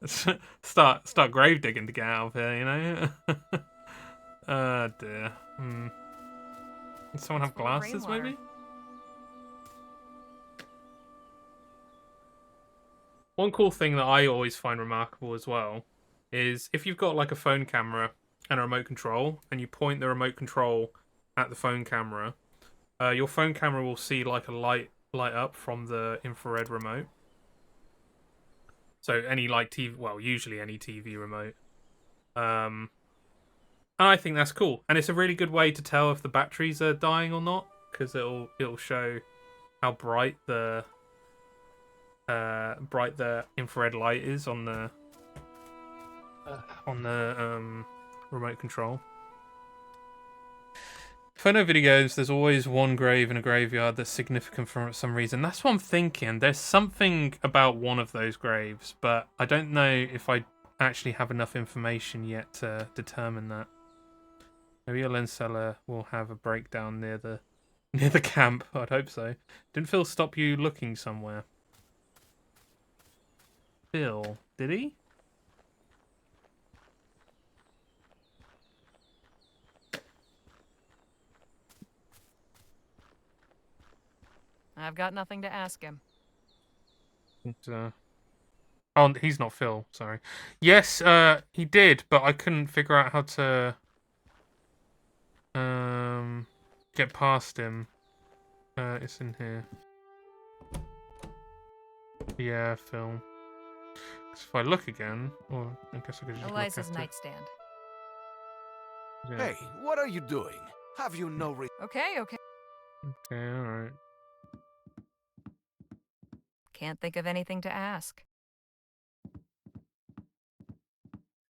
start grave digging to get out of here, you know? Oh dear. Does someone have glasses, maybe? One cool thing that I always find remarkable as well is if you've got like a phone camera and a remote control, and you point the remote control at the phone camera, your phone camera will see like a light up from the infrared remote. So any like TV, well, usually any TV remote. And I think that's cool, and it's a really good way to tell if the batteries are dying or not, because it'll show how bright the infrared light is on the remote control. If I know video games, there's always one grave in a graveyard that's significant for some reason. That's what I'm thinking. There's something about one of those graves, but I don't know if I actually have enough information yet to determine that. Maybe a lens seller will have a breakdown near the camp. I'd hope so. Didn't Phil stop you looking somewhere? Phil, did he? I've got nothing to ask him. Oh, he's not Phil, sorry. Yes, he did, but I couldn't figure out how to get past him. It's in here. Yeah, Phil. Because if I look again, or I guess I could just Eliza's look at nightstand. Yeah. Hey, what are you doing? Have you no Okay. Okay, alright. Can't think of anything to ask.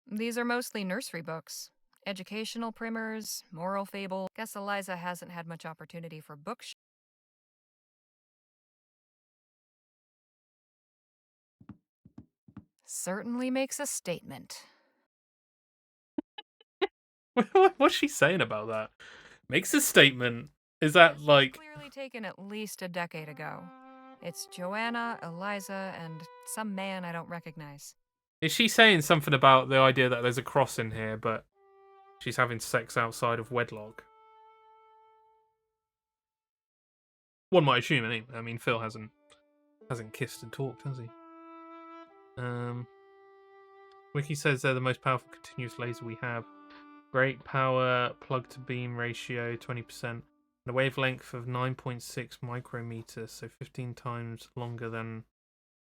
These are mostly nursery books. Educational primers, moral fable. Guess Eliza hasn't had much opportunity for books. Certainly makes a statement. What's she saying about that? Makes a statement. Is that like... Clearly taken at least a decade ago. It's Joanna, Eliza, and some man I don't recognize. Is she saying something about the idea that there's a cross in here, but she's having sex outside of wedlock? One might assume, anyway. I mean, Phil hasn't kissed and talked, has he? Wiki says they're the most powerful continuous laser we have. Great power, plug to beam ratio, 20%. And a wavelength of 9.6 micrometers, so 15 times longer than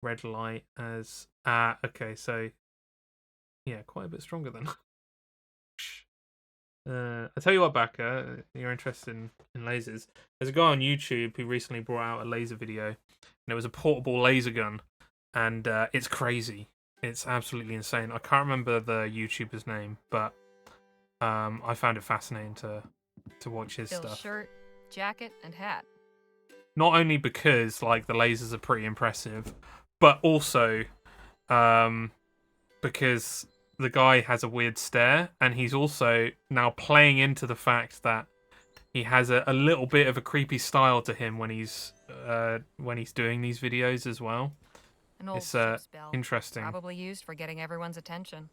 red light as... okay, so... yeah, quite a bit stronger then. I'll tell you what, Baka, you're interested in lasers. There's a guy on YouTube who recently brought out a laser video, and it was a portable laser gun, and it's crazy. It's absolutely insane. I can't remember the YouTuber's name, but I found it fascinating to watch his Phil's stuff. Shirt, jacket, and hat. Not only because like the lasers are pretty impressive, but also because the guy has a weird stare, and he's also now playing into the fact that he has a little bit of a creepy style to him when he's doing these videos as well. An old It's ship's bell. interesting. Probably used for getting everyone's attention.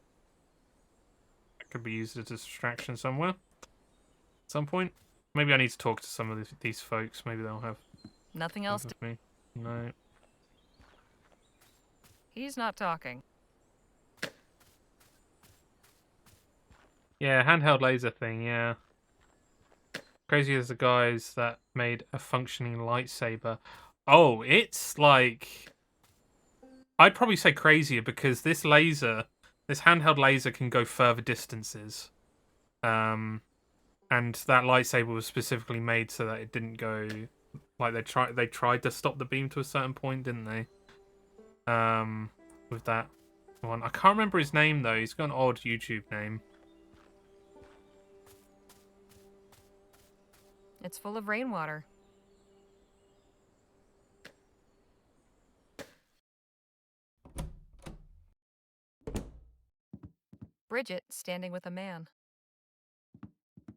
It could be used as a distraction somewhere. At some point. Maybe I need to talk to some of these folks. Maybe they'll have Nothing else to me. No. He's not talking. Yeah, handheld laser thing, yeah. Crazy as the guys that made a functioning lightsaber. Oh, it's like... I'd probably say crazier because this handheld laser can go further distances. And that lightsaber was specifically made so that it didn't go... Like, they tried to stop the beam to a certain point, didn't they? With that one. I can't remember his name, though. He's got an odd YouTube name. It's full of rainwater. Bridget standing with a man.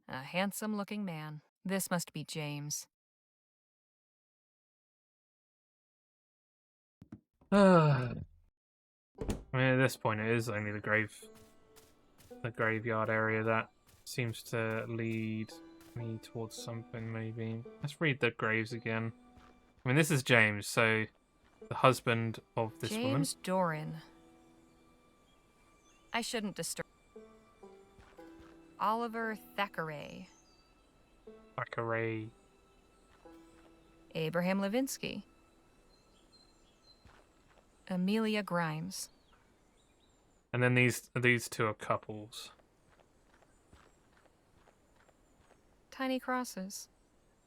A handsome-looking man. This must be James. I mean, at this point, it is only the graveyard area that seems to lead me towards something, maybe. Let's read the graves again. I mean, this is James, so the husband of this woman. James Doran. I shouldn't disturb. Oliver Thackeray. Thackeray. Abraham Levinsky. Amelia Grimes. And then these two are couples. Tiny crosses.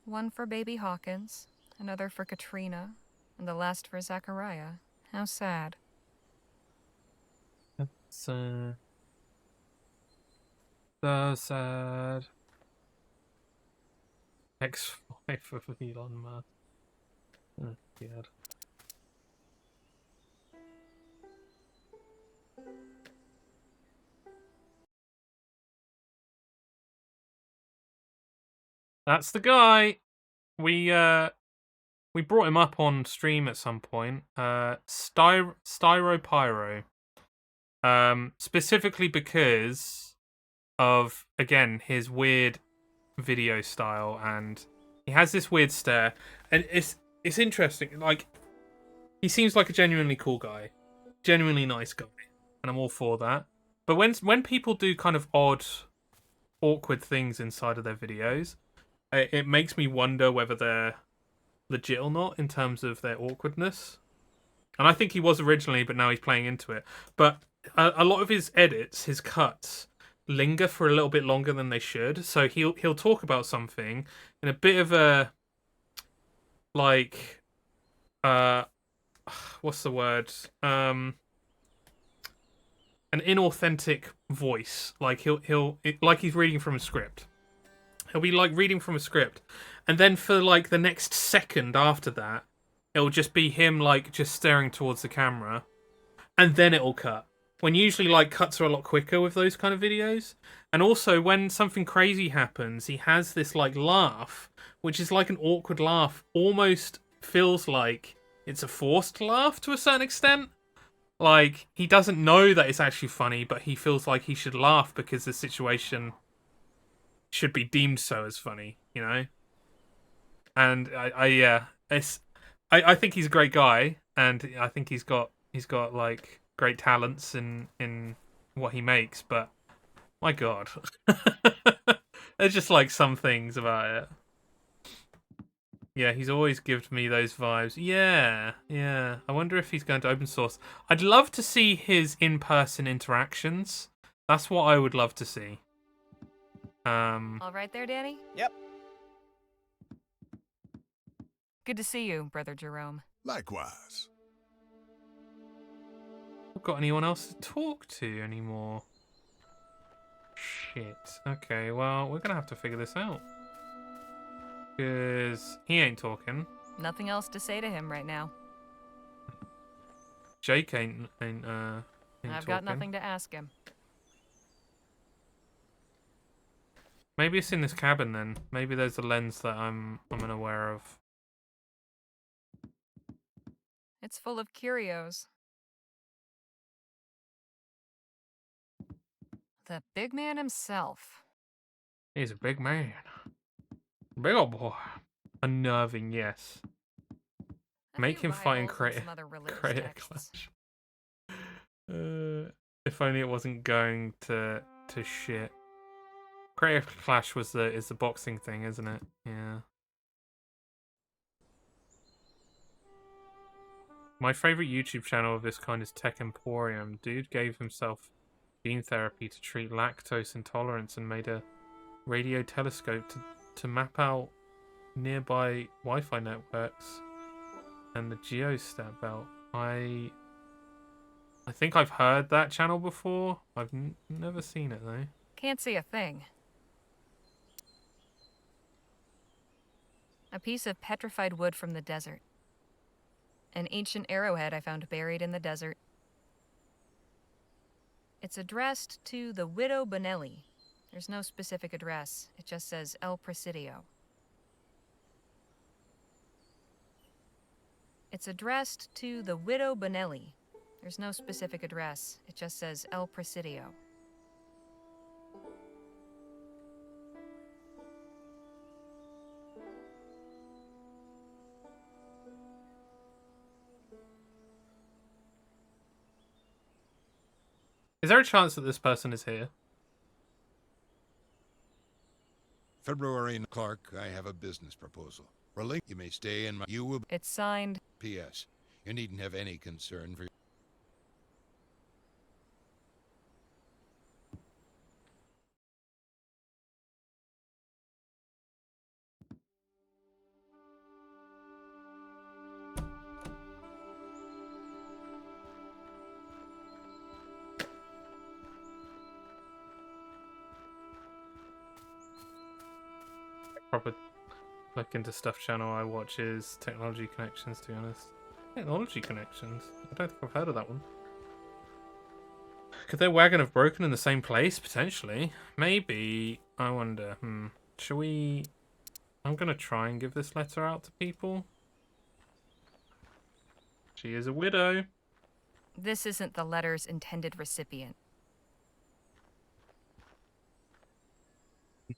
One for baby Hawkins, another for Katrina, and the last for Zachariah. How sad. That's so sad. Ex-wife of Elon Musk. Oh, God. That's the guy. We brought him up on stream at some point. Styropyro. Specifically because of, again, his weird video style, and he has this weird stare, and it's interesting. Like, he seems like a genuinely cool guy, genuinely nice guy, and I'm all for that. But when people do kind of odd, awkward things inside of their videos, it makes me wonder whether they're legit or not in terms of their awkwardness. And I think he was originally, but now he's playing into it. But a lot of his edits, his cuts, linger for a little bit longer than they should. So he'll talk about something in a bit of a, like, what's the word? an inauthentic voice. Like like he's reading from a script. He'll be like reading from a script, and then for like the next second after that, it'll just be him like just staring towards the camera, and then it'll cut. When usually like cuts are a lot quicker with those kind of videos. And also when something crazy happens, he has this like laugh, which is like an awkward laugh, almost feels like it's a forced laugh to a certain extent. Like he doesn't know that it's actually funny, but he feels like he should laugh because the situation should be deemed so as funny, you know? And I think he's a great guy, and I think he's got like great talents in what he makes, but my God. There's just like some things about it. Yeah, he's always given me those vibes. Yeah. I wonder if he's going to open source. I'd love to see his in-person interactions. That's what I would love to see. All right there, Danny? Yep. Good to see you, Brother Jerome. Likewise. I've got anyone else to talk to anymore. Shit. Okay, well, we're gonna have to figure this out. Because he ain't talking. Nothing else to say to him right now. Jake ain't I've talking. got nothing to ask him. Maybe it's in this cabin then. Maybe there's a lens that I'm unaware of. It's full of curios. The big man himself. He's a big man. Big old boy. Unnerving, yes. Make him fight in Creator Clash. If only it wasn't going to shit. Creator Clash is the boxing thing, isn't it? Yeah. My favorite YouTube channel of this kind is Tech Emporium. Dude gave himself gene therapy to treat lactose intolerance and made a radio telescope to map out nearby Wi-Fi networks and the geostat belt. I think I've heard that channel before. I've never seen it though. Can't see a thing. A piece of petrified wood from the desert. An ancient arrowhead I found buried in the desert. It's addressed to the Widow Bonelli. There's no specific address. It just says El Presidio. It's addressed to the Widow Bonelli. There's no specific address. It just says El Presidio. Is there a chance that this person is here? February Clark, I have a business proposal. For a link, you may stay in my... You will... It's signed... P.S. You needn't have any concern for... Proper look into stuff channel I watch is Technology Connections, to be honest. Technology Connections? I don't think I've heard of that one. Could their wagon have broken in the same place? Potentially. Maybe. I wonder. Shall we... I'm going to try and give this letter out to people. She is a widow. This isn't the letter's intended recipient.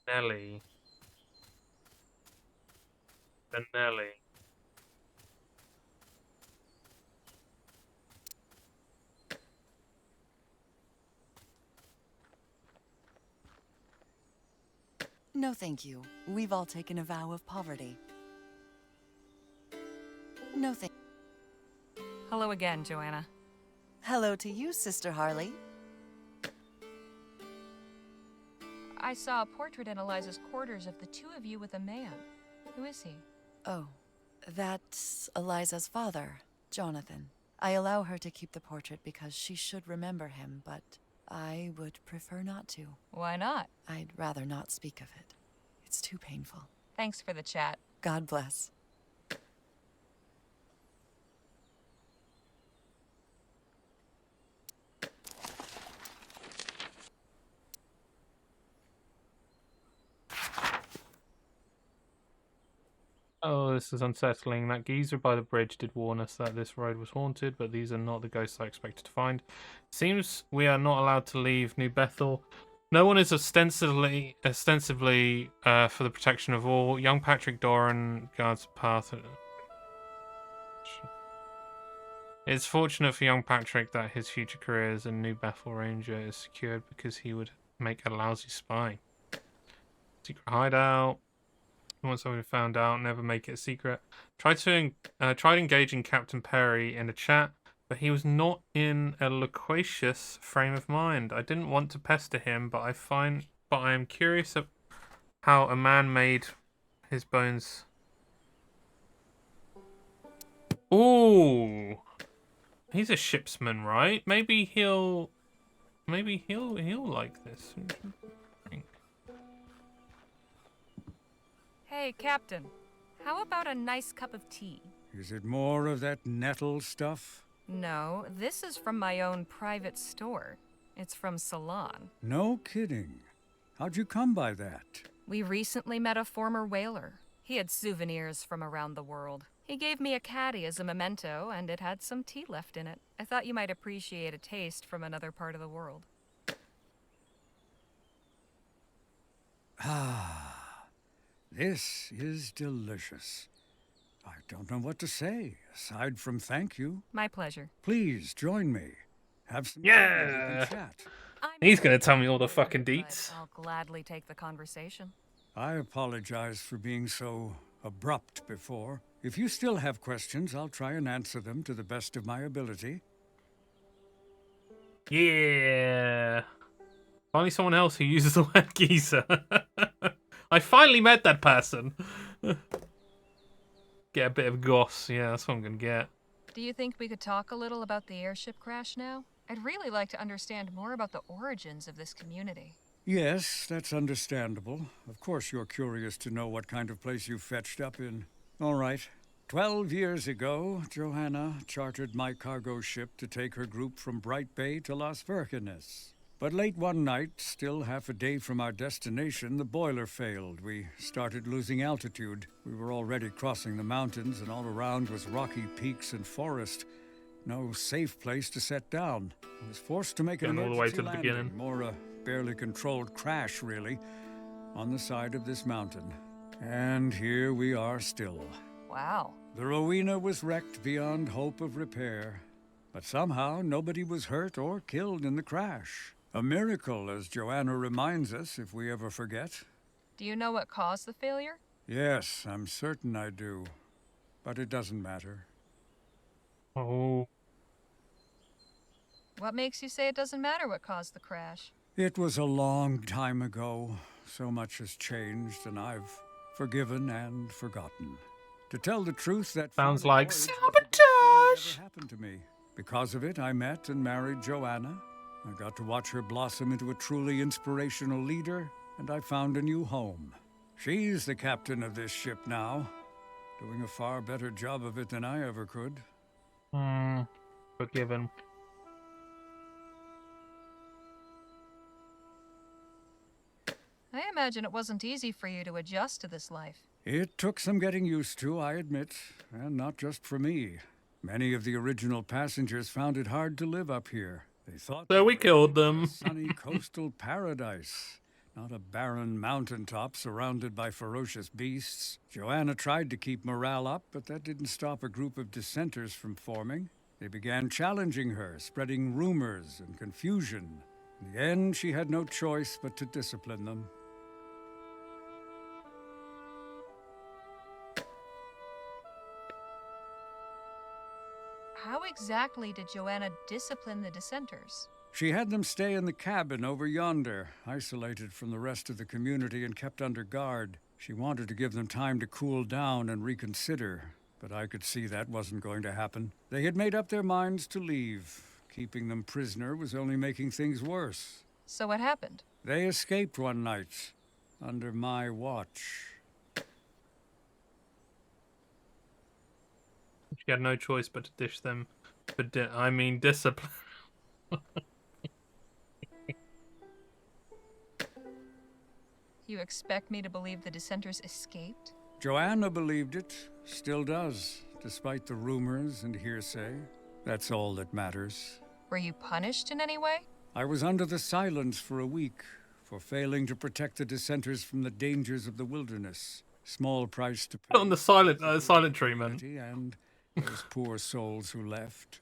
Nelly. Benelli. No, thank you. We've all taken a vow of poverty. No, thank you. Hello again, Joanna. Hello to you, Sister Harley. I saw a portrait in Eliza's quarters of the two of you with a man. Who is he? Oh, that's Eliza's father, Jonathan. I allow her to keep the portrait because she should remember him, but I would prefer not to. Why not? I'd rather not speak of it. It's too painful. Thanks for the chat. God bless. Oh, this is unsettling. That geezer by the bridge did warn us that this road was haunted, but these are not the ghosts I expected to find. Seems we are not allowed to leave New Bethel. No one is ostensibly for the protection of all. Young Patrick Doran guards the path. It's fortunate for young Patrick that his future career as a New Bethel Ranger is secured because he would make a lousy spy. Secret hideout. Once someone found out, never make it a secret. Tried engaging Captain Perry in a chat, but he was not in a loquacious frame of mind. I didn't want to pester him, but I am curious of how a man made his bones. Ooh, he's a shipsman, right? Maybe he'll like this. Hey, Captain. How about a nice cup of tea? Is it more of that nettle stuff? No, this is from my own private store. It's from Ceylon. No kidding. How'd you come by that? We recently met a former whaler. He had souvenirs from around the world. He gave me a caddy as a memento, and it had some tea left in it. I thought you might appreciate a taste from another part of the world. Ah. This is delicious. I don't know what to say, aside from thank you. My pleasure. Please, join me. Have some chat. He's gonna tell me all the fucking deets. I'll gladly take the conversation. I apologize for being so abrupt before. If you still have questions, I'll try and answer them to the best of my ability. Yeah. Finally someone else who uses the word geezer. I finally met that person. Get a bit of goss. Yeah, that's what I'm going to get. Do you think we could talk a little about the airship crash now? I'd really like to understand more about the origins of this community. Yes, that's understandable. Of course you're curious to know what kind of place you fetched up in. All right. 12 years ago, Johanna chartered my cargo ship to take her group from Bright Bay to Las Virgenes. But late one night, still half a day from our destination, the boiler failed. We started losing altitude. We were already crossing the mountains, and all around was rocky peaks and forest. No safe place to set down. I was forced to make an all the way to the landing, beginning. more a barely controlled crash, really, on the side of this mountain. And here we are still. Wow. The Rowena was wrecked beyond hope of repair, but somehow nobody was hurt or killed in the crash. A miracle, as Joanna reminds us, if we ever forget. Do you know what caused the failure? Yes, I'm certain I do. But it doesn't matter. Oh. What makes you say it doesn't matter what caused the crash? It was a long time ago. So much has changed, and I've forgiven and forgotten. To tell the truth, that sounds like sabotage never happened to me. Because of it, I met and married Joanna. I got to watch her blossom into a truly inspirational leader, and I found a new home. She's the captain of this ship now, doing a far better job of it than I ever could. Forgiven. I imagine it wasn't easy for you to adjust to this life. It took some getting used to, I admit, and not just for me. Many of the original passengers found it hard to live up here. They thought so we killed them. A sunny coastal paradise, not a barren mountaintop surrounded by ferocious beasts. Joanna tried to keep morale up, but that didn't stop a group of dissenters from forming. They began challenging her, spreading rumors and confusion. In the end, she had no choice but to discipline them. How exactly did Joanna discipline the dissenters? She had them stay in the cabin over yonder, isolated from the rest of the community and kept under guard. She wanted to give them time to cool down and reconsider. but I could see that wasn't going to happen. They had made up their minds to leave. Keeping them prisoner was only making things worse. So what happened? They escaped one night, under my watch. She had no choice but to dish them for discipline. You expect me to believe the dissenters escaped? Joanna believed it, still does, despite the rumors and hearsay. That's all that matters. Were you punished in any way? I was under the silence for a week for failing to protect the dissenters from the dangers of the wilderness. Small price to pay. On the silent treatment. And those poor souls who left.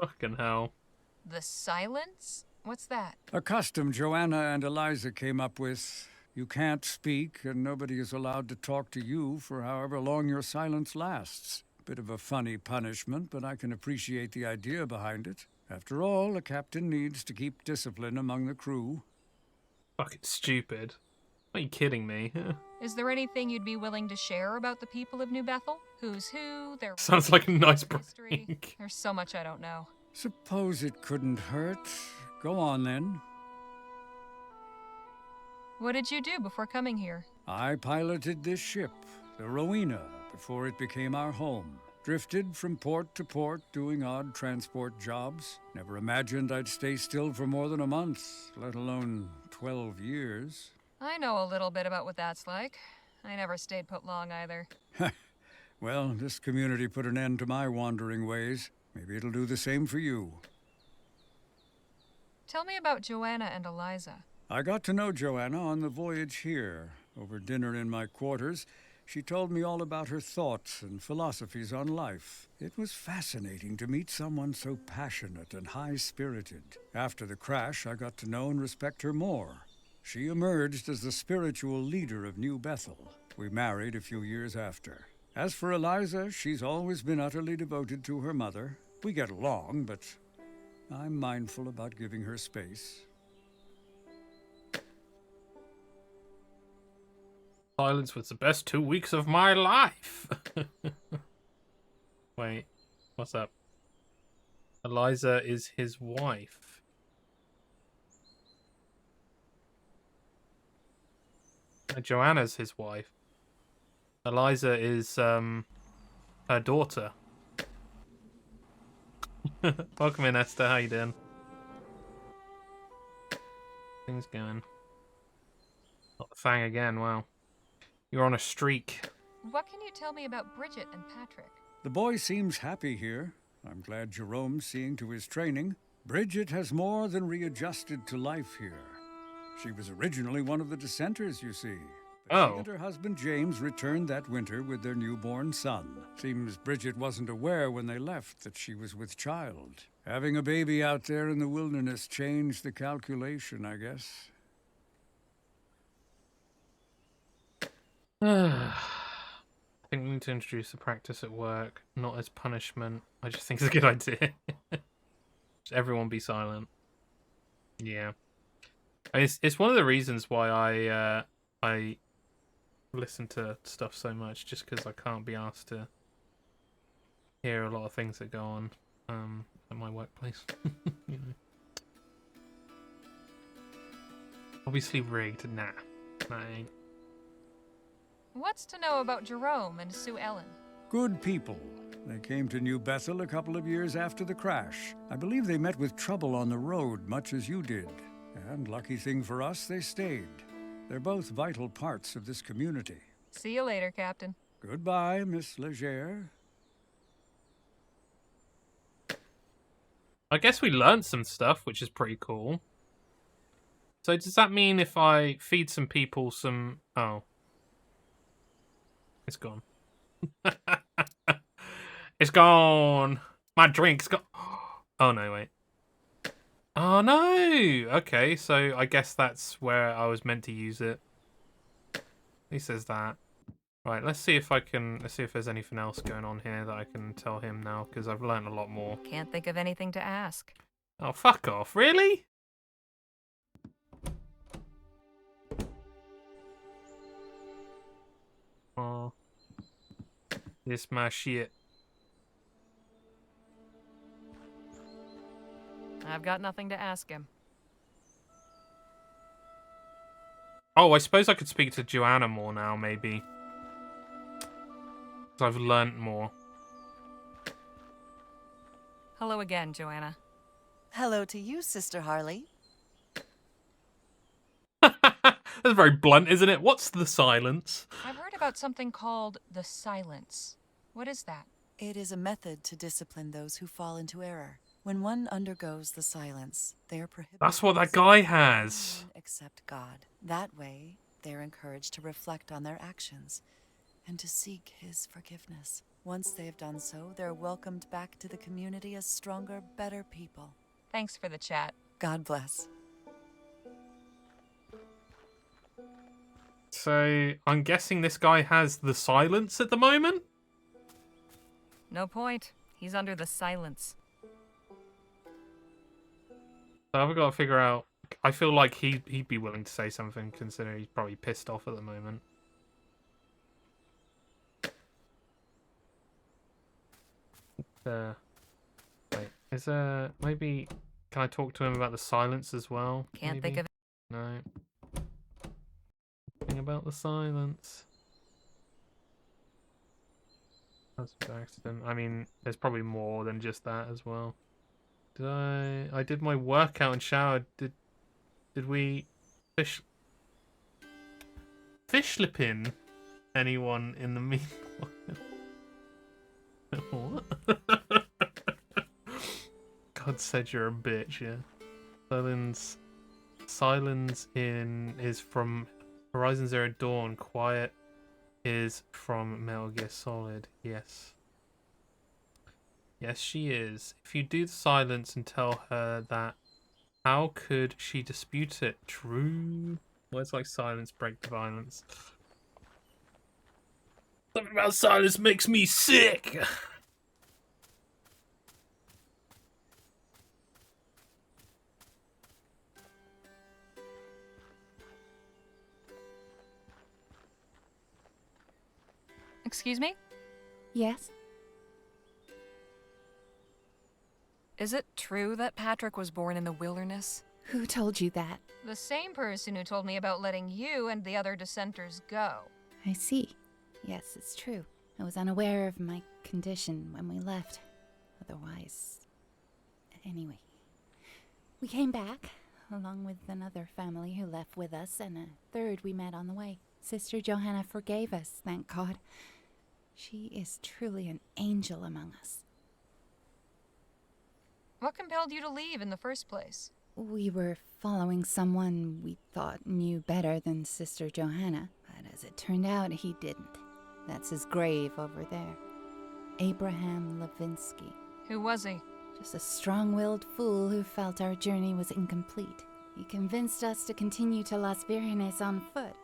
Fucking hell. The silence? What's that? A custom Joanna and Eliza came up with. You can't speak, and nobody is allowed to talk to you for however long your silence lasts. Bit of a funny punishment, but I can appreciate the idea behind it. After all, a captain needs to keep discipline among the crew. Fucking stupid. Are you kidding me? Is there anything you'd be willing to share about the people of New Bethel? Who's who, their Sounds like a nice history? break. There's so much I don't know. Suppose it couldn't hurt. Go on, then. What did you do before coming here? I piloted this ship, the Rowena, before it became our home. Drifted from port to port, doing odd transport jobs. Never imagined I'd stay still for more than a month, let alone 12 years. I know a little bit about what that's like. I never stayed put long either. Well, this community put an end to my wandering ways. Maybe it'll do the same for you. Tell me about Joanna and Eliza. I got to know Joanna on the voyage here. Over dinner in my quarters, she told me all about her thoughts and philosophies on life. It was fascinating to meet someone so passionate and high-spirited. After the crash, I got to know and respect her more. She emerged as the spiritual leader of New Bethel. We married a few years after. As for Eliza, she's always been utterly devoted to her mother. We get along, but I'm mindful about giving her space. Silence was the best 2 weeks of my life. Wait, what's up? Eliza is his wife. Joanna's his wife. Eliza is her daughter. Welcome in, Esther. How you doing? Things going. Not the Fang again. Wow, you're on a streak. What can you tell me about Bridget and Patrick? The boy seems happy here. I'm glad Jerome's seeing to his training. Bridget has more than readjusted to life here. She was originally one of the dissenters, you see. But she and her husband James returned that winter with their newborn son. Seems Bridget wasn't aware when they left that she was with child. Having a baby out there in the wilderness changed the calculation, I guess. I think we need to introduce the practice at work, not as punishment. I just think it's a good idea. Just everyone be silent. Yeah. It's one of the reasons why I listen to stuff so much, just because I can't be asked to hear a lot of things that go on at my workplace. You know. Obviously rigged. Nah, that ain't. What's to know about Jerome and Sue Ellen? Good people. They came to New Bethel a couple of years after the crash. I believe they met with trouble on the road, much as you did. And lucky thing for us, they stayed. They're both vital parts of this community. See you later, Captain. Goodbye, Miss Legere. I guess we learned some stuff, which is pretty cool. So does that mean if I feed some people some... Oh. It's gone. It's gone. My drink's gone. Oh, no, wait. Oh, no. Okay, so I guess that's where I was meant to use it. He says that. Right, let's see if there's anything else going on here that I can tell him now, because I've learned a lot more. Can't think of anything to ask. Oh, fuck off. Really? This my shit. I've got nothing to ask him. Oh, I suppose I could speak to Joanna more now, maybe. Because I've learnt more. Hello again, Joanna. Hello to you, Sister Harley. That's very blunt, isn't it? What's the silence? I've heard about something called the silence. What is that? It is a method to discipline those who fall into error. When one undergoes the silence, they are prohibited. That's what that guy has. Except God. That way, they're encouraged to reflect on their actions and to seek His forgiveness. Once they have done so, they're welcomed back to the community as stronger, better people. Thanks for the chat. God bless. So, I'm guessing this guy has the silence at the moment? No point. He's under the silence. So I've got to figure out... I feel like he'd be willing to say something, considering he's probably pissed off at the moment. Wait, is there... Maybe... Can I talk to him about the silence as well? Can't think of it. No. Thing about the silence. That's an accident. I mean, there's probably more than just that as well. Did I did my workout and showered. Did we fish flipping anyone in the meanwhile? What? God said you're a bitch, yeah. Silence is from Horizon Zero Dawn. Quiet is from Metal Gear Solid. Yes. Yes, she is. If you do the silence and tell her that, how could she dispute it? True. Words like silence break the violence. Something about silence makes me sick. Excuse me? Yes? Is it true that Patrick was born in the wilderness? Who told you that? The same person who told me about letting you and the other dissenters go. I see. Yes, it's true. I was unaware of my condition when we left. Otherwise... Anyway. We came back, along with another family who left with us, and a third we met on the way. Sister Johanna forgave us, thank God. She is truly an angel among us. What compelled you to leave in the first place? We were following someone we thought knew better than Sister Johanna, but as it turned out, he didn't. That's his grave over there. Abraham Levinsky. Who was he? Just a strong-willed fool who felt our journey was incomplete. He convinced us to continue to Las Vírgenes on foot.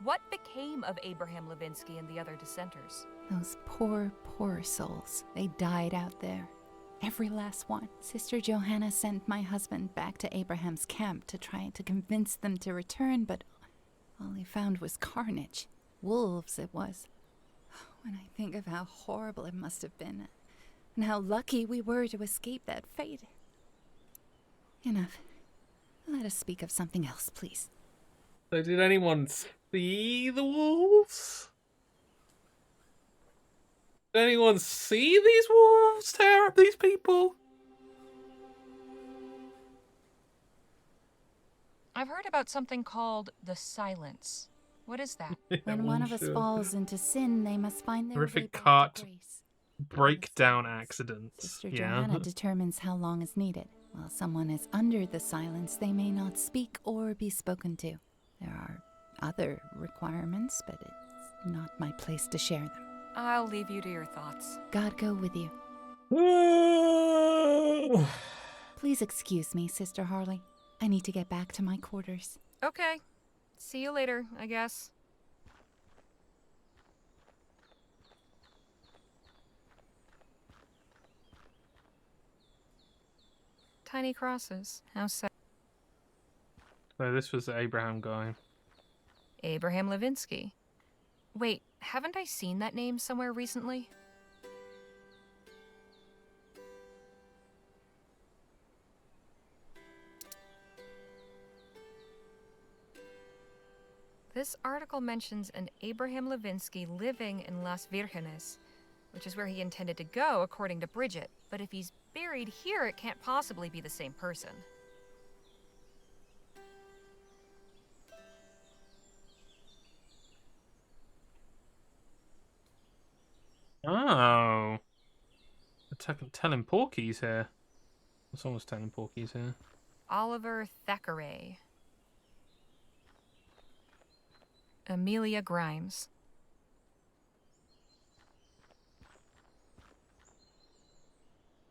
What became of Abraham Levinsky and the other dissenters? Those poor, poor souls. They died out there. Every last one. Sister Johanna sent my husband back to Abraham's camp to try to convince them to return, but all he found was carnage. Wolves, it was. When I think of how horrible it must have been, and how lucky we were to escape that fate. Enough. Let us speak of something else, please. So did anyone see the wolves? Did anyone see these wolves tear up these people? I've heard about something called the silence. What is that? When one of us falls into sin, they must find their horrific way back cart to grace. breakdown accidents. Sister Yeah. Johanna determines how long is needed. While someone is under the silence, they may not speak or be spoken to. There are other requirements, but it's not my place to share them. I'll leave you to your thoughts. God go with you. Please excuse me, Sister Harley. I need to get back to my quarters. Okay. See you later, I guess. Tiny crosses. How sad. So this was the Abraham guy. Abraham Levinsky. Wait, haven't I seen that name somewhere recently? This article mentions an Abraham Levinsky living in Las Virgenes, which is where he intended to go, according to Bridget. But if he's buried here, it can't possibly be the same person. Oh. Telling Porky's here. Someone's telling Porky's here. Oliver Thackeray. Amelia Grimes.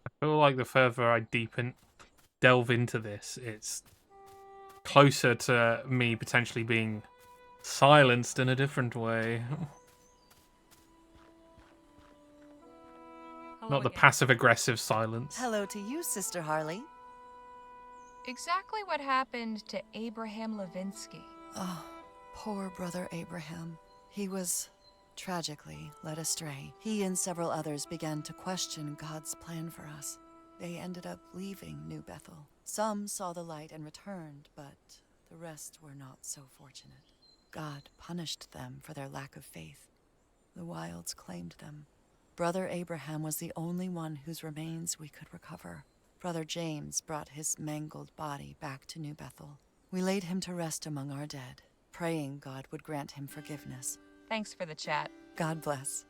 I feel like the further I delve into this, it's closer to me potentially being silenced in a different way. Not the passive-aggressive silence. Hello to you, Sister Harley. Exactly what happened to Abraham Levinsky? Oh, poor brother Abraham. He was tragically led astray. He and several others began to question God's plan for us. They ended up leaving New Bethel. Some saw the light and returned, but the rest were not so fortunate. God punished them for their lack of faith. The wilds claimed them. Brother Abraham was the only one whose remains we could recover. Brother James brought his mangled body back to New Bethel. We laid him to rest among our dead, praying God would grant him forgiveness. Thanks for the chat. God bless.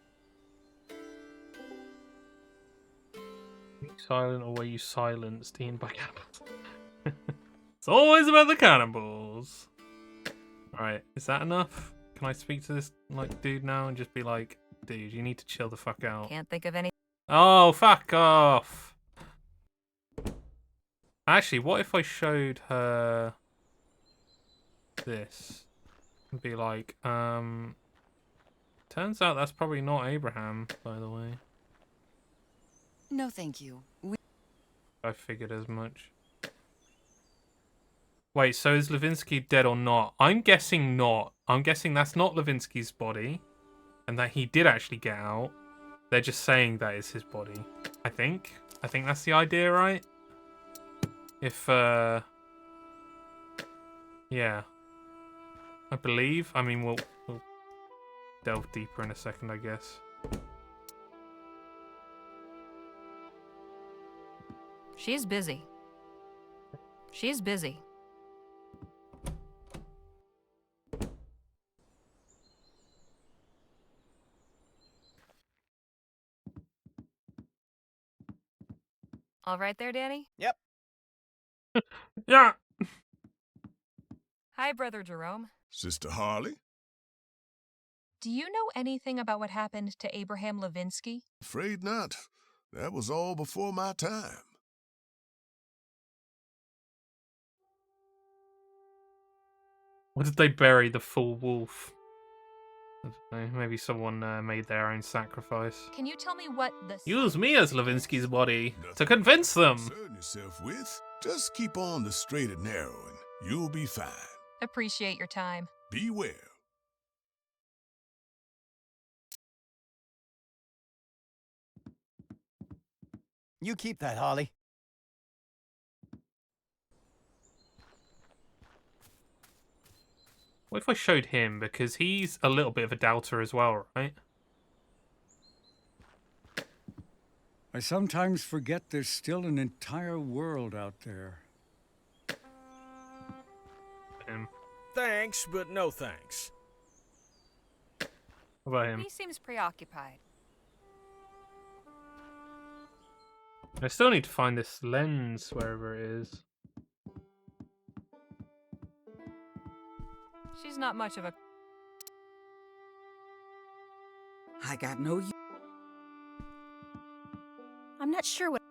Be silent or were you silenced? Ian by cannibals. It's always about the cannibals. Alright, is that enough? Can I speak to this dude now and just be like, dude, you need to chill the fuck out. Can't think of any. Oh, fuck off. Actually, what if I showed her this? And be like, turns out that's probably not Abraham, by the way. No, thank you. I figured as much. Wait, so is Levinsky dead or not? I'm guessing not. I'm guessing that's not Levinsky's body. And that he did actually get out. They're just saying that is his body. I think. I think that's the idea, right? If, yeah. I believe. I mean, we'll delve deeper in a second, I guess. She's busy. She's busy. All right there, Danny? Yep. Yeah. Hi, Brother Jerome. Sister Harley? Do you know anything about what happened to Abraham Levinsky? Afraid not. That was all before my time. Or did they bury the full wolf? I don't know, maybe someone made their own sacrifice. Can you tell me what the... Use me as Levinsky's body to convince them. Concern yourself with. Just keep on the straight and narrow and you'll be fine. Appreciate your time. Beware. You keep that, Harley. What if I showed him? Because he's a little bit of a doubter as well, right? I sometimes forget there's still an entire world out there. Him. Thanks, but no thanks. What about him? He seems preoccupied. I still need to find this lens wherever it is. She's not much of a... I got no... I'm not sure what...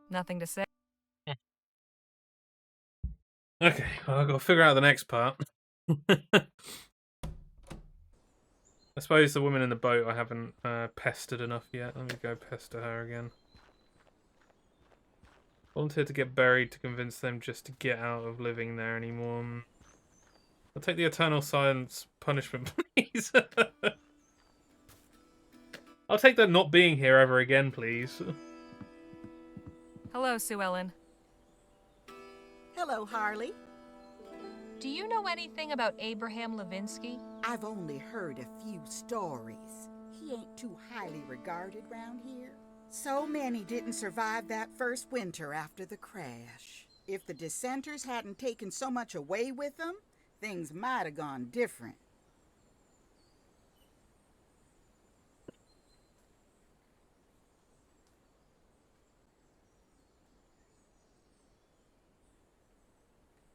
Nothing to say. Okay, well, I've got to figure out the next part. I suppose the woman in the boat I haven't pestered enough yet. Let me go pester her again. Volunteer to get buried to convince them just to get out of living there anymore. I'll take the eternal silence punishment, please. I'll take that not being here ever again, please. Hello, Sue Ellen. Hello, Harley. Do you know anything about Abraham Levinsky? I've only heard a few stories. He ain't too highly regarded round here. So many didn't survive that first winter after the crash. If the dissenters hadn't taken so much away with them, things might have gone different.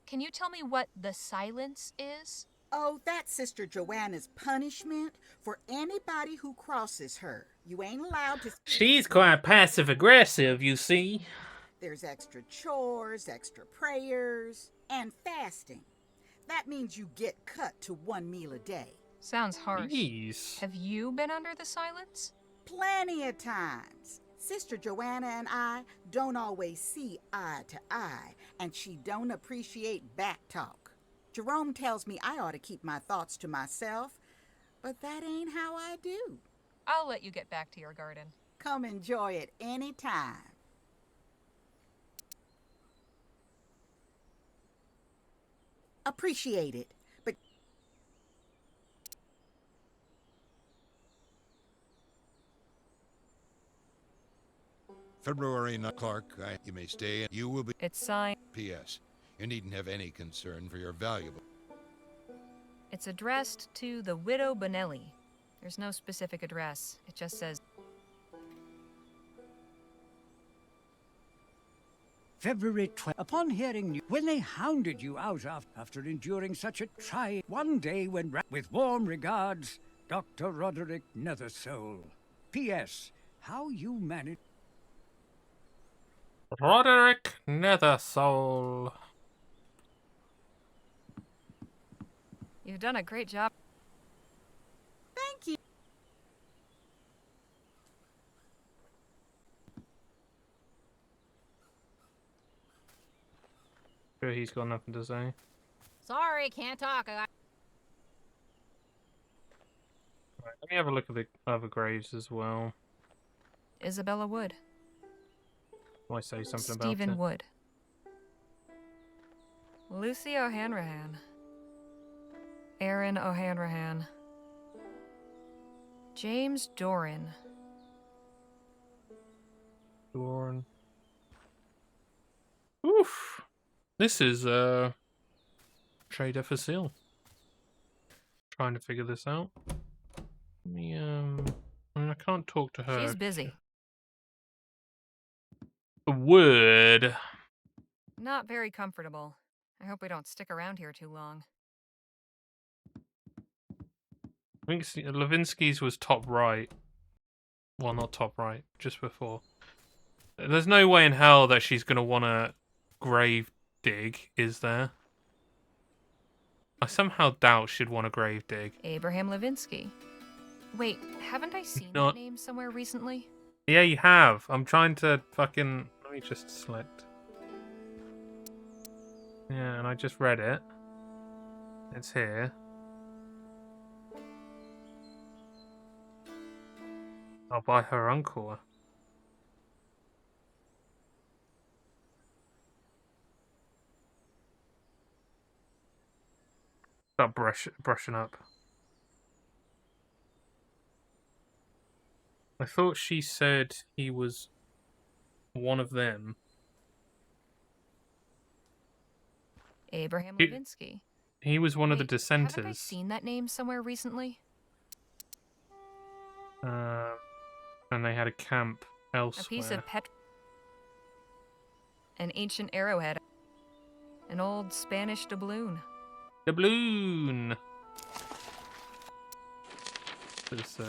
Can you tell me what the silence is? Oh, that's Sister Joanna's punishment for anybody who crosses her. You ain't allowed to... She's quite passive-aggressive, you see. There's extra chores, extra prayers, and fasting. That means you get cut to 1 meal a day. Sounds harsh. Jeez. Have you been under the silence? Plenty of times. Sister Joanna and I don't always see eye to eye, and she don't appreciate back talk. Jerome tells me I ought to keep my thoughts to myself, but that ain't how I do. I'll let you get back to your garden. Come enjoy it any time. Appreciate it, but February 9th, Clark, you may stay. You will be... It's signed. P.S. You needn't have any concern for your valuable... It's addressed to the Widow Bonelli. There's no specific address. It just says... February 12th. Upon hearing news, when they hounded you out after enduring such a trying one day when... With warm regards, Dr. Roderick Nethersole. P.S. How you managed... Roderick Nethersole. You've done a great job. Thank you. Sure, he's got nothing to say. Sorry, can't talk. Right, let me have a look at the other graves as well. Isabella Wood. I say something Stephen about it. Wood. Lucy O'Hanrahan. Aaron O'Hanrahan. James Doran. Doran. Oof. This is Trader for Seal. Trying to figure this out. Let me I mean, I can't talk to her. She's busy. Wood. Not very comfortable. I hope we don't stick around here too long. I think Levinsky's was top right. Well, not top right, just before. There's no way in hell that she's going to want to grave dig, is there? I somehow doubt she'd want to grave dig. Abraham Levinsky. Wait, haven't I seen that name somewhere recently? Yeah, you have. I'm trying to fucking... Let me just select. Yeah, and I just read it. It's here. I'll buy her uncle. Start brushing up. I thought she said he was one of them. Abraham Levinsky. He was one of the dissenters. Haven't I seen that name somewhere recently? And they had a camp elsewhere. A piece of an ancient arrowhead. An old Spanish doubloon. Doubloon! This,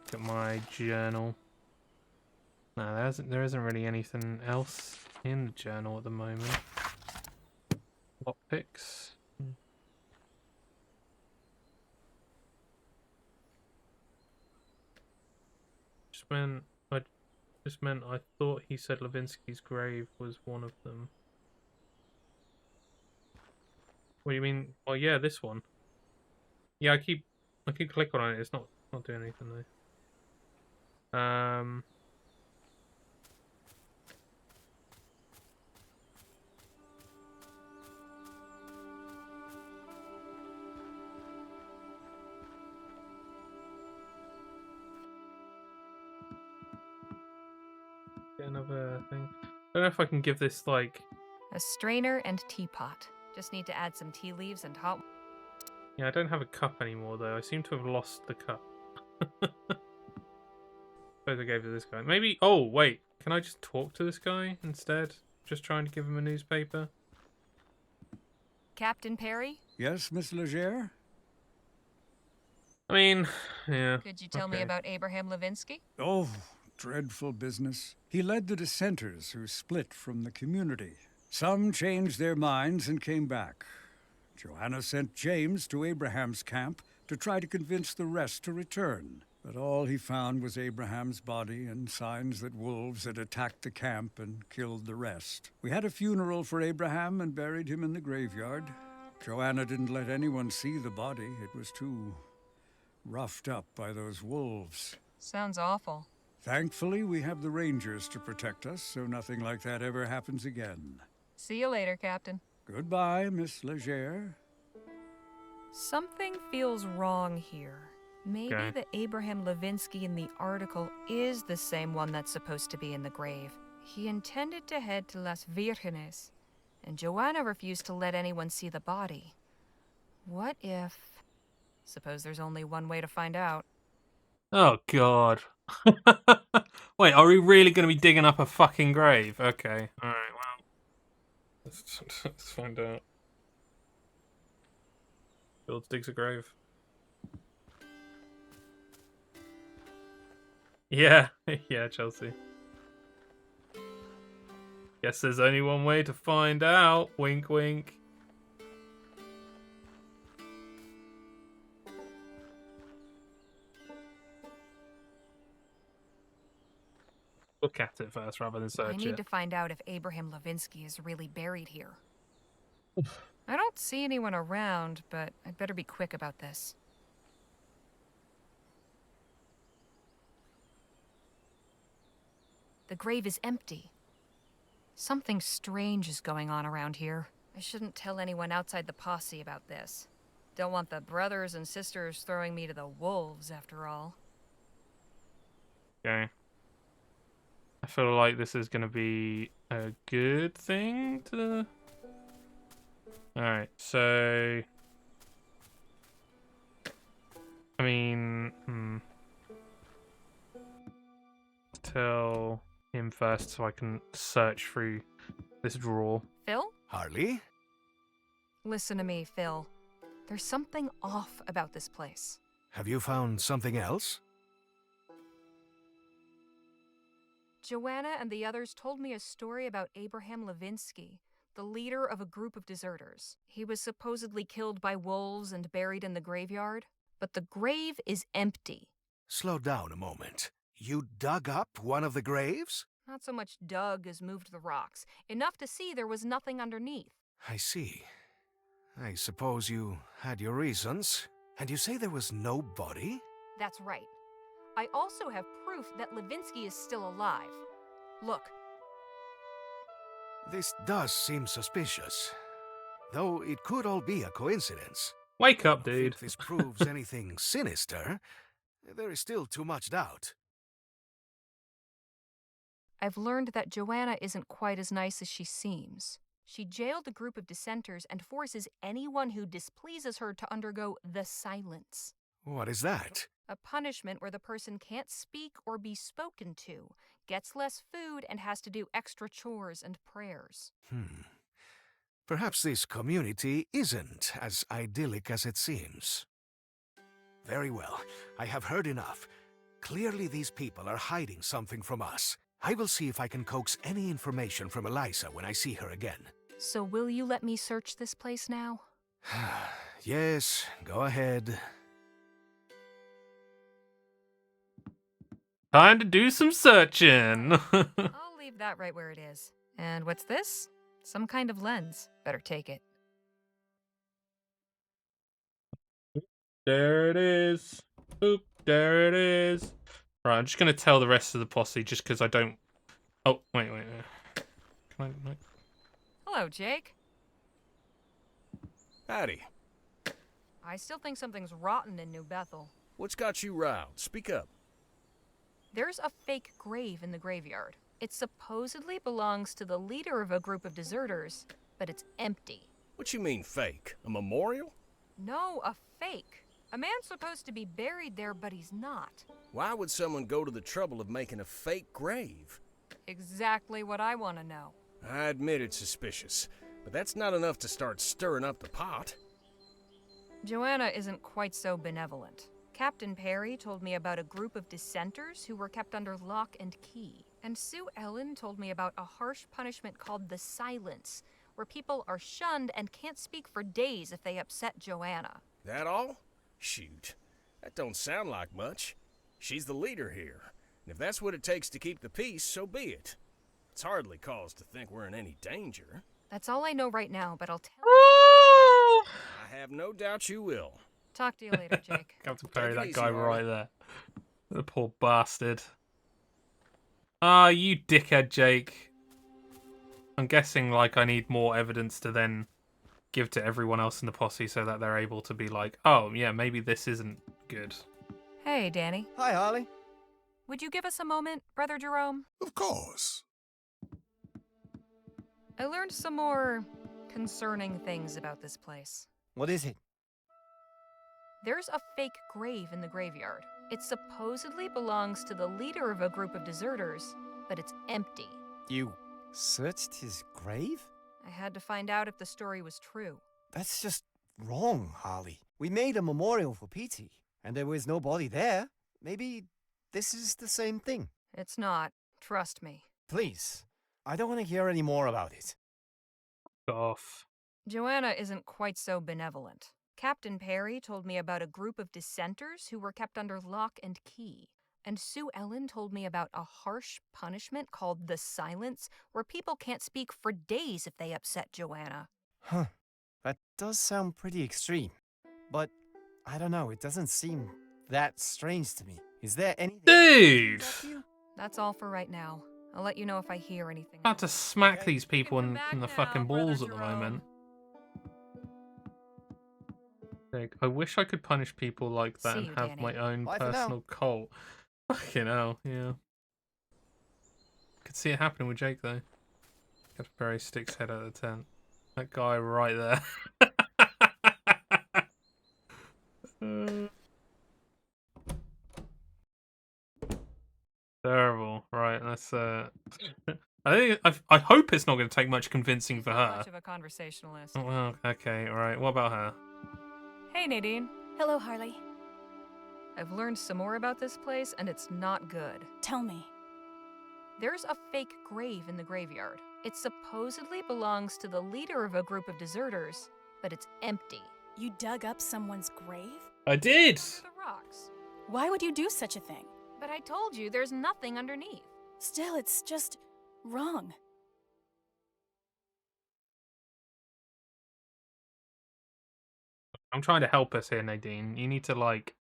Look at my journal. No, there isn't really anything else in the journal at the moment. Lockpicks. just meant I thought he said Levinsky's grave was one of them. What do you mean? Oh yeah, this one. Yeah, I keep clicking on it. It's not doing anything though. Get another thing. I don't know if I can give this like a strainer and teapot. Just need to add some tea leaves and hot. Yeah, I don't have a cup anymore though. I seem to have lost the cup. Suppose I gave it to this guy. Maybe. Oh wait, can I just talk to this guy instead? Just trying to give him a newspaper. Captain Perry? Yes, Miss Legere? I mean, yeah. Could you tell me about Abraham Levinsky? Oh, dreadful business. He led the dissenters who split from the community. Some changed their minds and came back. Joanna sent James to Abraham's camp to try to convince the rest to return. But all he found was Abraham's body and signs that wolves had attacked the camp and killed the rest. We had a funeral for Abraham and buried him in the graveyard. Joanna didn't let anyone see the body. It was too roughed up by those wolves. Sounds awful. Thankfully, we have the Rangers to protect us, so nothing like that ever happens again. See you later, Captain. Goodbye, Miss Legere. Something feels wrong here. Maybe the Abraham Levinsky in the article is the same one that's supposed to be in the grave. He intended to head to Las Virgenes, and Joanna refused to let anyone see the body. What if... Suppose there's only one way to find out. Oh god. Wait, are we really going to be digging up a fucking grave? Okay, alright, well. Let's find out. Builds digs a grave. Yeah, yeah, Chelsea. Guess there's only one way to find out. Wink, wink. Look at it first rather than search it. I need to find out if Abraham Levinsky is really buried here. I don't see anyone around, but I'd better be quick about this. The grave is empty. Something strange is going on around here. I shouldn't tell anyone outside the posse about this. Don't want the brothers and sisters throwing me to the wolves, after all. Okay. I feel like this is going to be a good thing to... Alright, so... I mean... Tell him first so I can search through this drawer. Phil? Harley? Listen to me, Phil. There's something off about this place. Have you found something else? Joanna and the others told me a story about Abraham Levinsky, the leader of a group of deserters. He was supposedly killed by wolves and buried in the graveyard, but the grave is empty. Slow down a moment. You dug up one of the graves? Not so much dug as moved the rocks, enough to see there was nothing underneath. I see. I suppose you had your reasons. And you say there was no body? That's right. I also have proof that Levinsky is still alive. Look. This does seem suspicious. Though it could all be a coincidence. Wake up, dude. If this proves anything sinister, there is still too much doubt. I've learned that Joanna isn't quite as nice as she seems. She jailed a group of dissenters and forces anyone who displeases her to undergo the silence. What is that? A punishment where the person can't speak or be spoken to, gets less food, and has to do extra chores and prayers. Perhaps this community isn't as idyllic as it seems. Very well. I have heard enough. Clearly these people are hiding something from us. I will see if I can coax any information from Eliza when I see her again. So will you let me search this place now? Yes, go ahead. Time to do some searching. I'll leave that right where it is. And what's this? Some kind of lens. Better take it. There it is. Oop, there it is. Right, I'm just gonna tell the rest of the posse just because I don't. Oh, wait. Can I... Hello, Jake. Howdy. I still think something's rotten in New Bethel. What's got you riled? Speak up. There's a fake grave in the graveyard. It supposedly belongs to the leader of a group of deserters, but it's empty. What you mean fake? A memorial? No, a fake. A man's supposed to be buried there, but he's not. Why would someone go to the trouble of making a fake grave? Exactly what I want to know. I admit it's suspicious, but that's not enough to start stirring up the pot. Joanna isn't quite so benevolent. Captain Perry told me about a group of dissenters who were kept under lock and key. And Sue Ellen told me about a harsh punishment called the silence, where people are shunned and can't speak for days if they upset Joanna. That all? Shoot. That don't sound like much. She's the leader here. And if that's what it takes to keep the peace, so be it. It's hardly cause to think we're in any danger. That's all I know right now, but I'll tell I have no doubt you will. Talk to you later, Jake. Captain Perry, that easy, guy Harley. right there. The poor bastard. Ah, you dickhead, Jake. I'm guessing, like, I need more evidence to then give to everyone else in the posse so that they're able to be like, oh, yeah, maybe this isn't good. Hey, Danny. Hi, Harley. Would you give us a moment, Brother Jerome? Of course. I learned some more concerning things about this place. What is it? There's a fake grave in the graveyard. It supposedly belongs to the leader of a group of deserters, but it's empty. You searched his grave? I had to find out if the story was true. That's just wrong, Harley. We made a memorial for Petey, and there was no body there. Maybe this is the same thing. It's not. Trust me. Please, I don't want to hear any more about it. Off. Joanna isn't quite so benevolent. Captain Perry told me about a group of dissenters who were kept under lock and key. And Sue Ellen told me about a harsh punishment called the silence, where people can't speak for days if they upset Joanna. Huh. That does sound pretty extreme. But, I don't know, it doesn't seem that strange to me. Is there anything... Dude! That's all for right now. I'll let you know if I hear anything. I'm about to smack these people in the fucking balls at the moment. Like, I wish I could punish people like that and have my own personal cult. Fucking hell, yeah. Could see it happening with Jake though. Captain Perry sticks head out of the tent. That guy right there. Terrible. Right, let's I hope it's not going to take much convincing for her. Much of a conversationalist. Oh, well, okay, alright. What about her? Hey, Nadine. Hello, Harley. I've learned some more about this place, and it's not good. Tell me. There's a fake grave in the graveyard. It supposedly belongs to the leader of a group of deserters, but it's empty. You dug up someone's grave? I did! The rocks. Why would you do such a thing? But I told you, there's nothing underneath. Still, it's just wrong. I'm trying to help us here, Nadine. You need to, like,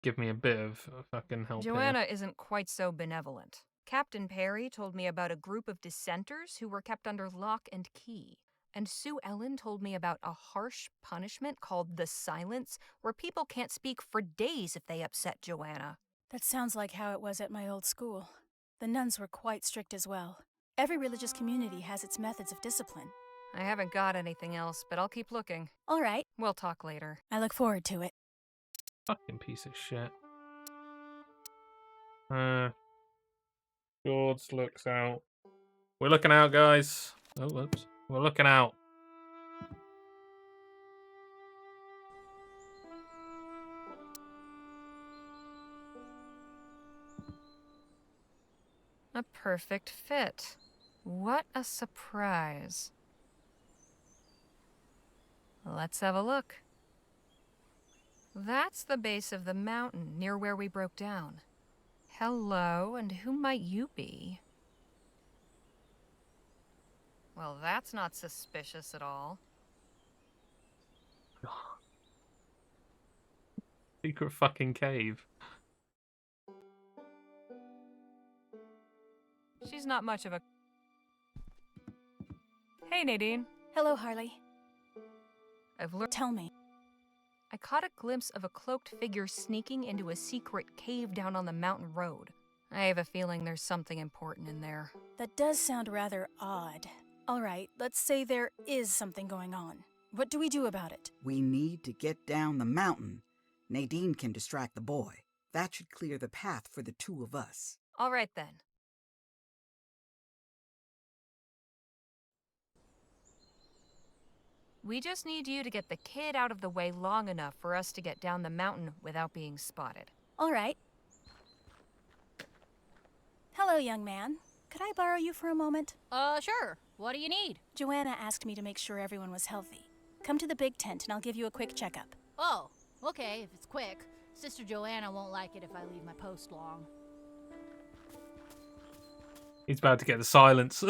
give me a bit of fucking help Joanna here. isn't quite so benevolent. Captain Perry told me about a group of dissenters who were kept under lock and key. And Sue Ellen told me about a harsh punishment called the silence, where people can't speak for days if they upset Joanna. That sounds like how it was at my old school. The nuns were quite strict as well. Every religious community has its methods of discipline. I haven't got anything else, but I'll keep looking. All right. We'll talk later. I look forward to it. Fucking piece of shit. George looks out. We're looking out, guys. Oh, whoops. We're looking out. A perfect fit. What a surprise. Let's have a look. That's the base of the mountain near where we broke down. Hello, and who might you be? Well, that's not suspicious at all. Secret fucking cave. She's not much of a... Hey, Nadine. Hello, Harley. I've learned... Tell me. I caught a glimpse of a cloaked figure sneaking into a secret cave down on the mountain road. I have a feeling there's something important in there. That does sound rather odd. All right, let's say there is something going on. What do we do about it? We need to get down the mountain. Nadine can distract the boy. That should clear the path for the two of us. All right, then. We just need you to get the kid out of the way long enough for us to get down the mountain without being spotted. All right. Hello, young man. Could I borrow you for a moment? Sure. What do you need? Joanna asked me to make sure everyone was healthy. Come to the big tent and I'll give you a quick checkup. Oh, okay, if it's quick. Sister Joanna won't like it if I leave my post long. He's about to get the silence.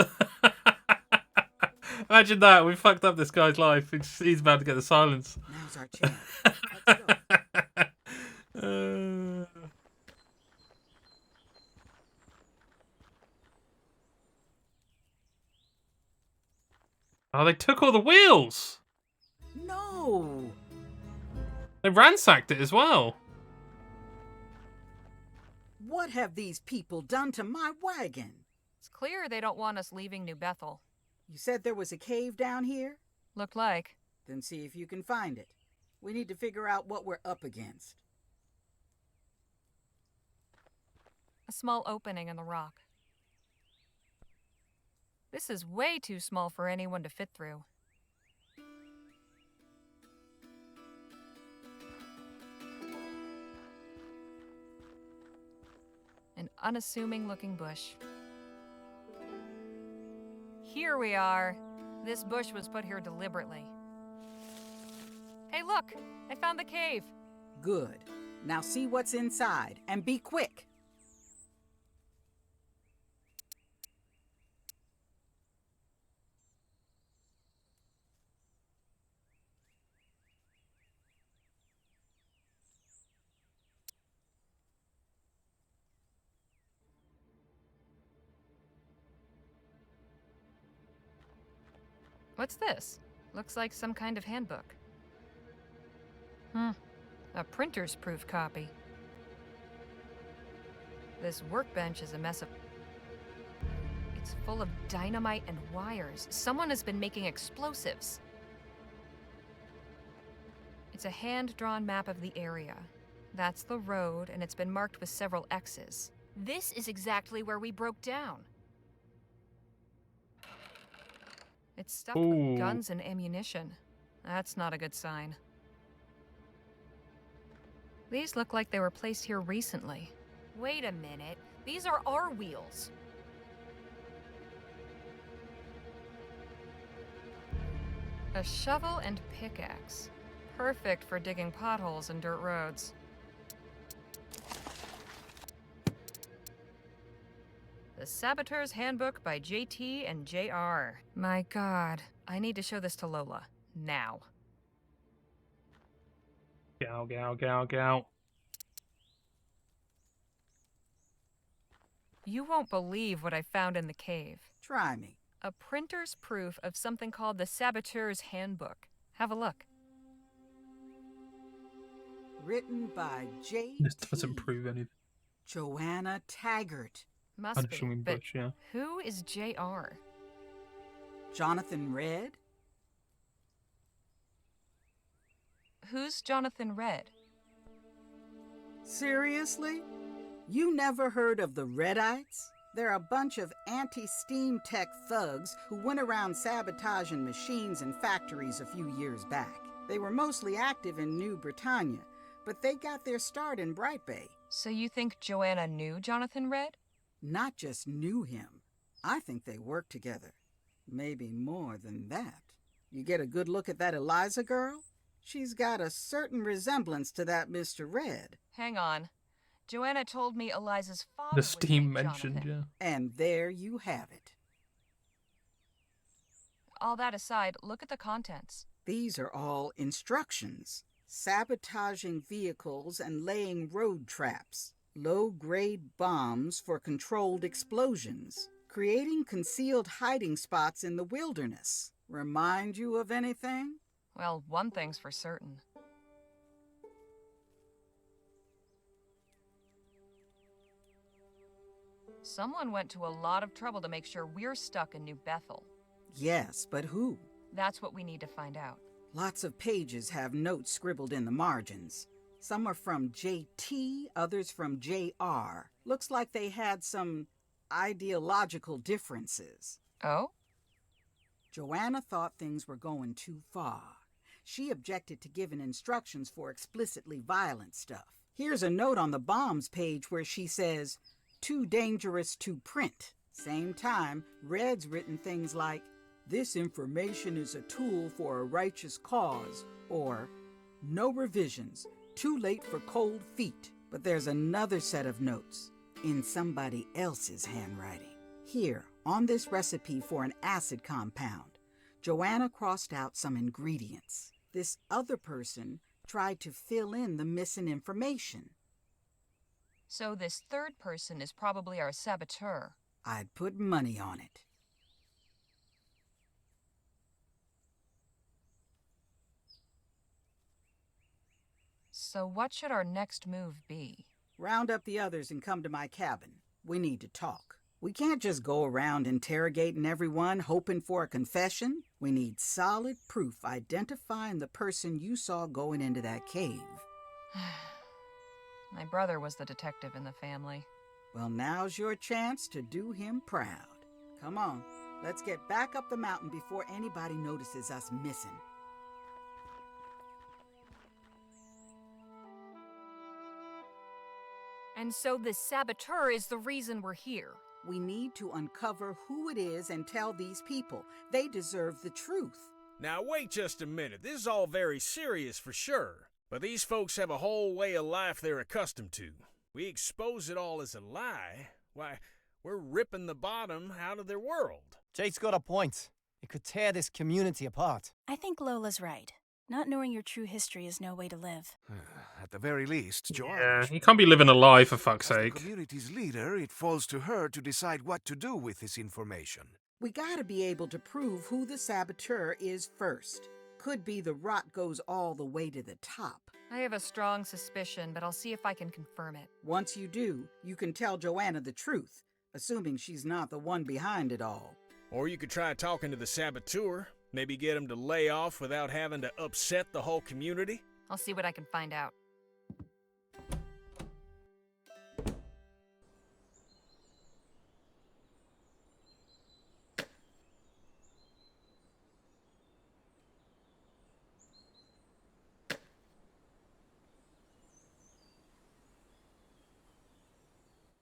Imagine that. We fucked up this guy's life. He's about to get the silence. Now's our chance. Let's go. Oh, they took all the wheels. No. They ransacked it as well. What have these people done to my wagon? It's clear they don't want us leaving New Bethel. You said there was a cave down here? Looked like. Then see if you can find it. We need to figure out what we're up against. A small opening in the rock. This is way too small for anyone to fit through. An unassuming looking bush. Here we are. This bush was put here deliberately. Hey, look! I found the cave. Good. Now see what's inside, and be quick. What's this? Looks like some kind of handbook. A printer's proof copy. This workbench is a mess of... It's full of dynamite and wires. Someone has been making explosives. It's a hand-drawn map of the area. That's the road, and it's been marked with several X's. This is exactly where we broke down. It's stuffed with guns and ammunition. That's not a good sign. These look like they were placed here recently. Wait a minute. These are our wheels. A shovel and pickaxe. Perfect for digging potholes in dirt roads. The Saboteur's Handbook by JT and JR. My God, I need to show this to Lola. Now. Gow, gow, gow, gow. You won't believe what I found in the cave. Try me. A printer's proof of something called the Saboteur's Handbook. Have a look. Written by J. This doesn't prove anything. Joanna Taggart. Must be, but Bush, yeah. who is JR? Jonathan Red? Who's Jonathan Red? Seriously? You never heard of the Redites? They're a bunch of anti-steam tech thugs who went around sabotaging machines and factories a few years back. They were mostly active in New Britannia, but they got their start in Bright Bay. So you think Joanna knew Jonathan Red? Not just knew him. I think they worked together. Maybe more than that. You get a good look at that Eliza girl? She's got a certain resemblance to that Mr. Red. Hang on. Joanna told me Eliza's father The was Steam named mentioned, Jonathan. yeah. And there you have it. All that aside, look at the contents. These are all instructions. Sabotaging vehicles and laying road traps. Low-grade bombs for controlled explosions. Creating concealed hiding spots in the wilderness. Remind you of anything? Well, one thing's for certain. Someone went to a lot of trouble to make sure we're stuck in New Bethel. Yes, but who? That's what we need to find out. Lots of pages have notes scribbled in the margins. Some are from JT, others from JR. Looks like they had some ideological differences. Oh? Joanna thought things were going too far. She objected to giving instructions for explicitly violent stuff. Here's a note on the bombs page where she says, "Too dangerous to print." Same time, Red's written things like, "This information is a tool for a righteous cause," or "No revisions, too late for cold feet." But there's another set of notes in somebody else's handwriting. Here, on this recipe for an acid compound, Joanna crossed out some ingredients. This other person tried to fill in the missing information. So this third person is probably our saboteur. I'd put money on it. So what should our next move be? Round up the others and come to my cabin. We need to talk. We can't just go around interrogating everyone, hoping for a confession. We need solid proof identifying the person you saw going into that cave. My brother was the detective in the family. Well, now's your chance to do him proud. Come on, let's get back up the mountain before anybody notices us missing. And so this saboteur is the reason we're here. We need to uncover who it is and tell these people. They deserve the truth. Now wait just a minute. This is all very serious for sure. But these folks have a whole way of life they're accustomed to. We expose it all as a lie. Why, we're ripping the bottom out of their world. Jake's got a point. It could tear this community apart. I think Lola's right. Not knowing your true history is no way to live. At the very least, Joanna... Yeah, you can't be living a lie, for fuck's sake. As the community's leader, it falls to her to decide what to do with this information. We gotta be able to prove who the saboteur is first. Could be the rot goes all the way to the top. I have a strong suspicion, but I'll see if I can confirm it. Once you do, you can tell Joanna the truth, assuming she's not the one behind it all. Or you could try talking to the saboteur. Maybe get him to lay off without having to upset the whole community. I'll see what I can find out.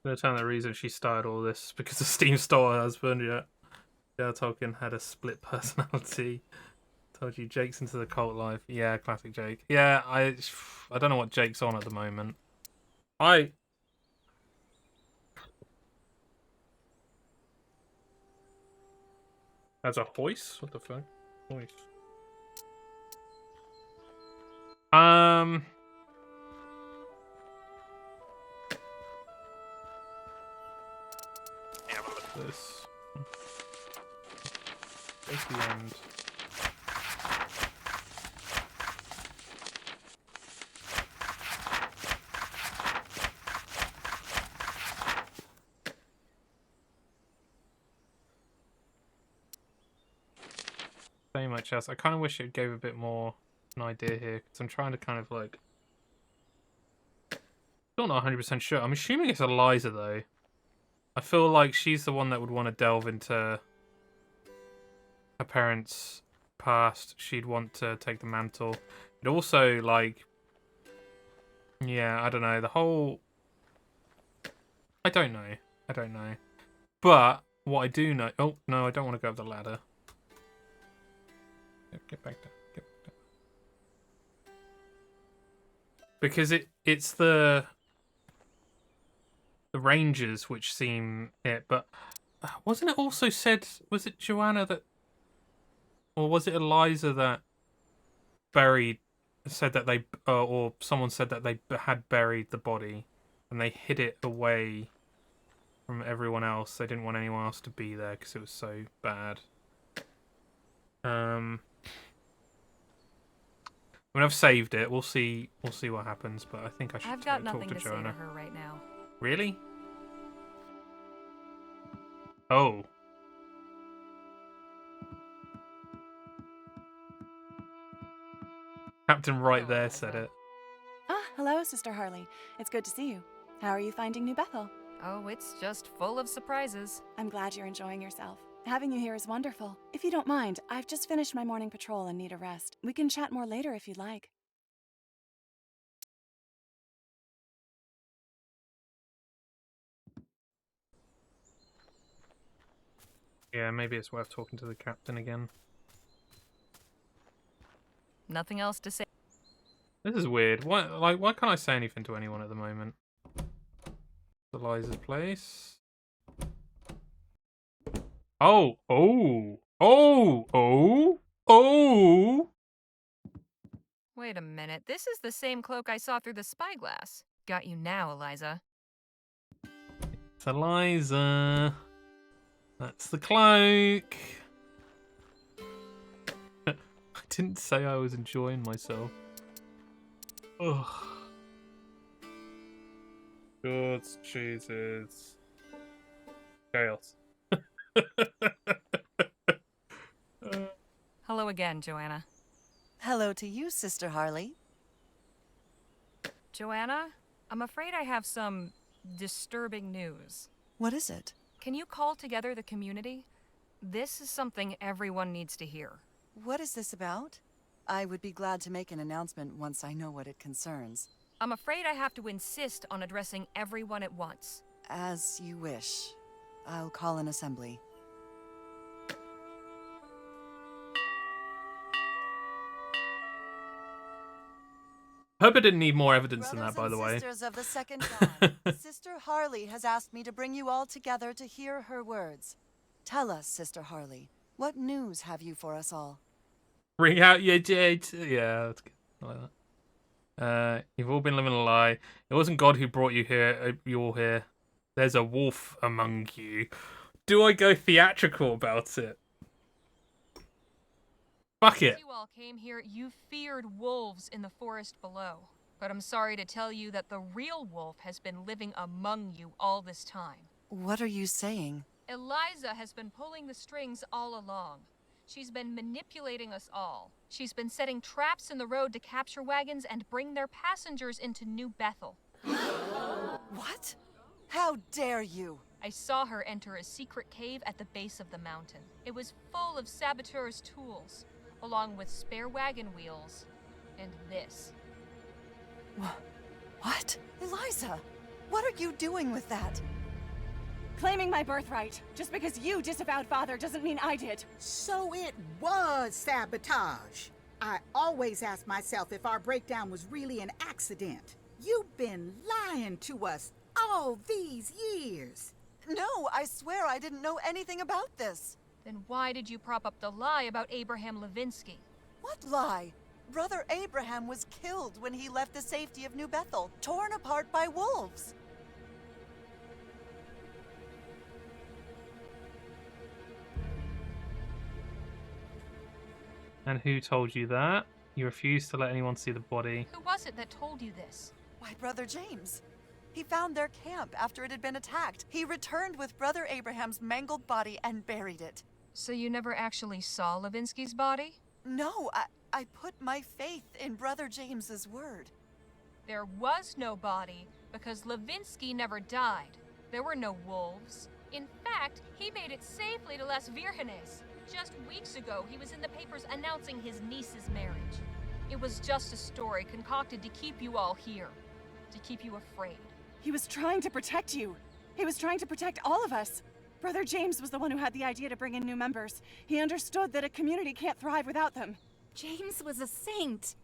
I'm gonna tell the reason she started all this because the Steam stole her husband. Yeah, Tolkien had a split personality. Told you Jake's into the cult life. Yeah, classic Jake. Yeah, I don't know what Jake's on at the moment. As a hoist? What the fuck? Hoist. Have a look at this. It's the end. Very much else. I kind of wish it gave a bit more an idea here because I'm trying to kind of like. Still not 100% sure. I'm assuming it's Eliza though. I feel like she's the one that would want to delve into her parents' past. She'd want to take the mantle. But also, like, yeah, I don't know. The whole... I don't know. But what I do know... Oh, no, I don't want to go up the ladder. Get back down. Because it's the... Rangers, which seem it, but wasn't it also said? Was it Joanna that, or was it Eliza that said that they, or someone said that they had buried the body, and they hid it away from everyone else. They didn't want anyone else to be there because it was so bad. I mean, I've saved it. We'll see what happens. But I think I should I've got talk nothing to to say Joanna. to her right now. Really? Oh. Captain right there said it. Ah, hello, Sister Harley. It's good to see you. How are you finding New Bethel? Oh, it's just full of surprises. I'm glad you're enjoying yourself. Having you here is wonderful. If you don't mind, I've just finished my morning patrol and need a rest. We can chat more later if you'd like. Yeah, maybe it's worth talking to the captain again. Nothing else to say. This is weird. Why can't I say anything to anyone at the moment? Eliza's place. Oh. Wait a minute. This is the same cloak I saw through the spyglass. Got you now, Eliza. It's Eliza. That's the cloak. I didn't say I was enjoying myself. Ugh. Good cheeses. Chaos. Hello again, Joanna. Hello to you, Sister Harley. Joanna, I'm afraid I have some disturbing news. What is it? Can you call together the community? This is something everyone needs to hear. What is this about? I would be glad to make an announcement once I know what it concerns. I'm afraid I have to insist on addressing everyone at once. As you wish. I'll call an assembly. Hope I didn't need more evidence than that, by the way. Sisters of the Second Dawn, Sister Harley has asked me to bring you all together to hear her words. Tell us, Sister Harley, what news have you for us all? Bring out your jade. Yeah, that's good. I like that. You've all been living a lie. It wasn't God who brought you here. You're all here. There's a wolf among you. Do I go theatrical about it? Fuck it. As you all came here, you feared wolves in the forest below. But I'm sorry to tell you that the real wolf has been living among you all this time. What are you saying? Eliza has been pulling the strings all along. She's been manipulating us all. She's been setting traps in the road to capture wagons and bring their passengers into New Bethel. What? How dare you? I saw her enter a secret cave at the base of the mountain. It was full of saboteurs' tools, along with spare wagon wheels, and this. What? Eliza, what are you doing with that? Claiming my birthright. Just because you disavowed father doesn't mean I did. So it was sabotage. I always ask myself if our breakdown was really an accident. You've been lying to us all these years. No, I swear I didn't know anything about this. Then why did you prop up the lie about Abraham Levinsky? What lie? Brother Abraham was killed when he left the safety of New Bethel, torn apart by wolves. And who told you that? You refused to let anyone see the body. Who was it that told you this? Why, Brother James. He found their camp after it had been attacked. He returned with Brother Abraham's mangled body and buried it. So you never actually saw Levinsky's body? No, I put my faith in Brother James's word. There was no body because Levinsky never died. There were no wolves. In fact, he made it safely to Las Virgenes. Just weeks ago, he was in the papers announcing his niece's marriage. It was just a story concocted to keep you all here, to keep you afraid. He was trying to protect you. He was trying to protect all of us. Brother James was the one who had the idea to bring in new members. He understood that a community can't thrive without them. James was a saint.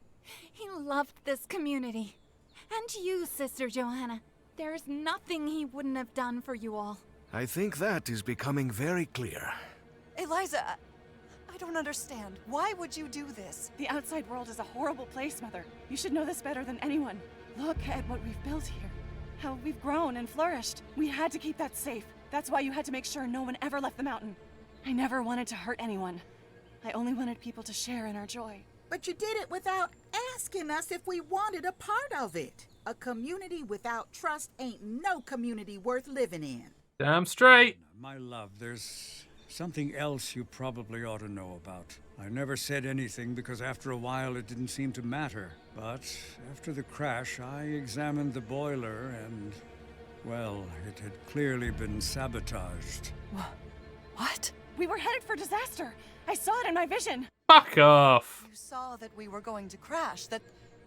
He loved this community. And you, Sister Johanna. There's nothing he wouldn't have done for you all. I think that is becoming very clear. Eliza, I don't understand. Why would you do this? The outside world is a horrible place, Mother. You should know this better than anyone. Look at what we've built here. How we've grown and flourished. We had to keep that safe. That's why you had to make sure no one ever left the mountain. I never wanted to hurt anyone. I only wanted people to share in our joy. But you did it without asking us if we wanted a part of it. A community without trust ain't no community worth living in. Damn straight. My love, there's something else you probably ought to know about. I never said anything because after a while it didn't seem to matter. But after the crash, I examined the boiler and, well, it had clearly been sabotaged. What? We were headed for disaster. I saw it in my vision. Fuck off. You saw that we were going to crash, that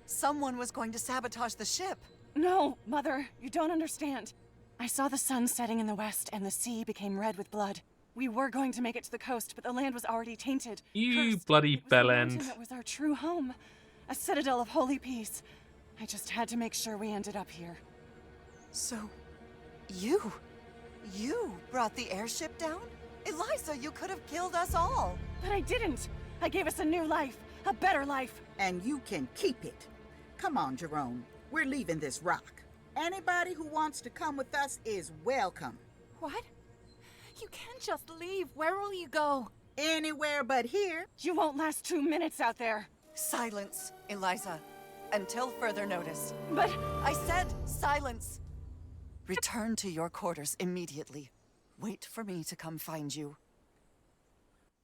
someone was going to sabotage the ship. No, Mother, you don't understand. I saw the sun setting in the west and the sea became red with blood. We were going to make it to the coast, but the land was already tainted. You cursed. bloody bellend. That was our true home. A citadel of holy peace. I just had to make sure we ended up here. So, you brought the airship down? Eliza, you could have killed us all. But I didn't. I gave us a new life, a better life. And you can keep it. Come on, Jerome. We're leaving this rock. Anybody who wants to come with us is welcome. What? You can't just leave. Where will you go? Anywhere but here. You won't last 2 minutes out there. Silence, Eliza. Until further notice. But I said silence. Return to your quarters immediately. Wait for me to come find you.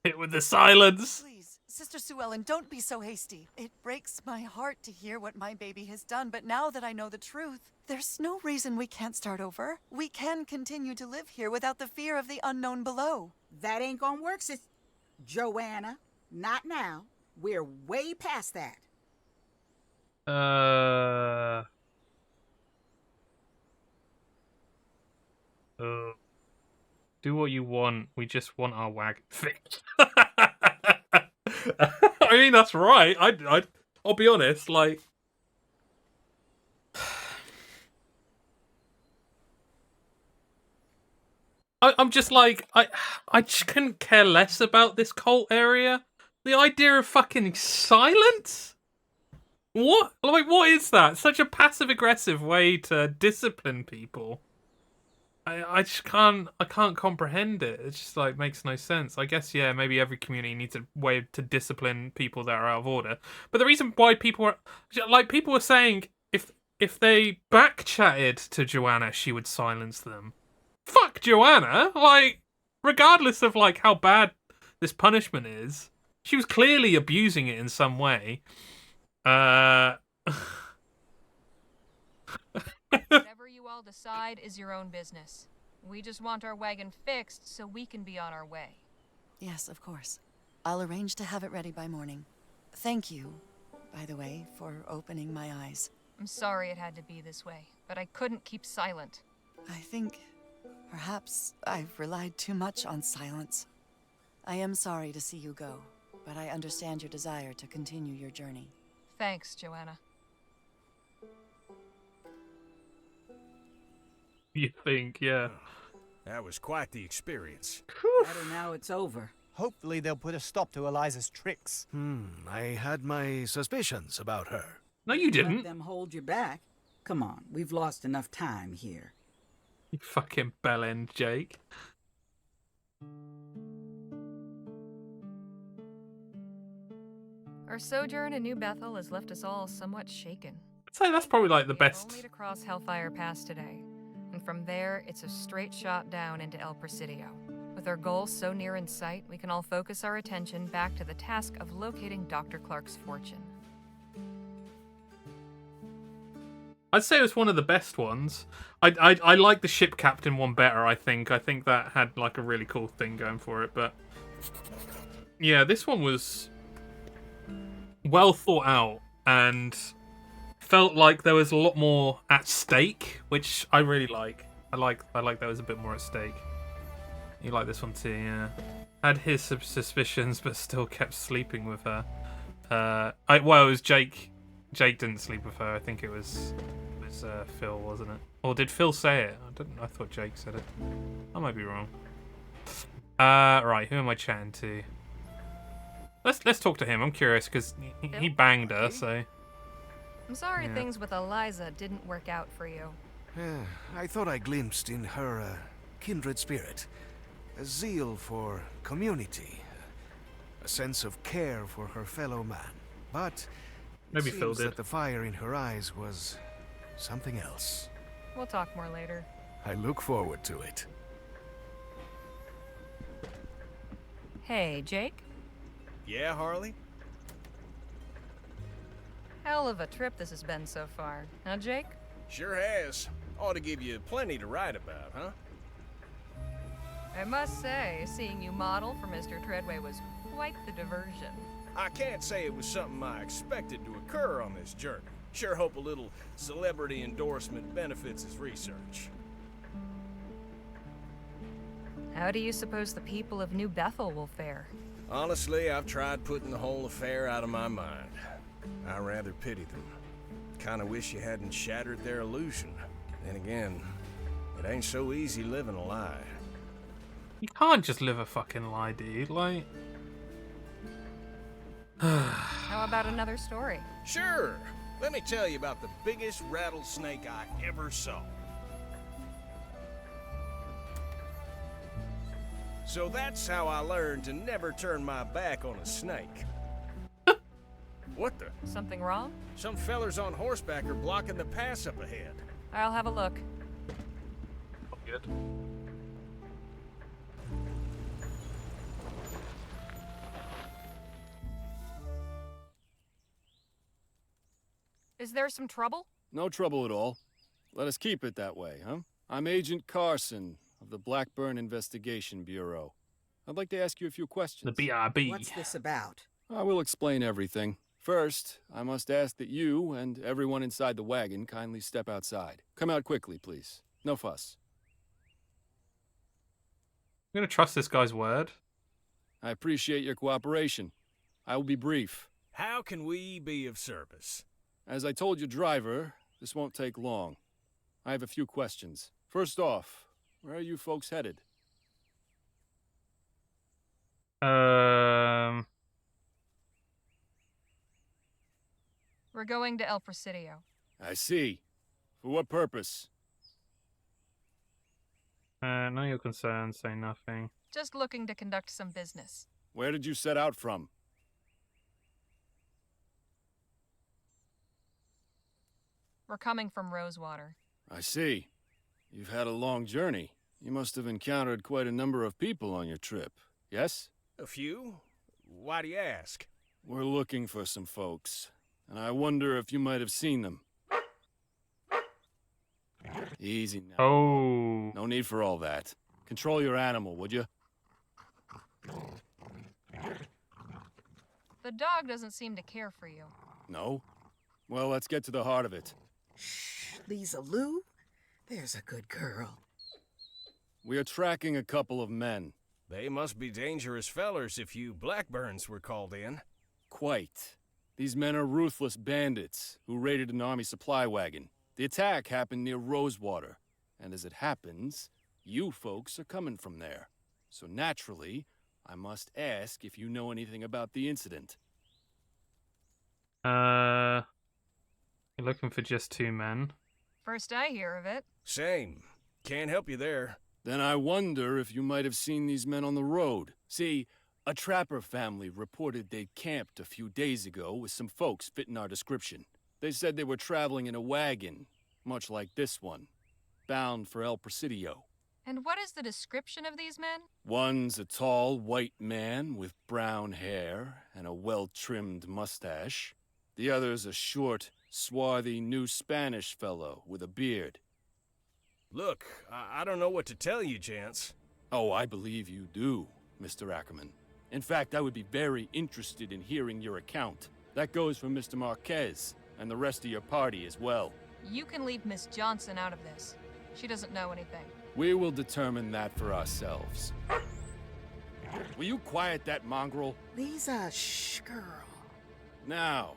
Hit with the silence. Please, Sister Sue Ellen, don't be so hasty. It breaks my heart to hear what my baby has done, but now that I know the truth, there's no reason we can't start over. We can continue to live here without the fear of the unknown below. That ain't gonna work, sis. Joanna, not now. We're way past that. Do what you want. We just want our wagon fixed. I mean, that's right. I'll be honest. Like, I'm just like, I just couldn't care less about this cult area. The idea of fucking silence. What? Like, what is that? Such a passive-aggressive way to discipline people. I just can't comprehend it. It just like makes no sense. I guess yeah, maybe every community needs a way to discipline people that are out of order. But the reason why people were saying if they back chatted to Joanna, she would silence them. Fuck Joanna! Like, regardless of like how bad this punishment is, she was clearly abusing it in some way. Whatever you all decide is your own business. We just want our wagon fixed so we can be on our way. Yes, of course. I'll arrange to have it ready by morning. Thank you, by the way, for opening my eyes. I'm sorry it had to be this way, but I couldn't keep silent. I think perhaps I've relied too much on silence. I am sorry to see you go, but I understand your desire to continue your journey. Thanks, Joanna. You think, yeah. That was quite the experience. Better now it's over. Hopefully they'll put a stop to Eliza's tricks. I had my suspicions about her. No, you didn't. Let them hold you back. Come on, we've lost enough time here. You fucking bellend, Jake. Our sojourn in New Bethel has left us all somewhat shaken. I'd say that's probably like the best. Only to cross Hellfire Pass today, and from there it's a straight shot down into El Presidio. With our goal so near in sight, we can all focus our attention back to the task of locating Dr. Clark's fortune. I'd say it was one of the best ones. I like the ship captain one better, I think. I think that had like a really cool thing going for it, but yeah, this one was well thought out and felt like there was a lot more at stake, which I really like. I like there was a bit more at stake. You like this one too, yeah. Had his suspicions, but still kept sleeping with her. It was Jake. Jake didn't sleep with her. I think it was was Phil, wasn't it? Or did Phil say it? I thought Jake said it. I might be wrong. Right, who am I chatting to? Let's talk to him. I'm curious because he banged her, so. I'm sorry Yeah. things with Eliza didn't work out for you. I thought I glimpsed in her a kindred spirit, a zeal for community, a sense of care for her fellow man. But Maybe it Phil seems did. that the fire in her eyes was something else. We'll talk more later. I look forward to it. Hey, Jake? Yeah, Harley? Hell of a trip this has been so far. Huh, Jake? Sure has. Ought to give you plenty to write about, huh? I must say, seeing you model for Mr. Treadway was quite the diversion. I can't say it was something I expected to occur on this journey. Sure hope a little celebrity endorsement benefits his research. How do you suppose the people of New Bethel will fare? Honestly, I've tried putting the whole affair out of my mind. I rather pity them. Kinda wish you hadn't shattered their illusion. Then again, it ain't so easy living a lie. You can't just live a fucking lie, dude. Like. How about another story? Sure. Let me tell you about the biggest rattlesnake I ever saw. So that's how I learned to never turn my back on a snake. What the? Something wrong? Some fellers on horseback are blocking the pass up ahead. I'll have a look. Good. Is there some trouble? No trouble at all. Let us keep it that way, huh? I'm Agent Carson of the Blackburn Investigation Bureau. I'd like to ask you a few questions. The BRB. What's this about? I will explain everything. First, I must ask that you and everyone inside the wagon kindly step outside. Come out quickly, please. No fuss. I'm gonna trust this guy's word. I appreciate your cooperation. I will be brief. How can we be of service? As I told your driver, this won't take long. I have a few questions. First off, where are you folks headed? We're going to El Presidio. I see. For what purpose? None of your concerns, say nothing. Just looking to conduct some business. Where did you set out from? We're coming from Rosewater. I see. You've had a long journey. You must have encountered quite a number of people on your trip, yes? A few? Why do you ask? We're looking for some folks, and I wonder if you might have seen them. Easy now. Oh. No need for all that. Control your animal, would you? The dog doesn't seem to care for you. No? Well, let's get to the heart of it. Shh, Lisa Lou? There's a good girl. We are tracking a couple of men. They must be dangerous fellers if you Blackburns were called in. Quite. These men are ruthless bandits who raided an army supply wagon. The attack happened near Rosewater, and as it happens, you folks are coming from there. So naturally, I must ask if you know anything about the incident. You're looking for just 2 men. First I hear of it. Same. Can't help you there. Then I wonder if you might have seen these men on the road. See, a trapper family reported they'd camped a few days ago with some folks fitting our description. They said they were traveling in a wagon, much like this one, bound for El Presidio. And what is the description of these men? One's a tall, white man with brown hair and a well-trimmed mustache. The other's a short, swarthy New Spanish fellow with a beard. Look, I don't know what to tell you, gents. Oh, I believe you do, Mr. Ackerman. In fact, I would be very interested in hearing your account. That goes for Mr. Marquez and the rest of your party as well. You can leave Miss Johnson out of this. She doesn't know anything. We will determine that for ourselves. Will you quiet that mongrel? Lisa, shh, girl. Now,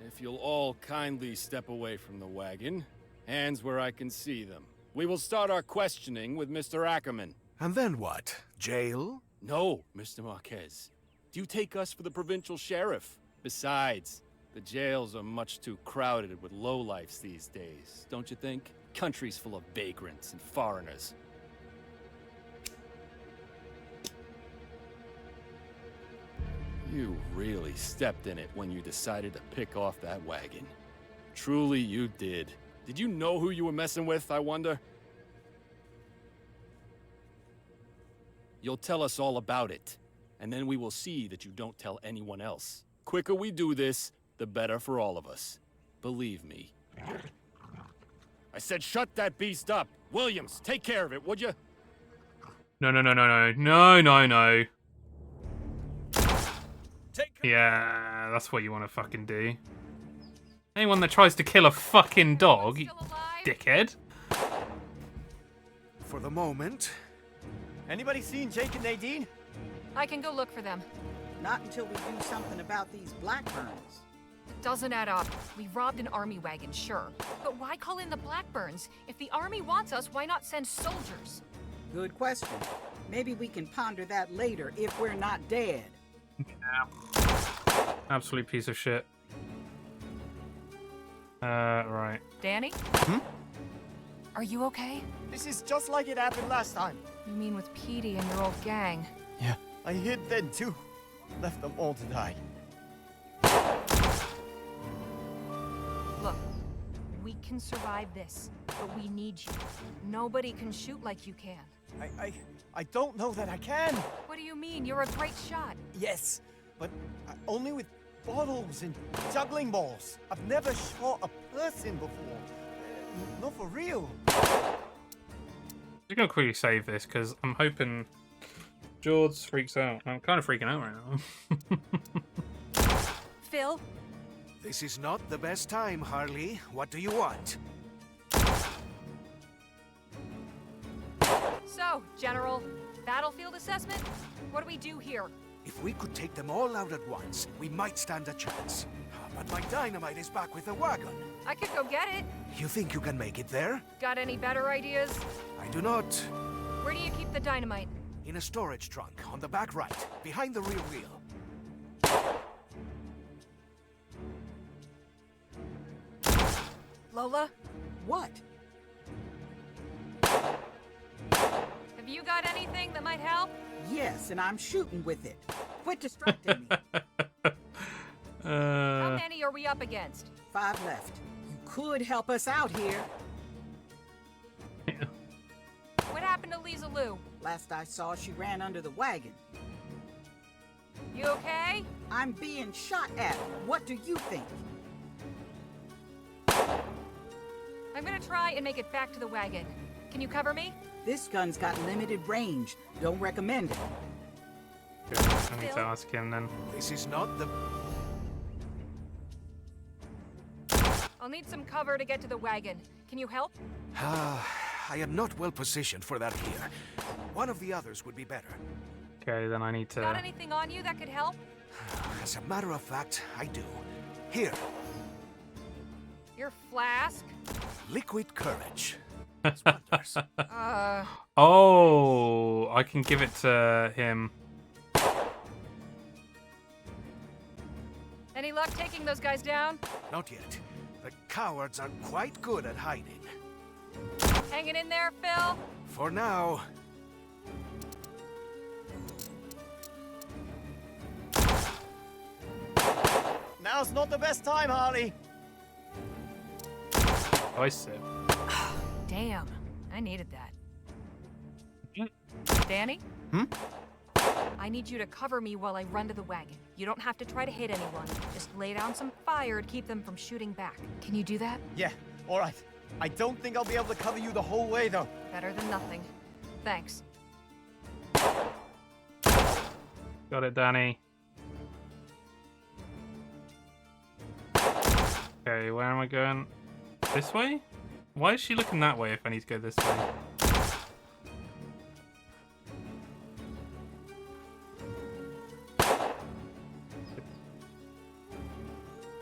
if you'll all kindly step away from the wagon, Hands where I can see them. We will start our questioning with Mr. Ackerman. And then what? Jail? No, Mr. Marquez. Do you take us for the provincial sheriff? Besides, the jails are much too crowded with lowlifes these days, don't you think? Countries full of vagrants and foreigners. You really stepped in it when you decided to pick off that wagon. Truly you did. Did you know who you were messing with, I wonder? You'll tell us all about it, and then we will see that you don't tell anyone else. Quicker we do this, the better for all of us. Believe me. I said shut that beast up! Williams, take care of it, would you? No, no, no, no, no. No, no, no. Yeah, that's what you want to fucking do. Anyone that tries to kill a fucking dog, you dickhead. For the moment. Anybody seen Jake and Nadine? I can go look for them. Not until we do something about these Blackburns. It doesn't add up. We robbed an army wagon, sure. But why call in the Blackburns? If the army wants us, why not send soldiers? Good question. Maybe we can ponder that later if we're not dead. Yeah. Absolute piece of shit. Right. Danny? Hmm? Are you okay? This is just like it happened last time. You mean with Petey and your old gang? Yeah, I hid then too. Left them all to die. Look, we can survive this, but we need you. Nobody can shoot like you can. I don't know that I can. What do you mean? You're a great shot. Yes, but only with bottles and juggling balls. I've never shot a person before. Not for real. I'm gonna quickly save this because I'm hoping George freaks out. I'm kind of freaking out right now. Phil? This is not the best time, Harley. What do you want? So, General, battlefield assessment? What do we do here? If we could take them all out at once, we might stand a chance. But my dynamite is back with the wagon. I could go get it. You think you can make it there? Got any better ideas? I do not. Where do you keep the dynamite? In a storage trunk, on the back right, behind the rear wheel. Lola? What? Have you got anything that might help? Yes, and I'm shooting with it. Quit distracting me. How many are we up against? 5 left. You could help us out here. What happened to Lisa Lou? Last I saw, she ran under the wagon. You okay? I'm being shot at. What do you think? I'm gonna try and make it back to the wagon. Can you cover me? This gun's got limited range. Don't recommend it. Good. I need to ask him then. This is not the... I'll need some cover to get to the wagon. Can you help? I am not well positioned for that here. One of the others would be better. Okay, then I need to... Got anything on you that could help? As a matter of fact, I do. Here. Your flask? Liquid courage. Oh, I can give it to him. Any luck taking those guys down? Not yet. The cowards are quite good at hiding. Hanging in there, Phil? For now. Now's not the best time, Harley. I said. Damn, I needed that. Danny? Hmm? I need you to cover me while I run to the wagon. You don't have to try to hit anyone. Just lay down some fire to keep them from shooting back. Can you do that? Yeah, all right. I don't think I'll be able to cover you the whole way, though. Better than nothing. Thanks. Got it, Danny. Okay, where am I going? This way? Why is she looking that way if I need to go this way?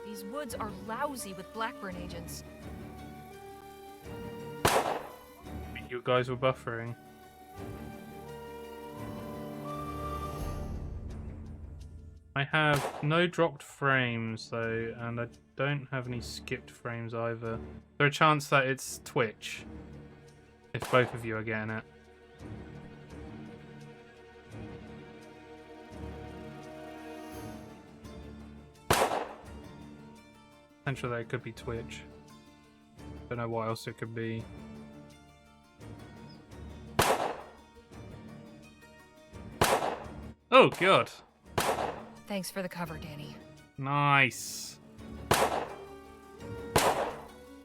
These woods are lousy with Blackburn agents. You guys were buffering. I have no dropped frames though, and I don't have any skipped frames either. Is there a chance that it's Twitch? If both of you are getting it. Potentially that it could be Twitch. Don't know what else it could be. Oh god. Thanks for the cover, Danny. Nice.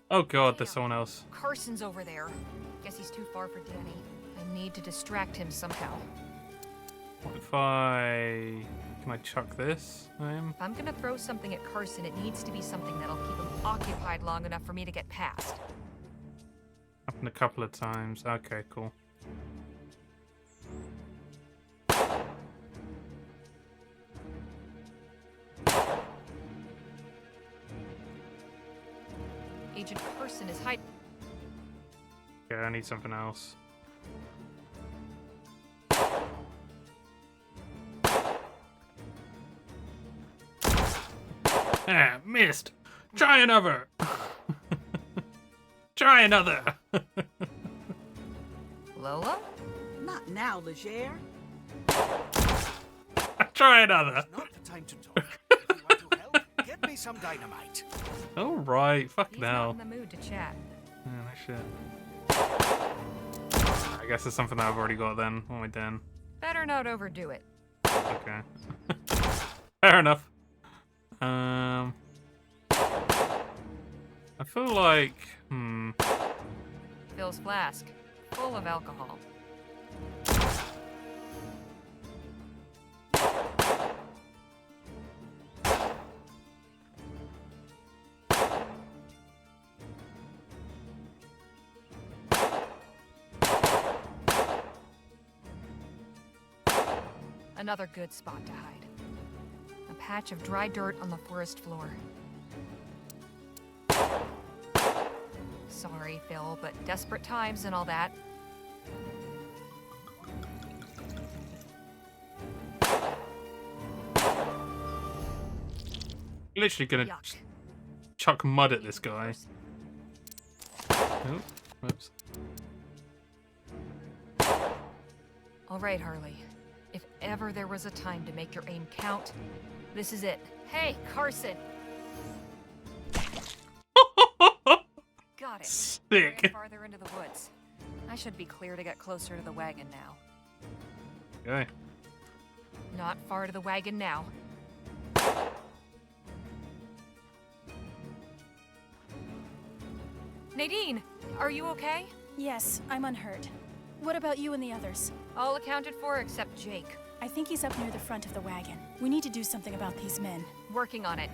Oh god, there's someone else. Carson's over there. Guess he's too far for Danny. I need to distract him somehow. What if I... Can I chuck this at him? If I'm gonna throw something at Carson, it needs to be something that'll keep him occupied long enough for me to get past. Happened a couple of times. Okay, cool. Agent Carson is hiding. Yeah, I need something else. Ah, missed. Try another. Try another. Lola? Not now, Leger. Try another. It's not the time to talk. If you want to help, get me some dynamite. All right, fuck He's now. not in the mood to chat. Yeah, no shit. I guess it's something that I've already got then. What am I doing? Better not overdo it. Okay. Fair enough. I feel like, Phil's flask, full of alcohol. Another good spot to hide. A patch of dry dirt on the forest floor. Sorry, Phil, but desperate times and all that. literally gonna chuck mud at this guy. Oh, whoops. All right, Harley. If ever there was a time to make your aim count, this is it. Hey, Carson! Got it. Sick. Way farther into the woods. I should be clear to get closer to the wagon now. Okay. Not far to the wagon now. Nadine, are you okay? Yes, I'm unhurt. What about you and the others? All accounted for except Jake. I think he's up near the front of the wagon. We need to do something about these men. Working on it.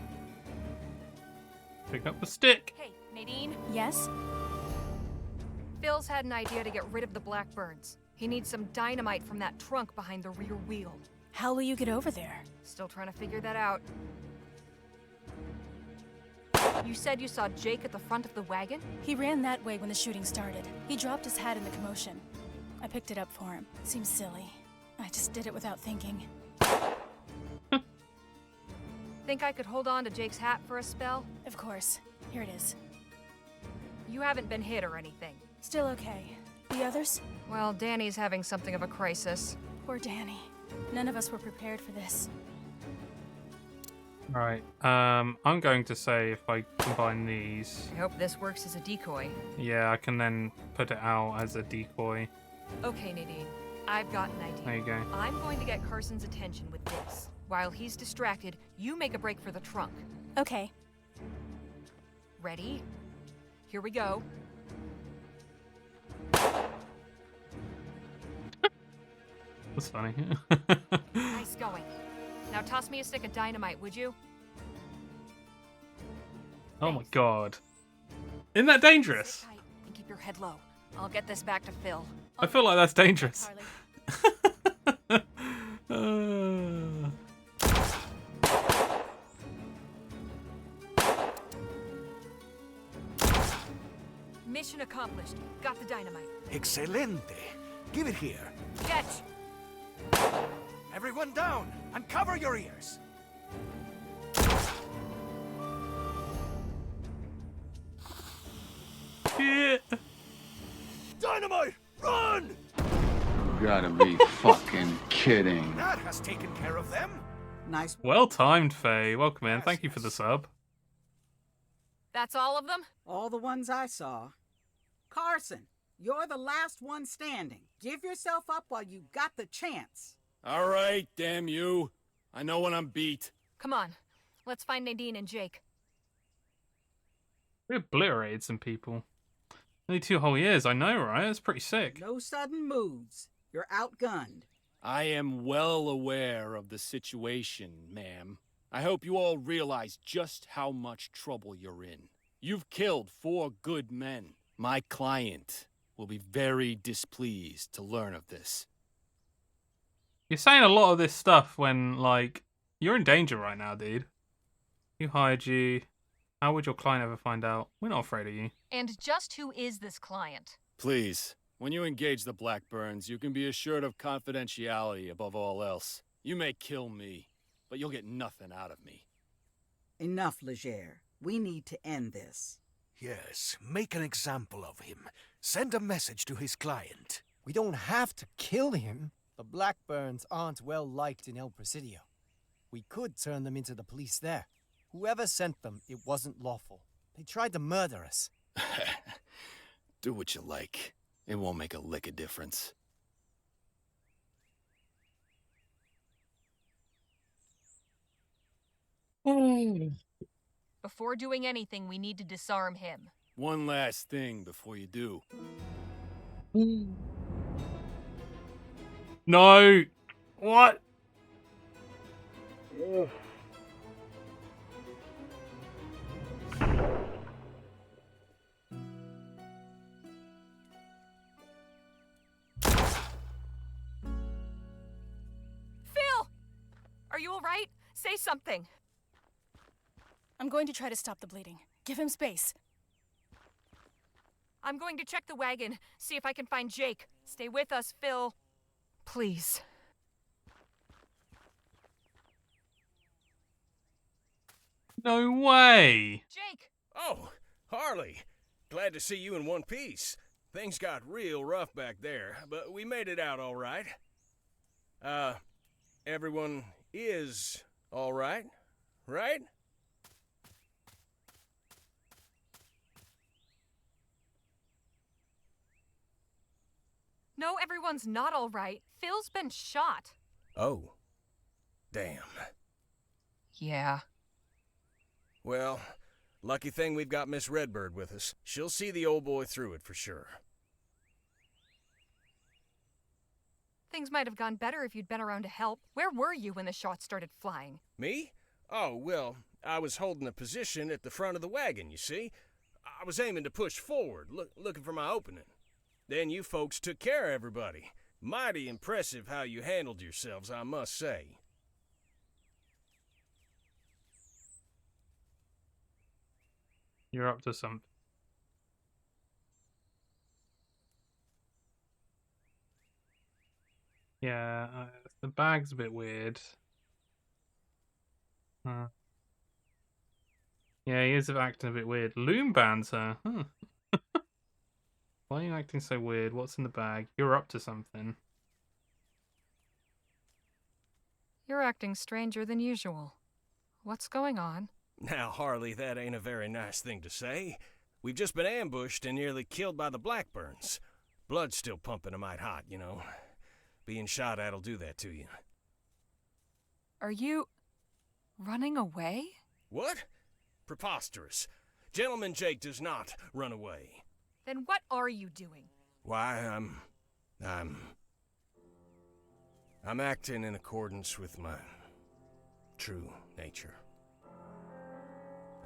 Pick up the stick. Hey, Nadine? Yes? Phil's had an idea to get rid of the Blackburns. He needs some dynamite from that trunk behind the rear wheel. How will you get over there? Still trying to figure that out. You said you saw Jake at the front of the wagon? He ran that way when the shooting started. He dropped his hat in the commotion. I picked it up for him. Seems silly. I just did it without thinking. Think I could hold on to Jake's hat for a spell? Of course. Here it is. You haven't been hit or anything. Still okay. The others? Well, Danny's having something of a crisis. Poor Danny. None of us were prepared for this. Right. I'm going to say if I combine these. I hope this works as a decoy. Yeah, I can then put it out as a decoy. Okay, Nadine. I've got an idea. There you go. I'm going to get Carson's attention with this. While he's distracted, you make a break for the trunk. Okay. Ready? Here we go. That's funny. Nice going. Now toss me a stick of dynamite, would you? Oh my god. Isn't that dangerous? Sit tight and keep your head low. I'll get this back to Phil. I feel like that's dangerous. Mission accomplished. Got the dynamite. Excelente. Give it here. Catch! Everyone down and cover your ears. Yeah. Dynamite! Run! You gotta be fucking kidding. That has taken care of them. Nice. Well timed, Faye. Welcome in. Thank you for the sub. That's all of them? All the ones I saw. Carson, you're the last one standing. Give yourself up while you got the chance. All right, damn you. I know when I'm beat. Come on. Let's find Nadine and Jake. We obliterated some people. Only 2 whole years, I know, right? That's pretty sick. No sudden moves. You're outgunned. I am well aware of the situation, ma'am. I hope you all realize just how much trouble you're in. You've killed 4 good men. My client will be very displeased to learn of this. You're saying a lot of this stuff when, like, you're in danger right now, dude. Who hired you? How would your client ever find out? We're not afraid of you. And just who is this client? Please, when you engage the Blackburns, you can be assured of confidentiality above all else. You may kill me, but you'll get nothing out of me. Enough, Leger. We need to end this. Yes, make an example of him. Send a message to his client. We don't have to kill him. The Blackburns aren't well liked in El Presidio. We could turn them into the police there. Whoever sent them, it wasn't lawful. They tried to murder us. Do what you like. It won't make a lick of difference. Before doing anything, we need to disarm him. One last thing before you do. No! What? Phil! Are you alright? Say something. I'm going to try to stop the bleeding. Give him space. I'm going to check the wagon, see if I can find Jake. Stay with us, Phil. Please. No way! Jake! Oh, Harley. Glad to see you in one piece. Things got real rough back there, but we made it out all right. Everyone is all right, right? No, everyone's not alright. Phil's been shot. Oh. Damn. Yeah. Well, lucky thing we've got Miss Redbird with us. She'll see the old boy through it for sure. Things might have gone better if you'd been around to help. Where were you when the shots started flying? Me? Oh, well, I was holding a position at the front of the wagon, you see. I was aiming to push forward, looking for my opening. Then you folks took care of everybody. Mighty impressive how you handled yourselves, I must say. You're up to something. Yeah, the bag's a bit weird. Yeah, he is acting a bit weird. Loom bands her. Huh. Why are you acting so weird? What's in the bag? You're up to something. You're acting stranger than usual. What's going on? Now, Harley, that ain't a very nice thing to say. We've just been ambushed and nearly killed by the Blackburns. Blood's still pumping a mite hot, you know. Being shot at'll do that to you. Are you running away? What? Preposterous. Gentleman Jake does not run away. Then what are you doing? Why, I'm acting in accordance with my true nature.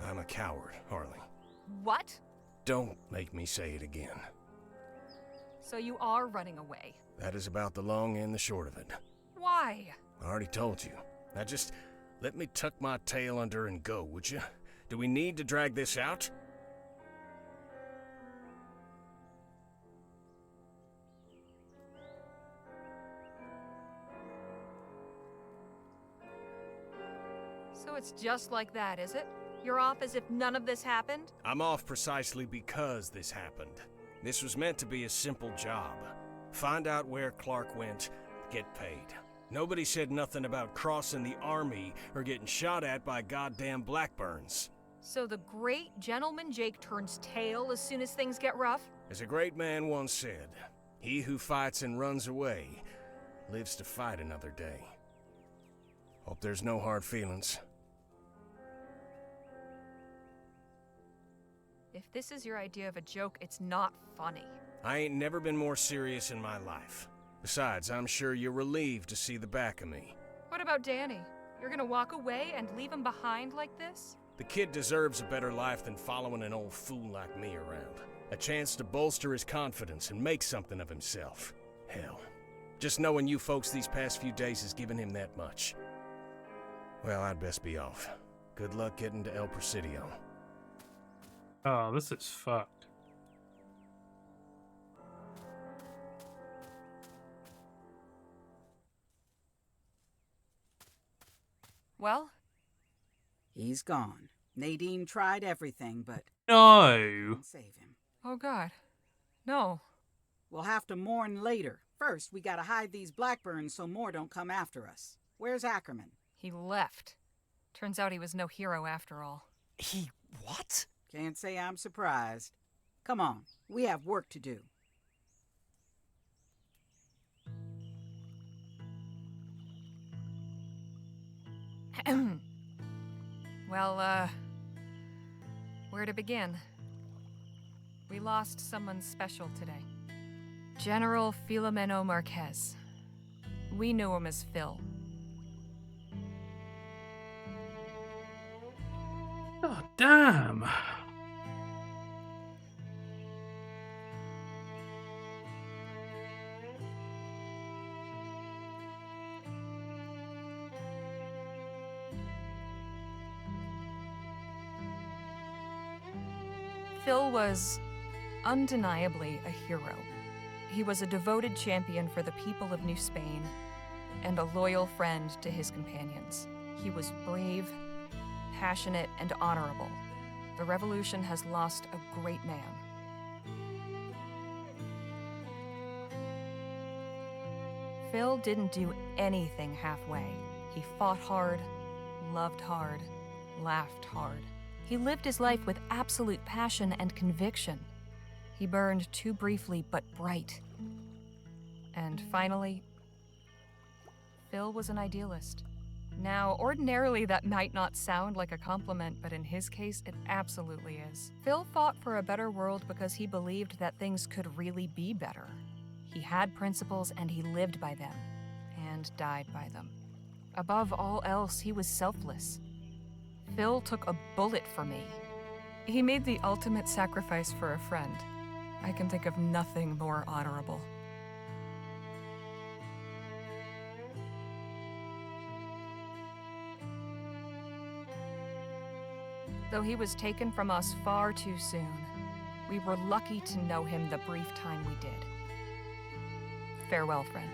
I'm a coward, Harley. What? Don't make me say it again. So you are running away. That is about the long and the short of it. Why? I already told you. Now just let me tuck my tail under and go, would you? Do we need to drag this out? So it's just like that, is it? You're off as if none of this happened? I'm off precisely because this happened. This was meant to be a simple job. Find out where Clark went, get paid. Nobody said nothing about crossing the army or getting shot at by goddamn Blackburns. So the great gentleman Jake turns tail as soon as things get rough? As a great man once said, he who fights and runs away lives to fight another day. Hope there's no hard feelings. If this is your idea of a joke, it's not funny. I ain't never been more serious in my life. Besides, I'm sure you're relieved to see the back of me. What about Danny? You're gonna walk away and leave him behind like this? The kid deserves a better life than following an old fool like me around. A chance to bolster his confidence and make something of himself. Hell, just knowing you folks these past few days has given him that much. Well, I'd best be off. Good luck getting to El Presidio. Oh, this is fucked. Well? He's gone. Nadine tried everything, but... No! Save him. Oh, God. No. We'll have to mourn later. First, we gotta hide these Blackburns so more don't come after us. Where's Ackerman? He left. Turns out he was no hero after all. He what? Can't say I'm surprised. Come on, we have work to do. Well, where to begin? We lost someone special today. General Filomeno Marquez. We knew him as Phil. God damn. Phil was undeniably a hero. He was a devoted champion for the people of New Spain and a loyal friend to his companions. He was brave, passionate, and honorable. The revolution has lost a great man. Phil didn't do anything halfway. He fought hard, loved hard, laughed hard. He lived his life with absolute passion and conviction. He burned too briefly but bright. And finally, Phil was an idealist. Now, ordinarily that might not sound like a compliment, but in his case, it absolutely is. Phil fought for a better world because he believed that things could really be better. He had principles and he lived by them, and died by them. Above all else, he was selfless. Phil took a bullet for me. He made the ultimate sacrifice for a friend. I can think of nothing more honorable. Though he was taken from us far too soon, we were lucky to know him the brief time we did. Farewell, friend.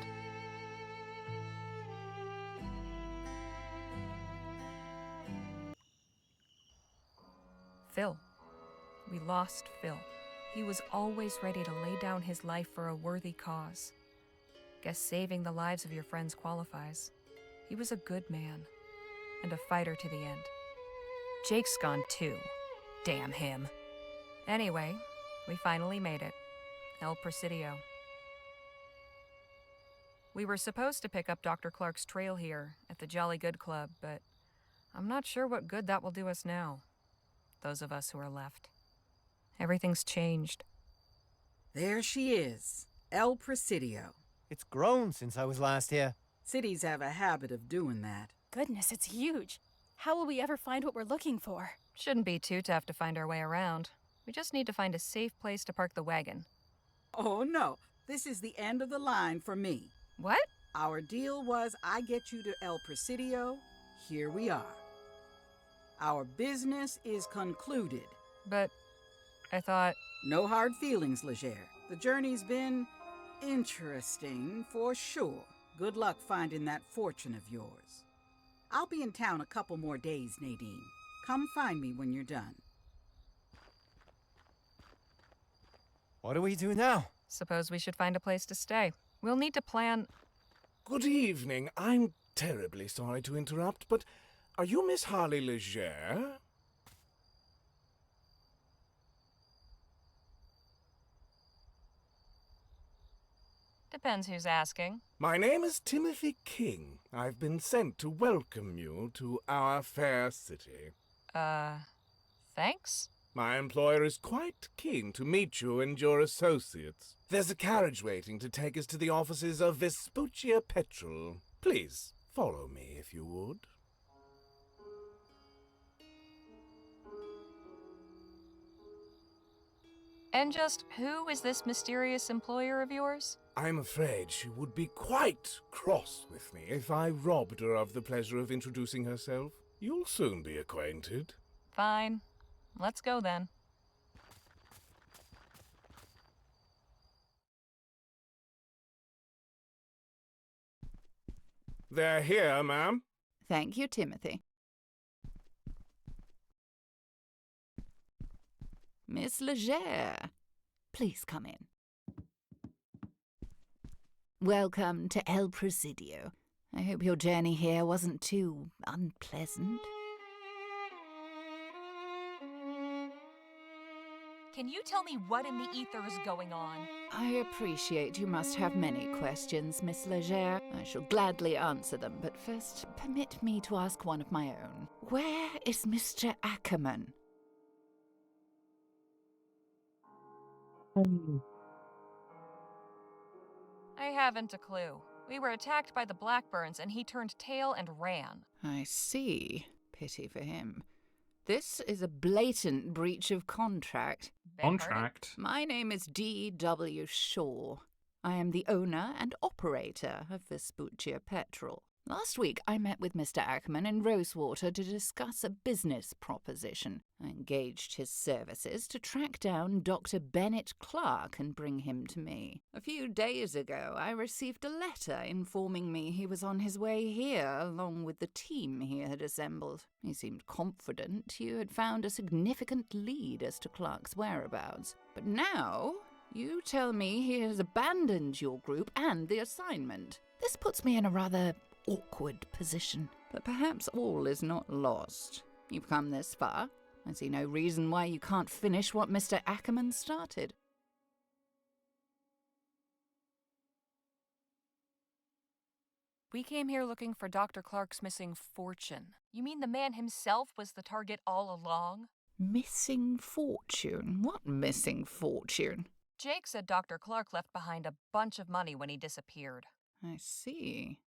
Phil. We lost Phil. He was always ready to lay down his life for a worthy cause. Guess saving the lives of your friends qualifies. He was a good man, and a fighter to the end. Jake's gone too. Damn him. Anyway, we finally made it. El Presidio. We were supposed to pick up Dr. Clark's trail here at the Jolly Good Club, but I'm not sure what good that will do us now. Those of us who are left. Everything's changed. There she is, El Presidio. It's grown since I was last here. Cities have a habit of doing that. Goodness, it's huge. How will we ever find what we're looking for? Shouldn't be too tough to find our way around. We just need to find a safe place to park the wagon. Oh no, this is the end of the line for me. What? Our deal was I get you to El Presidio. Here we are. Our business is concluded. But I thought... No hard feelings, Leger. The journey's been interesting for sure. Good luck finding that fortune of yours. I'll be in town a couple more days, Nadine. Come find me when you're done. What do we do now? Suppose we should find a place to stay. We'll need to plan... Good evening. I'm terribly sorry to interrupt, but are you Miss Harley Leger? Depends who's asking. My name is Timothy King. I've been sent to welcome you to our fair city. Thanks? My employer is quite keen to meet you and your associates. There's a carriage waiting to take us to the offices of Vespuccia Petrol. Please, follow me if you would. And just who is this mysterious employer of yours? I'm afraid she would be quite cross with me if I robbed her of the pleasure of introducing herself. You'll soon be acquainted. Fine. Let's go then. They're here, ma'am. Thank you, Timothy. Miss Leger, please come in. Welcome to El Presidio. I hope your journey here wasn't too unpleasant. Can you tell me what in the ether is going on? I appreciate you must have many questions, Miss Leger. I shall gladly answer them, but first permit me to ask one of my own. Where is Mr. Ackerman? I haven't a clue. We were attacked by the Blackburns and he turned tail and ran. I see. Pity for him. This is a blatant breach of contract. Contract? My name is D.W. Shaw. I am the owner and operator of Vespuccia Petrol. Last week, I met with Mr. Ackerman in Rosewater to discuss a business proposition. I engaged his services to track down Dr. Bennett Clark and bring him to me. A few days ago, I received a letter informing me he was on his way here along with the team he had assembled. He seemed confident you had found a significant lead as to Clark's whereabouts. But now, you tell me he has abandoned your group and the assignment. This puts me in a rather awkward position, but perhaps all is not lost. You've come this far. I see no reason why you can't finish what Mr. Ackerman started. We came here looking for Dr. Clark's missing fortune. You mean the man himself was the target all along? Missing fortune? What missing fortune? Jake said Dr. Clark left behind a bunch of money when he disappeared. I see.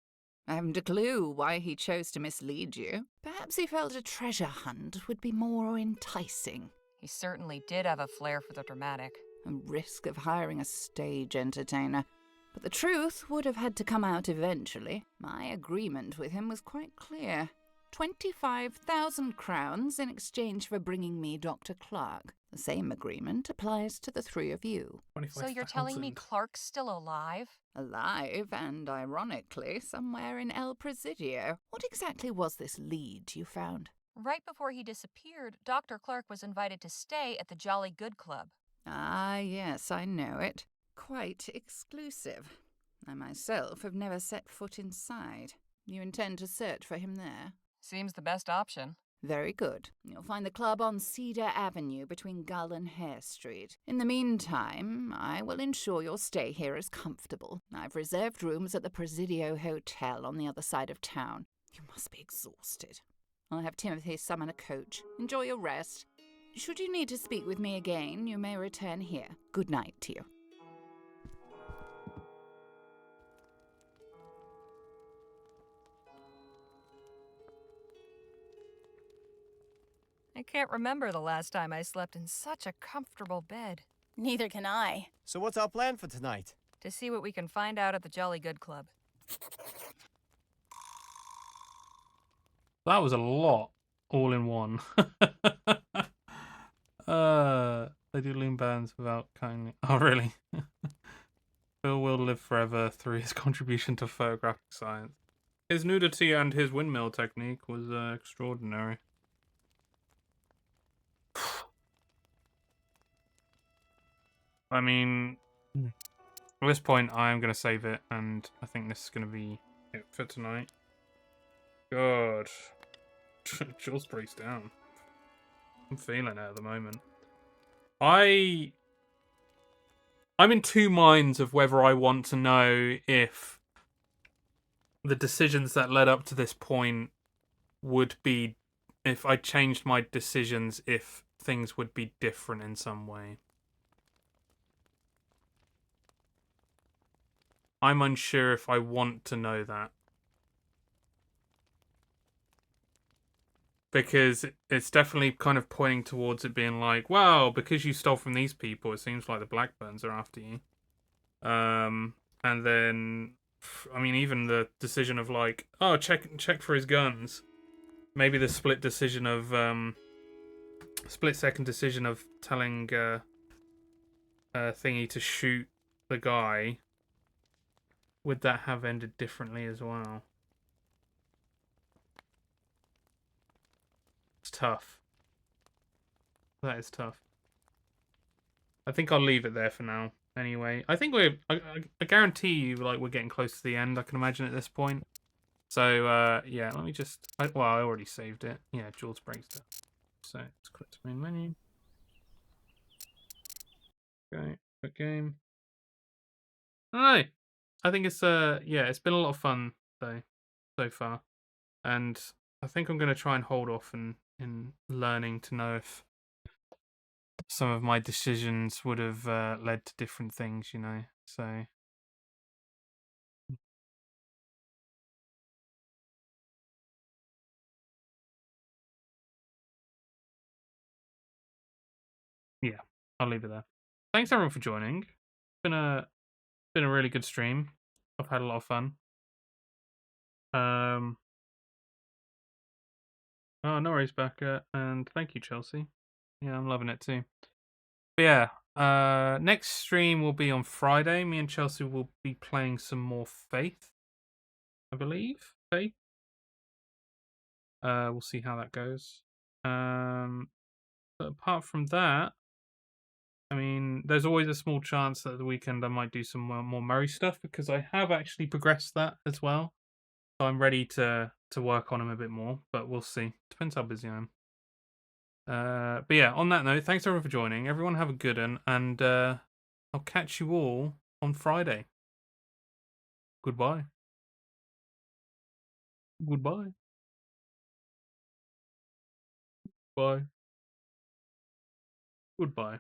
I haven't a clue why he chose to mislead you. Perhaps he felt a treasure hunt would be more enticing. He certainly did have a flair for the dramatic. A risk of hiring a stage entertainer. But the truth would have had to come out eventually. My agreement with him was quite clear. 25,000 crowns in exchange for bringing me Dr. Clark. The same agreement applies to the three of you. So you're telling me Clark's still alive? Alive, and ironically, somewhere in El Presidio. What exactly was this lead you found? Right before he disappeared, Dr. Clark was invited to stay at the Jolly Good Club. Ah, yes, I know it. Quite exclusive. I myself have never set foot inside. You intend to search for him there? Seems the best option. Very good. You'll find the club on Cedar Avenue between Gull and Hare Street. In the meantime, I will ensure your stay here is comfortable. I've reserved rooms at the Presidio Hotel on the other side of town. You must be exhausted. I'll have Timothy summon a coach. Enjoy your rest. Should you need to speak with me again, you may return here. Good night to you. I can't remember the last time I slept in such a comfortable bed. Neither can I. So what's our plan for tonight? To see what we can find out at the Jolly Good Club. That was a lot, all in one. They do lean bands without kindly. Oh, really? Phil will live forever through his contribution to photographic science. His nudity and his windmill technique was extraordinary. I mean, at this point, I am going to save it, and I think this is going to be it for tonight. God. Jules breaks down. I'm feeling it at the moment. I'm in two minds of whether I want to know if the decisions that led up to this point would be, if I changed my decisions, if things would be different in some way. I'm unsure if I want to know that. Because it's definitely kind of pointing towards it being like, wow, because you stole from these people, it seems like the Blackburns are after you. And then, I mean, even the decision of like, oh, check for his guns. Maybe the split second decision of telling Thingy to shoot the guy. Would that have ended differently as well? It's tough. That is tough. I think I'll leave it there for now. Anyway, I think I guarantee you, like, we're getting close to the end, I can imagine, at this point. So, yeah, let me just... I already saved it. Yeah, Jules breaks down. So, let's click to main menu. Okay, quick game. Alright. I think it's, yeah, it's been a lot of fun, though, so far. And I think I'm going to try and hold off in learning to know if some of my decisions would have led to different things, you know, so... Yeah, I'll leave it there. Thanks everyone for joining. It's been a really good stream. I've had a lot of fun. Oh, no worries, Becca, and thank you, Chelsea. Yeah, I'm loving it too. But yeah, next stream will be on Friday. Me and Chelsea will be playing some more Faith, I believe. Faith. We'll see how that goes. But apart from that, I mean, there's always a small chance that the weekend I might do some more Murray stuff because I have actually progressed that as well. So I'm ready to work on him a bit more, but we'll see. Depends how busy I am. But yeah, on that note, thanks everyone for joining. Everyone have a good one, and I'll catch you all on Friday. Goodbye. Goodbye. Bye. Goodbye.